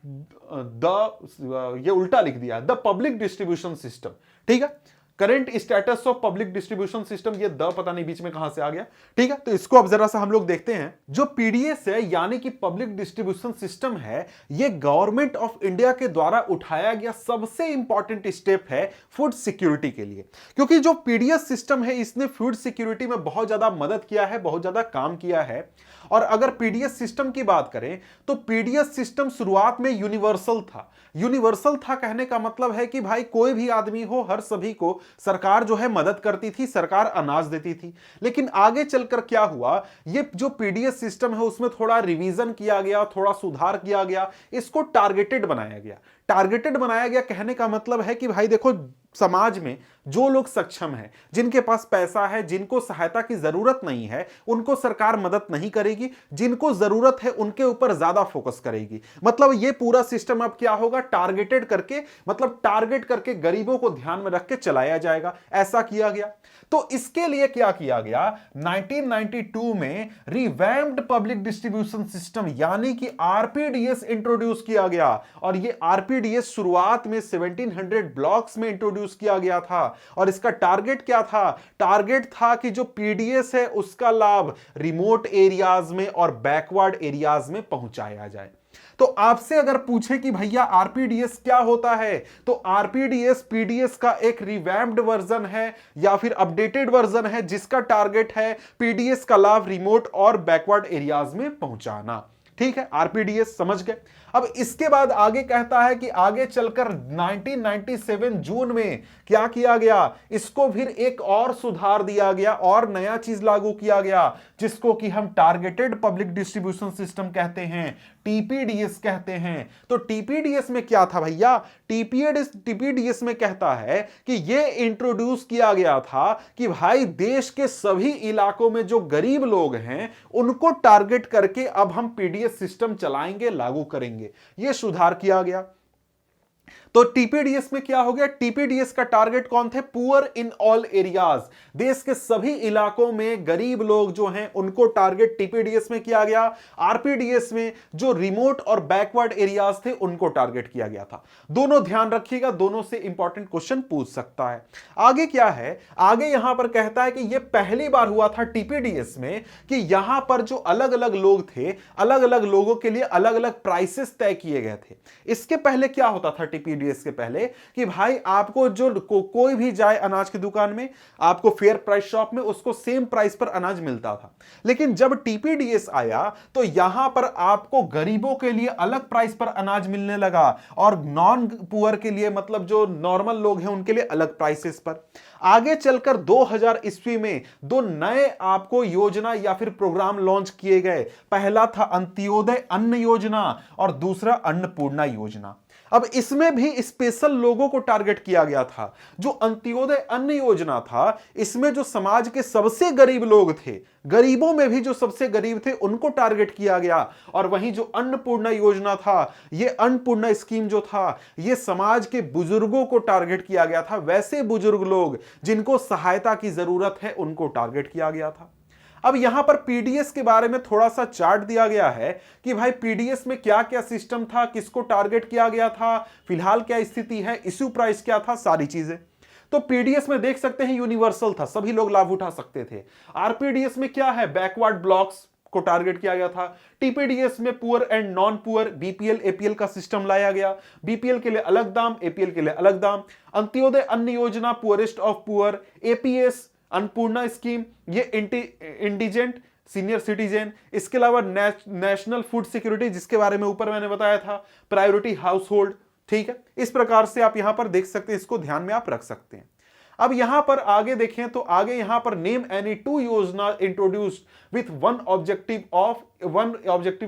ये उल्टा लिख दिया, द पब्लिक डिस्ट्रीब्यूशन सिस्टम, ठीक है। Current status of public distribution system, ये द पता नहीं बीच में कहां से आ गया, ठीक है। तो इसको अब जरा सा हम लोग देखते हैं। जो पीडीएस है यानी कि पब्लिक डिस्ट्रीब्यूशन सिस्टम है, ये गवर्नमेंट ऑफ इंडिया के द्वारा उठाया गया सबसे इंपॉर्टेंट स्टेप है फूड सिक्योरिटी के लिए, क्योंकि जो पीडीएस सिस्टम है इसने फूड सिक्योरिटी में बहुत ज्यादा मदद किया है, बहुत ज्यादा काम किया है। और अगर पीडीएस सिस्टम की बात करें तो पीडीएस सिस्टम शुरुआत में यूनिवर्सल था। यूनिवर्सल था कहने का मतलब है कि भाई कोई भी आदमी हो, हर सभी को सरकार जो है मदद करती थी, सरकार अनाज देती थी। लेकिन आगे चलकर क्या हुआ, ये जो पीडीएस सिस्टम है उसमें थोड़ा रिवीजन किया गया, थोड़ा सुधार किया गया, इसको टारगेटेड बनाया गया। टारगेटेड बनाया गया कहने का मतलब है कि भाई देखो, समाज में जो लोग सक्षम हैं, जिनके पास पैसा है, जिनको सहायता की जरूरत नहीं है, उनको सरकार मदद नहीं करेगी, जिनको जरूरत है उनके ऊपर ज्यादा फोकस करेगी। मतलब ये पूरा सिस्टम अब क्या होगा, टारगेटेड करके, मतलब टारगेट करके गरीबों को ध्यान में रख के चलाया जाएगा, ऐसा किया गया। तो इसके लिए क्या किया गया, 1992 में रिवैम्प्ड पब्लिक डिस्ट्रीब्यूशन सिस्टम यानी कि आरपीडीएस इंट्रोड्यूस किया गया। और ये आरपीडीएस शुरुआत में 1700 ब्लॉक्स में इंट्रोड्यूस किया गया था। और इसका टारगेट क्या था, टारगेट था कि जो पीडीएस है उसका लाभ रिमोट एरियाज में और बैकवर्ड एरियाज में पहुंचाया जाए। तो आपसे अगर पूछे कि भैया आरपीडीएस क्या होता है, तो आरपीडीएस पीडीएस का एक रिवैम्प्ड वर्जन है या फिर अपडेटेड वर्जन है, जिसका टारगेट है पीडीएस का लाभ रिमोट और बैकवर्ड एरियाज में पहुंचाना, ठीक है। आरपीडीएस समझ गए। अब इसके बाद आगे कहता है कि आगे चलकर 1997 जून में क्या किया गया, इसको फिर एक और सुधार दिया गया और नया चीज लागू किया गया, जिसको कि हम टारगेटेड पब्लिक डिस्ट्रीब्यूशन सिस्टम कहते हैं, टीपीडीएस कहते हैं। तो टीपीडीएस में क्या था भैया, टीपीडीएस में कहता है कि यह इंट्रोड्यूस किया गया था कि भाई देश के सभी इलाकों में जो गरीब लोग हैं उनको टारगेट करके अब हम पीडीएस सिस्टम चलाएंगे, लागू करेंगे। यह सुधार किया गया। तो टीपीडीएस में क्या हो गया, टीपीडीएस का टारगेट कौन थे, पुअर इन ऑल एरियाज, देश के सभी इलाकों में गरीब लोग जो हैं उनको टारगेट टीपीडीएस में किया गया। आरपीडीएस में जो रिमोट और बैकवर्ड एरियाज थे उनको टारगेट किया गया था। दोनों ध्यान रखिएगा, दोनों से इंपॉर्टेंट क्वेश्चन पूछ सकता है। आगे क्या है, आगे यहां पर कहता है कि यह पहली बार हुआ था टीपीडीएस में कि यहां पर जो अलग अलग लोग थे, अलग अलग लोगों के लिए अलग अलग प्राइसेस तय किए गए थे। इसके पहले क्या होता था टीपीडीएस के पहले कि भाई आपको जो कोई भी जाए अनाज की दुकान में, आपको फेयर प्राइस शॉप में उसको सेम प्राइस पर अनाज मिलता था। लेकिन जब टीपीडीएस आया तो यहां पर आपको गरीबों के लिए अलग प्राइस पर अनाज मिलने लगा और नॉन पुअर के लिए, मतलब जो नॉर्मल लोग हैं उनके लिए अलग प्राइसेस पर। आगे चलकर 2000 ईस्वी में दो नए आपको योजना या फिर प्रोग्राम लॉन्च किए गए। पहला था अंत्योदय अन्न योजना और दूसरा अन्नपूर्णा योजना। अब इसमें भी स्पेशल लोगों को टारगेट किया गया था। जो अंत्योदय अन्न योजना था, इसमें जो समाज के सबसे गरीब लोग थे, गरीबों में भी जो सबसे गरीब थे उनको टारगेट किया गया। और वहीं जो अन्नपूर्णा योजना था, ये अन्नपूर्णा स्कीम जो था, ये समाज के बुजुर्गों को टारगेट किया गया था। वैसे बुजुर्ग लोग जिनको सहायता की जरूरत है उनको टारगेट किया गया था। अब यहां पर पीडीएस के बारे में थोड़ा सा चार्ट दिया गया है कि भाई पीडीएस में क्या क्या सिस्टम था, किसको टारगेट किया गया था, फिलहाल क्या स्थिति है, इश्यू प्राइस क्या था, सारी चीजें। तो पीडीएस में देख सकते हैं यूनिवर्सल था, सभी लोग लाभ उठा सकते थे। आरपीडीएस में क्या है, बैकवर्ड ब्लॉक्स को टारगेट किया गया था। टीपीडीएस में poor and non poor, BPL APL का सिस्टम लाया गया। बीपीएल के लिए अलग दाम, एपीएल के लिए अलग दाम। अंत्योदय अन्न योजना poorest of poor. APS Annapurna scheme, ये इंडिजेंट सीनियर सिटीजन। इसके अलावा नेशनल फूड सिक्योरिटी, जिसके बारे में ऊपर मैंने बताया था, प्रायोरिटी हाउस होल्ड, ठीक है, इस प्रकार से आप यहां पर देख सकते हैं, इसको ध्यान में आप रख सकते हैं। अब यहां पर आगे देखें तो आगे यहां पर नेम एनी टू योजना introduced with one objective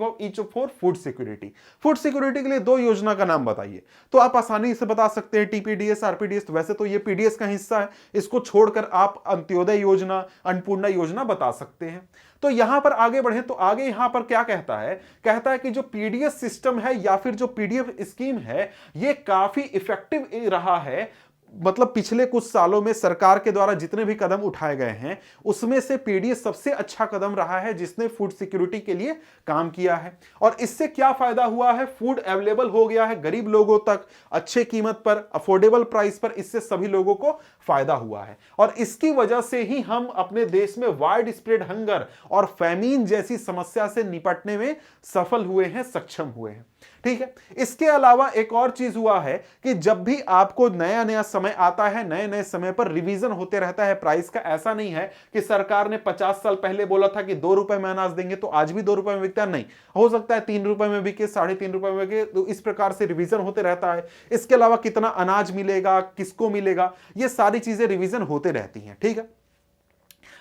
of each for food security. Food security के लिए 2 योजना का नाम बताइए, तो आप आसानी से बता सकते हैं टीपीडीएस, आरपीडीएस। तो वैसे तो ये पीडीएस का हिस्सा है, इसको छोड़कर आप अंत्योदय योजना, अन्नपूर्णा योजना बता सकते हैं। तो यहां पर आगे बढ़े तो आगे यहां पर क्या कहता है कि जो पीडीएस सिस्टम है या फिर जो पीडीएफ स्कीम है, ये काफी इफेक्टिव रहा है। मतलब पिछले कुछ सालों में सरकार के द्वारा जितने भी कदम उठाए गए हैं, उसमें से पीडीएस सबसे अच्छा कदम रहा है जिसने फूड सिक्योरिटी के लिए काम किया है। और इससे क्या फायदा हुआ है, फूड अवेलेबल हो गया है गरीब लोगों तक अच्छे कीमत पर, अफोर्डेबल प्राइस पर। इससे सभी लोगों को फायदा हुआ है और इसकी वजह से ही हम अपने देश में वाइड स्प्रेड हंगर और फैमीन जैसी समस्या से निपटने में सफल हुए हैं, सक्षम हुए हैं। ठीक है, इसके अलावा एक और चीज हुआ है कि जब भी आपको नया नया समय आता है, नए नए समय पर रिवीजन होते रहता है प्राइस का। ऐसा नहीं है कि सरकार ने 50 साल पहले बोला था कि 2 रुपए में अनाज देंगे तो आज भी 2 रुपए में बिकता, नहीं, हो सकता है 3 रुपए में बिके, 3.5 रुपए में बिके। तो इस प्रकार से रिवीजन होते रहता है। इसके अलावा कितना अनाज मिलेगा, किसको मिलेगा, ये सारी चीजें रिवीजन होते रहती हैं। ठीक है,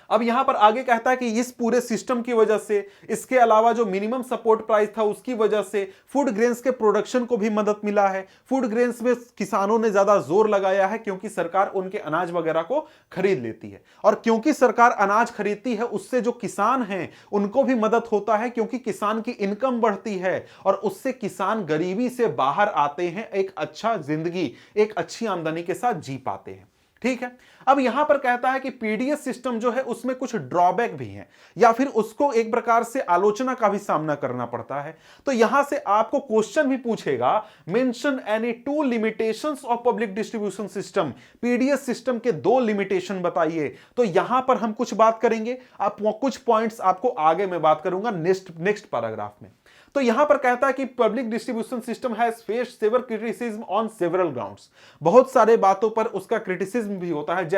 अब यहां पर आगे कहता है कि इस पूरे सिस्टम की वजह से, इसके अलावा जो मिनिमम सपोर्ट प्राइस था उसकी वजह से फूड ग्रेन्स के प्रोडक्शन को भी मदद मिला है। फूड ग्रेन्स में किसानों ने ज्यादा जोर लगाया है क्योंकि सरकार उनके अनाज वगैरह को खरीद लेती है, और क्योंकि सरकार अनाज खरीदती है उससे जो किसान हैं उनको भी मदद होता है, क्योंकि किसान की इनकम बढ़ती है और उससे किसान गरीबी से बाहर आते हैं, एक अच्छा जिंदगी, एक अच्छी आमदनी के साथ जी पाते हैं। ठीक है, अब यहां पर कहता है कि पीडीएस सिस्टम जो है उसमें कुछ ड्रॉबैक भी हैं, या फिर उसको एक प्रकार से आलोचना का भी सामना करना पड़ता है। तो यहां से आपको क्वेश्चन भी पूछेगा, mention any 2 limitations of public distribution system. PDS system के 2 लिमिटेशन बताइए। तो यहां पर हम कुछ बात करेंगे, आप कुछ पॉइंट्स आपको आगे मैं बात करूंगा नेक्स्ट पैराग्राफ में। तो यहां पर कहता है कि public distribution system has faced severe criticism on several grounds. बहुत सारे बातों पर उसका क्रिटिसिज्म भी होता है।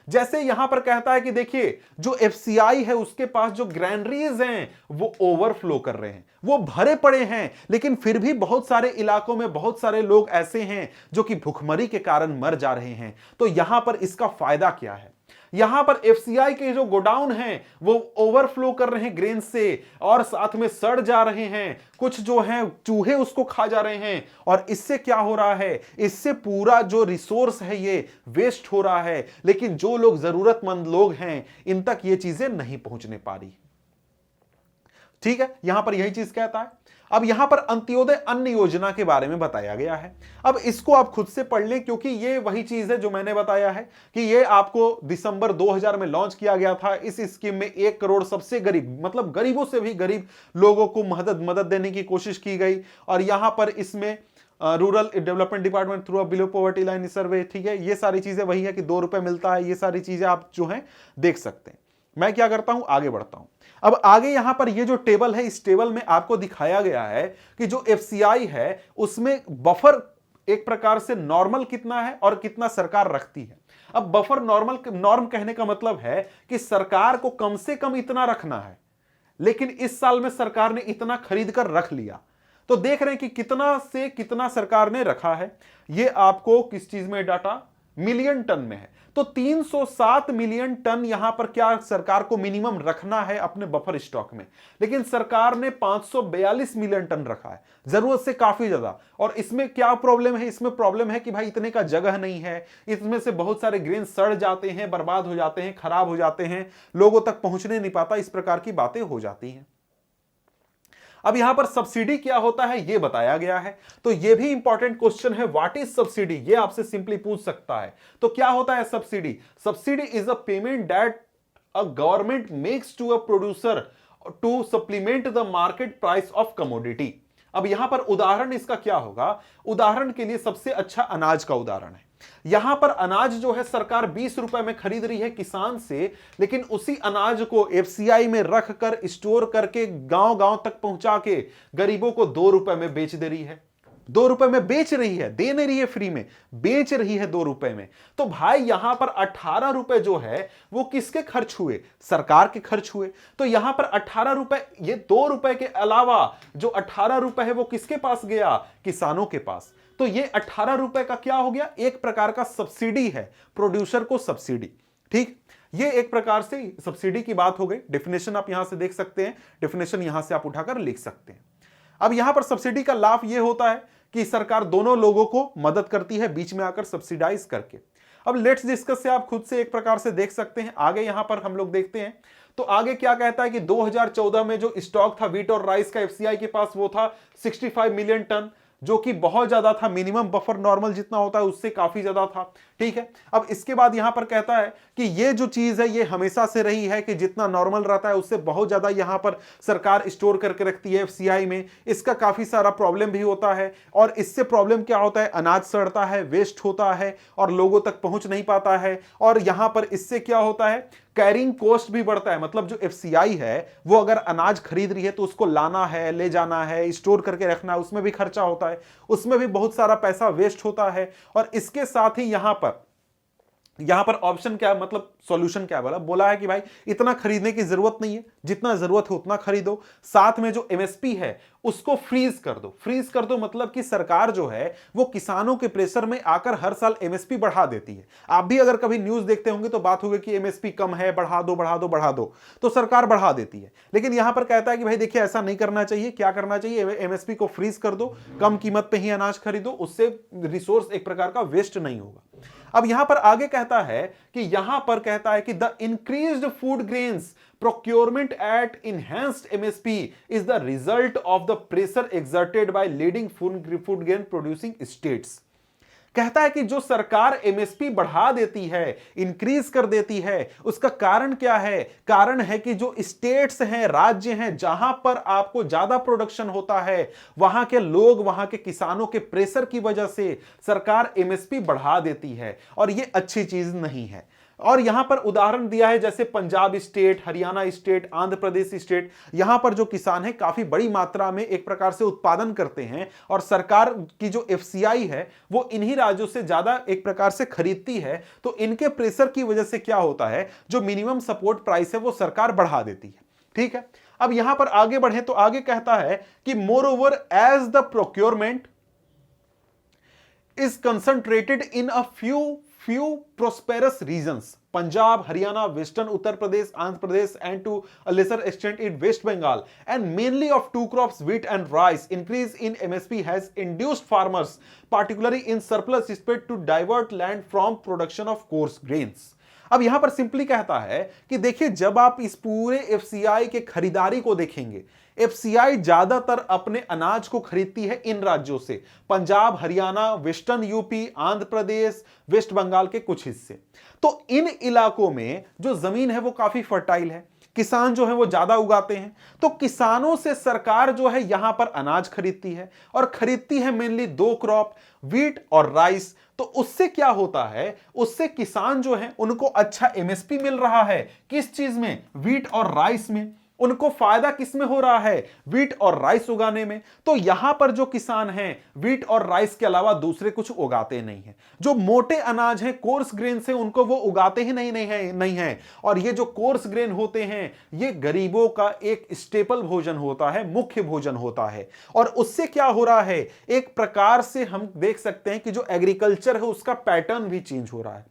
जैसे यहां पर कहता है कि देखिए, जो एफसीआई है उसके पास जो ग्रैनरीज हैं वो ओवरफ्लो कर रहे हैं, वो भरे पड़े हैं, लेकिन फिर भी बहुत सारे इलाकों में बहुत सारे लोग ऐसे हैं जो कि भुखमरी के कारण मर जा रहे हैं। तो यहां पर इसका फायदा क्या है? यहां पर एफसीआई के जो गोडाउन हैं वो ओवरफ्लो कर रहे हैं ग्रेन से, और साथ में सड़ जा रहे हैं, कुछ जो हैं चूहे उसको खा जा रहे हैं। और इससे क्या हो रहा है, इससे पूरा जो रिसोर्स है ये वेस्ट हो रहा है, लेकिन जो लोग जरूरतमंद लोग हैं इन तक ये चीजें नहीं पहुंचने पा रही। ठीक है, यहां पर यही चीज कहता है। अब यहां पर अंत्योदय अन्न योजना के बारे में बताया गया है। अब इसको आप खुद से पढ़ लें, क्योंकि ये वही चीज है जो मैंने बताया है कि ये आपको दिसंबर 2000 में लॉन्च किया गया था। इस स्कीम में 1 करोड़ सबसे गरीब, मतलब गरीबों से भी गरीब लोगों को मदद देने की कोशिश की गई। और यहां पर इसमें rural development department through below poverty line सर्वे, ठीक है, ये सारी चीजें वही है कि 2 रुपए मिलता है। ये सारी चीजें आप जो है देख सकते हैं। मैं क्या करता हूं, आगे बढ़ता हूं। अब आगे यहां पर ये जो टेबल है, इस टेबल में आपको दिखाया गया है कि जो एफसीआई है उसमें बफर एक प्रकार से नॉर्मल कितना है और कितना सरकार रखती है। अब बफर नॉर्म कहने का मतलब है कि सरकार को कम से कम इतना रखना है, लेकिन इस साल में सरकार ने इतना खरीद कर रख लिया। तो देख रहे हैं कि कितना से कितना सरकार ने रखा है। ये आपको किस चीज में डाटा, मिलियन टन में है। तो 307 मिलियन टन यहां पर क्या सरकार को मिनिमम रखना है अपने बफर स्टॉक में, लेकिन सरकार ने 542 मिलियन टन रखा है, जरूरत से काफी ज्यादा। और इसमें क्या प्रॉब्लम है, इसमें प्रॉब्लम है कि भाई इतने का जगह नहीं है, इसमें से बहुत सारे ग्रेन सड़ जाते हैं, बर्बाद हो जाते हैं, खराब हो जाते हैं, लोगों तक पहुंचने नहीं पाता, इस प्रकार की बातें हो जाती हैं। अब यहां पर सब्सिडी क्या होता है ये बताया गया है। तो ये भी इंपॉर्टेंट क्वेश्चन है, व्हाट इज सब्सिडी, ये आपसे सिंपली पूछ सकता है। तो क्या होता है subsidy? Subsidy is a payment that a government makes to a producer to supplement the market price of commodity. अब यहां पर उदाहरण इसका क्या होगा, उदाहरण के लिए सबसे अच्छा अनाज का उदाहरण है। यहां पर अनाज जो है सरकार 20 रुपए में खरीद रही है किसान से, लेकिन उसी अनाज को एफसीआई में रख कर स्टोर करके गांव गांव तक पहुंचा के गरीबों को 2 रुपए में बेच दे रही है। 2 रुपए में बेच रही है, दे नहीं रही है फ्री में, बेच रही है 2 रुपए में। तो भाई यहां पर 18 रुपए जो है वो किसके खर्च हुए? सरकार के खर्च हुए। तो यहां पर 18 रुपए, ये 2 रुपए के अलावा जो 18 रुपए है वो किसके पास गया? किसानों के पास। तो ये 18 रुपए का क्या हो गया, एक प्रकार का सब्सिडी है, प्रोड्यूसर को सब्सिडी। ठीक, ये एक प्रकार से सब्सिडी की बात हो गई। डेफिनेशन आप यहां से देख सकते हैं, डेफिनेशन यहां से आप उठाकर लिख सकते हैं। अब यहां पर सब्सिडी का लाभ यह होता है कि सरकार दोनों लोगों को मदद करती है बीच में आकर सब्सिडाइज करके। अब लेट्स डिस्कस से आप खुद से एक प्रकार से देख सकते हैं। आगे यहां पर हम लोग देखते हैं तो आगे क्या कहता है कि 2014 में जो स्टॉक था व्हीट और राइस का एफसीआई के पास वो था 65 मिलियन टन, जो कि बहुत ज्यादा था, मिनिमम बफर नॉर्मल जितना होता है उससे काफी ज्यादा था। ठीक है, अब इसके बाद यहां पर कहता है कि ये जो चीज है ये हमेशा से रही है कि जितना नॉर्मल रहता है उससे बहुत ज्यादा यहां पर सरकार स्टोर करके रखती है एफसीआई में। इसका काफी सारा प्रॉब्लम भी होता है और इससे प्रॉब्लम क्या होता है, अनाज सड़ता है, वेस्ट होता है और लोगों तक पहुंच नहीं पाता है। और यहां पर इससे क्या होता है, कैरिंग कॉस्ट भी बढ़ता है। मतलब जो एफसीआई है वो अगर अनाज खरीद रही है तो उसको लाना है, ले जाना है, स्टोर करके रखना है, उसमें भी खर्चा होता है, उसमें भी बहुत सारा पैसा वेस्ट होता है। और इसके साथ ही यहां पर ऑप्शन क्या है, मतलब सॉल्यूशन क्या बोला है कि भाई इतना खरीदने की जरूरत नहीं है, जितना जरूरत है उतना खरीदो। साथ में जो एमएसपी है उसको फ्रीज कर दो। फ्रीज कर दो मतलब कि सरकार जो है वो किसानों के प्रेशर में आकर हर साल एमएसपी बढ़ा देती है। आप भी अगर कभी न्यूज देखते होंगे तो बात होगी कि एमएसपी कम है, बढ़ा दो बढ़ा दो बढ़ा दो, तो सरकार बढ़ा देती है। लेकिन यहां पर कहता है कि भाई देखिए ऐसा नहीं करना चाहिए। क्या करना चाहिए, एमएसपी को फ्रीज कर दो, कम कीमत पे ही अनाज खरीदो, उससे रिसोर्स एक प्रकार का वेस्ट नहीं होगा। अब यहां पर आगे कहता है कि यहां पर कहता है कि the increased food grains procurement at enhanced MSP is the result of the pressure exerted by leading food grain producing states। कहता है कि जो सरकार एमएसपी बढ़ा देती है, इंक्रीज कर देती है, उसका कारण क्या है, कारण है कि जो स्टेट्स हैं, राज्य हैं, जहां पर आपको ज्यादा प्रोडक्शन होता है वहां के लोग, वहां के किसानों के प्रेशर की वजह से सरकार एमएसपी बढ़ा देती है और यह अच्छी चीज नहीं है। और यहां पर उदाहरण दिया है जैसे Punjab state, Haryana state, Andhra Pradesh state, यहां पर जो किसान है काफी बड़ी मात्रा में एक प्रकार से उत्पादन करते हैं और सरकार की जो एफसीआई है वो इन्हीं राज्यों से ज्यादा एक प्रकार से खरीदती है। तो इनके प्रेशर की वजह से क्या होता है, जो मिनिमम सपोर्ट प्राइस है वो सरकार बढ़ा देती है। ठीक है, अब यहां पर आगे बढ़े तो आगे कहता है कि moreover as the procurement is concentrated in a few prosperous regions, Punjab, Haryana, Western Uttar Pradesh, Andhra Pradesh, and to a lesser extent in West Bengal, and mainly of two crops, wheat and rice. Increase in MSP has induced farmers, particularly in surplus space, to divert land from production of coarse grains। अब यहां पर simply कहता है कि देखिए जब आप इस पूरे एफसीआई के खरीदारी को देखेंगे, एफसीआई ज्यादातर अपने अनाज को खरीदती है इन राज्यों से, Punjab, Haryana, western UP, Andhra Pradesh, waste Bengal के कुछ हिस्से। तो इन इलाकों में जो जमीन है वो काफी फर्टाइल है, किसान जो है वो ज्यादा उगाते हैं। तो किसानों से सरकार जो है यहां पर अनाज खरीदती है और खरीदती है मेनली दो क्रॉप, व्हीट और राइस। तो उससे क्या होता है, उससे किसान जो है उनको अच्छा एमएसपी मिल रहा है। किस चीज में, व्हीट और राइस में। उनको फायदा किसमें हो रहा है, व्हीट और राइस उगाने में। तो यहां पर जो किसान हैं व्हीट और राइस के अलावा दूसरे कुछ उगाते नहीं हैं। जो मोटे अनाज हैं, कोर्स ग्रेन से, उनको वो उगाते ही नहीं है। और ये जो कोर्स ग्रेन होते हैं ये गरीबों का एक स्टेपल भोजन होता है, मुख्य भोजन होता है। और उससे क्या हो रहा है, एक प्रकार से हम देख सकते हैं कि जो एग्रीकल्चर है उसका पैटर्न भी चेंज हो रहा है।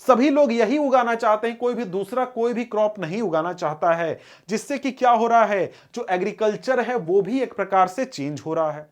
सभी लोग यही उगाना चाहते हैं, कोई भी दूसरा कोई भी क्रॉप नहीं उगाना चाहता है, जिससे कि क्या हो रहा है, जो एग्रीकल्चर है वो भी एक प्रकार से चेंज हो रहा है।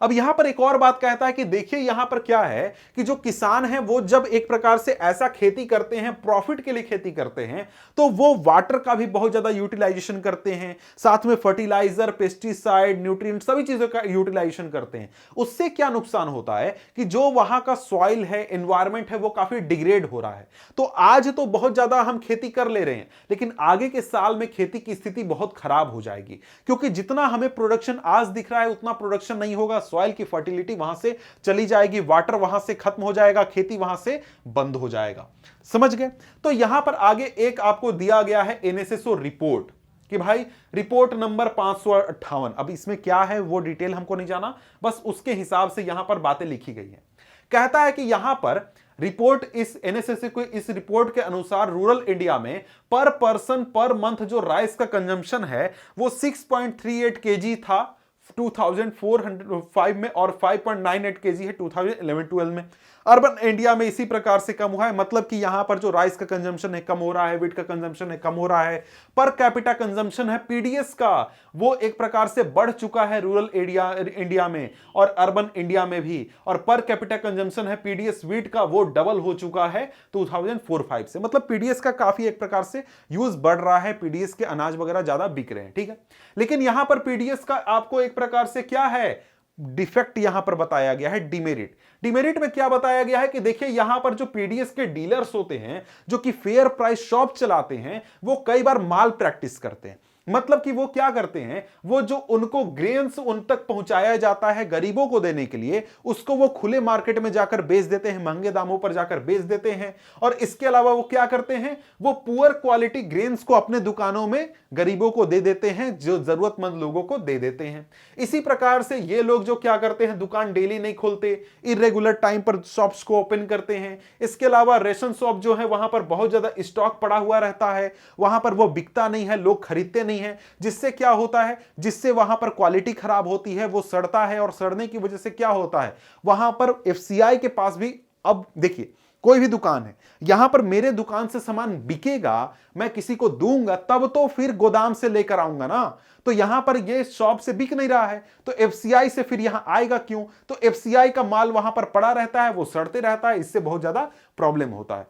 अब यहां पर एक और बात कहता है कि देखिए यहां पर क्या है कि जो किसान है वो जब एक प्रकार से ऐसा खेती करते हैं, प्रॉफिट के लिए खेती करते हैं, तो वो वाटर का भी बहुत ज्यादा यूटिलाइजेशन करते हैं, साथ में फर्टिलाइजर, पेस्टिसाइड, न्यूट्रिएंट सभी चीजों का यूटिलाइजेशन करते हैं। उससे क्या नुकसान होता है कि जो वहां का सॉइल है, एनवायरमेंट है, वो काफी डिग्रेड हो रहा है। तो आज तो बहुत ज्यादा हम खेती कर ले रहे हैं, लेकिन आगे के साल में खेती की स्थिति बहुत खराब हो जाएगी, क्योंकि जितना हमें प्रोडक्शन आज दिख रहा है उतना प्रोडक्शन नहीं होगा। सॉइल की फर्टिलिटी वहां से चली जाएगी, वाटर वहां से खत्म हो जाएगा, खेती वहां से बंद हो जाएगा। समझ गए? तो यहां पर आगे एक आपको दिया गया है एनएसएसओ रिपोर्ट कि भाई रिपोर्ट नंबर 558। अब इसमें क्या है वो डिटेल हमको नहीं जाना, बस उसके हिसाब से यहां पर बातें लिखी गई है। कहता है कि यहां पर रिपोर्ट, इस एनएसएसओ को इस रिपोर्ट के अनुसार रूरल इंडिया में पर पर्सन पर मंथ जो राइस का कंजम्पशन है वो 6.38 केजी था 2005 में और 5.98 केजी है 2011-12 में। अर्बन इंडिया में इसी प्रकार से कम हुआ है, मतलब कि यहां पर जो राइस का कंजम्पशन है कम हो रहा है, व्हीट का कंजम्पशन है कम हो रहा है। पर कैपिटा कंजम्पशन है पीडीएस का, वो एक प्रकार से बढ़ चुका है रूरल एरिया इंडिया में और अर्बन इंडिया में भी। और पर कैपिटा कंजम्पशन है पीडीएस व्हीट का, वो डबल हो चुका है 2004-05 से। मतलब पीडीएस का काफी एक प्रकार से यूज बढ़ रहा है, पीडीएस के अनाज वगैरह ज्यादा बिक रहे हैं, ठीक है। लेकिन यहां पर पीडीएस का आपको एक प्रकार से क्या है, डिफेक्ट यहां पर बताया गया है, डिमेरिट। डिमेरिट में क्या बताया गया है कि देखिए यहां पर जो पीडीएस के डीलर्स होते हैं जो कि फेयर प्राइस शॉप चलाते हैं, वो कई बार माल प्रैक्टिस करते हैं। मतलब कि वो क्या करते हैं, वो जो उनको ग्रेन्स उन तक पहुंचाया जाता है गरीबों को देने के लिए, उसको वो खुले मार्केट में जाकर बेच देते हैं, महंगे दामों पर जाकर बेच देते हैं। और इसके अलावा वो क्या करते हैं, वो पुअर क्वालिटी ग्रेन्स को अपने दुकानों में गरीबों को दे देते हैं, जो जरूरतमंद लोगों को दे देते हैं। इसी प्रकार से ये लोग जो क्या करते हैं, दुकान डेली नहीं खोलते, इरेगुलर टाइम पर शॉप्स को ओपन करते हैं। इसके अलावा रेशन शॉप जो है वहां पर बहुत ज्यादा स्टॉक पड़ा हुआ रहता है, वहां पर वो बिकता नहीं है, लोग खरीदते नहीं है, जिससे क्या होता है, जिससे वहां पर क्वालिटी खराब होती है, वो सड़ता है। और सड़ने की वजह से क्या होता है, वहां पर एफसीआई के पास भी, अब देखिए कोई भी दुकान है, यहां पर मेरे दुकान से सामान बिकेगा, मैं किसी को दूंगा तब तो फिर गोदाम से लेकर आऊंगा ना। तो यहां पर ये शॉप से बिक नहीं रहा है, तो एफसीआई से फिर यहां आएगा क्यों, तो एफसीआई का माल वहां पर पड़ा रहता है, वो सड़ते रहता है, इससे बहुत ज्यादा प्रॉब्लम होता है।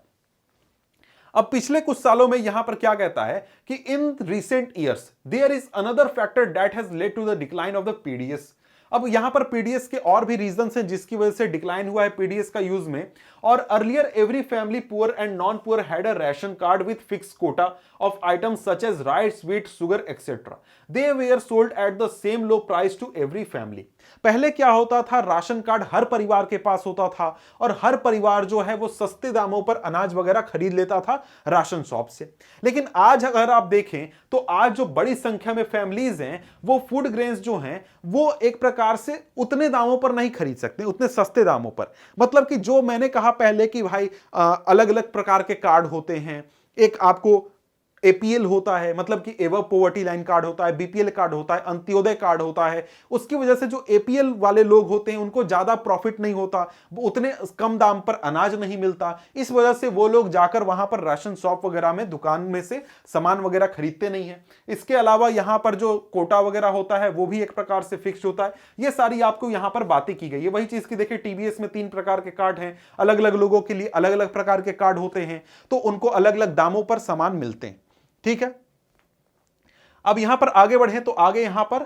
अब पिछले कुछ सालों में यहां पर क्या कहता है कि in recent years there is another factor that has led to the decline of the PDS. अब यहां पर पीडीएस के और भी रीजंस हैं जिसकी वजह से डिक्लाइन हुआ है पीडीएस का यूज में। और earlier every family poor and non poor had a ration card with fix quota of items such as rice, wheat, sugar etcetera. They were sold at the same low price to every family. पहले क्या होता था, ration card हर परिवार के पास होता था और हर परिवार जो है वो सस्ते दामों पर अनाज वगैरह खरीद लेता था राशन शॉप से। लेकिन आज अगर आप देखें तो आज जो बड़ी संख्या में फैमिलीज हैं, वो फूड ग्रेन्स जो हैं वो एक प्रकार से उतने दामों पर नहीं खरीद सकते, उतने सस्ते दामों पर। मतलब कि जो मैंने कहा पहले कि भाई अलग अलग प्रकार के कार्ड होते हैं, एक आपको एपीएल होता है, मतलब कि एवर पॉवर्टी लाइन कार्ड होता है, बीपीएल कार्ड होता है, अंत्योदय कार्ड होता है। उसकी वजह से जो एपीएल वाले लोग होते हैं उनको ज्यादा प्रॉफिट नहीं होता, वो उतने कम दाम पर अनाज नहीं मिलता, इस वजह से वो लोग जाकर वहां पर राशन शॉप वगैरह में दुकान में से सामान वगैरह खरीदते नहीं है। इसके अलावा यहां पर जो कोटा वगैरह होता है वो भी एक प्रकार से फिक्स होता है। ये सारी आपको यहां पर बातें की गई है। वही चीज की देखिए टीवीएस में 3 प्रकार के कार्ड हैं, अलग अलग लोगों के लिए अलग अलग प्रकार के कार्ड होते हैं, तो उनको अलग अलग दामों पर सामान मिलते हैं, ठीक है। अब यहां पर आगे बढ़े तो आगे यहां पर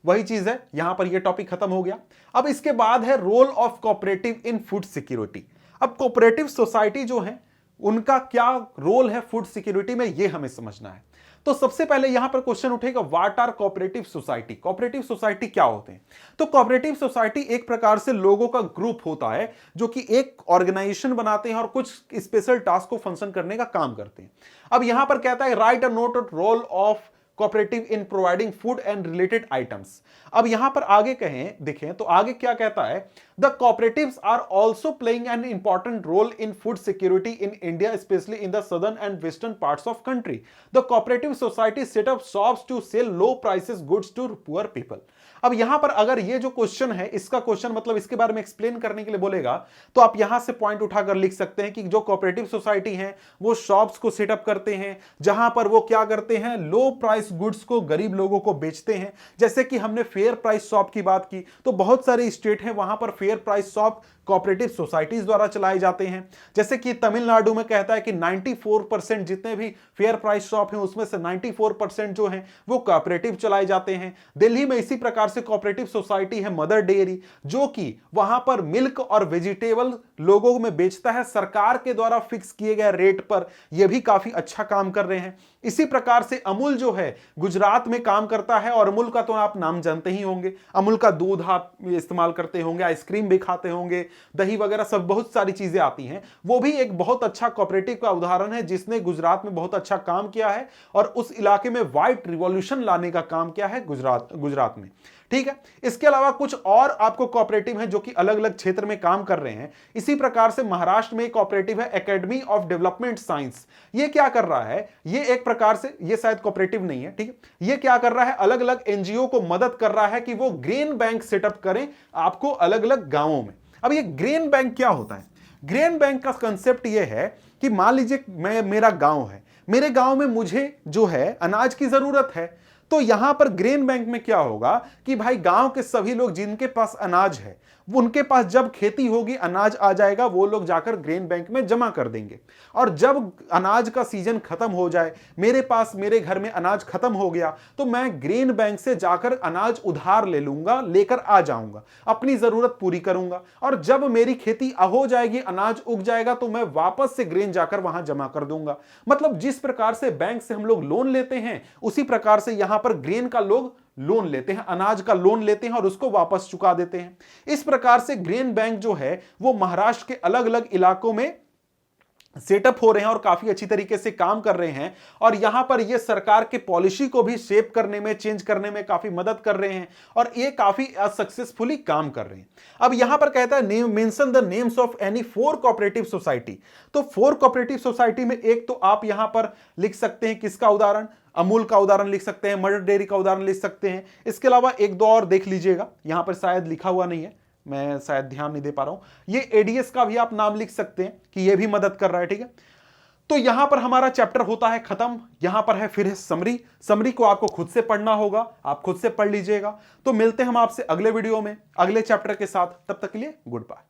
वही चीज है, यहां पर यह टॉपिक खत्म हो गया। अब इसके बाद है role of cooperative in food security. अब कोऑपरेटिव सोसाइटी जो है उनका क्या रोल है फूड सिक्योरिटी में, यह हमें समझना है। तो सबसे पहले यहां पर क्वेश्चन उठेगा, what are cooperative society. Cooperative society क्या होते हैं? तो कोऑपरेटिव सोसाइटी एक प्रकार से लोगों का ग्रुप होता है जो कि एक ऑर्गेनाइजेशन बनाते हैं और कुछ स्पेशल टास्क को फंक्शन करने का काम करते हैं। अब यहां पर कहता है write a note role of cooperative in providing food and related items. अब यहां पर आगे कहें देखें तो आगे क्या कहता है, the cooperatives are also playing an important role in food security in India, specially in the southern and western parts of country. The cooperative society set up shops to sell low prices goods to poor people. अब यहां पर अगर ये जो question है, इसका question मतलब इसके बारे में एक्सप्लेन करने के लिए बोलेगा, तो आप यहां से पॉइंट उठाकर लिख सकते हैं कि जो कोऑपरेटिव सोसाइटी है वो शॉप्स को सेटअप करते हैं जहां पर वो क्या करते हैं, लो प्राइस गुड्स को गरीब लोगों को बेचते हैं। जैसे कि हमने फेयर प्राइस शॉप की बात की, तो बहुत सारे स्टेट हैं वहां पर fair price shop cooperative societies द्वारा चलाए जाते हैं। जैसे कि तमिलनाडु में कहता है कि 94% जितने भी फेयर प्राइस शॉप हैं उसमें से 94% जो हैं वो कोऑपरेटिव चलाए जाते हैं। दिल्ली में इसी प्रकार से कोऑपरेटिव सोसाइटी है मदर डेयरी, जो कि वहां पर मिल्क और वेजिटेबल लोगों में बेचता है सरकार के द्वारा फिक्स किए गए रेट पर। यह भी काफी अच्छा काम कर रहे हैं। इसी प्रकार से अमूल जो है गुजरात में काम करता है, और अमूल का तो आप नाम जानते ही होंगे, अमूल का दूध आप इस्तेमाल करते होंगे, आइसक्रीम भी खाते होंगे, दही वगैरह सब बहुत सारी चीजें आती हैं, वो भी एक बहुत अच्छा कोऑपरेटिव का उदाहरण है जिसने गुजरात में बहुत अच्छा काम किया है और उस इलाके में व्हाइट रिवॉल्यूशन लाने का काम किया है गुजरात में। ठीक है, इसके अलावा कुछ और आपको कोऑपरेटिव हैं जो कि अलग अलग क्षेत्र में काम कर रहे हैं। इसी प्रकार से महाराष्ट्र में एक कोऑपरेटिव है एकेडमी ऑफ डेवलपमेंट साइंस। ये क्या कर रहा है, ये एक प्रकार से, ये शायद कोऑपरेटिव नहीं है, ठीक है, ये क्या कर रहा है, अलग अलग एनजीओ को मदद कर रहा है कि वो ग्रेन बैंक सेटअप करें आपको अलग अलग गांवों में। अब ये ग्रेन बैंक क्या होता है? ग्रेन बैंक का कंसेप्ट ये है कि मान लीजिए मेरा गांव है, मेरे गांव में मुझे जो है अनाज की जरूरत है, तो यहां पर ग्रेन बैंक में क्या होगा कि भाई गांव के सभी लोग जिनके पास अनाज है, उनके पास जब खेती होगी अनाज आ जाएगा, वो लोग जाकर ग्रेन बैंक में जमा कर देंगे। और जब अनाज का सीजन खत्म हो जाए, मेरे घर में अनाज खत्म हो गया, तो मैं ग्रेन बैंक से जाकर अनाज उधार ले लूंगा, लेकर आ जाऊंगा, अपनी जरूरत पूरी करूंगा, और जब मेरी खेती हो जाएगी, अनाज उग जाएगा, तो मैं वापस से ग्रेन जाकर वहां जमा कर दूंगा। मतलब जिस प्रकार से बैंक से हम लोग लोन लेते हैं, उसी प्रकार से यहां पर ग्रेन का लोग लोन लेते हैं, अनाज का लोन लेते हैं और उसको वापस चुका देते हैं। इस प्रकार से ग्रेन बैंक जो है वो महाराष्ट्र के अलग अलग इलाकों में सेटअप हो रहे हैं और काफी अच्छी तरीके से काम कर रहे हैं, और यहां पर ये सरकार के पॉलिसी को भी शेप करने में, चेंज करने में काफी मदद कर रहे हैं, और ये काफी सक्सेसफुली काम कर रहे हैं। अब यहां पर कहता है mention the names of any 4 cooperative society. तो 4 कोऑपरेटिव सोसाइटी में एक तो आप यहां पर लिख सकते हैं किसका उदाहरण, अमूल का उदाहरण लिख सकते हैं, मदर डेयरी का उदाहरण लिख सकते हैं। इसके अलावा एक दो और देख लीजिएगा, यहां पर शायद लिखा हुआ नहीं है, मैं शायद ध्यान नहीं दे पा रहा हूं। ये एडीएस का भी आप नाम लिख सकते हैं कि ये भी मदद कर रहा है, ठीक है। तो यहां पर हमारा चैप्टर होता है खत्म। यहां पर है फिर समरी को आपको खुद से पढ़ना होगा, आप खुद से पढ़ लीजिएगा। तो मिलते हैं हम आपसे अगले वीडियो में अगले चैप्टर के साथ, तब तक के लिए गुड बाय।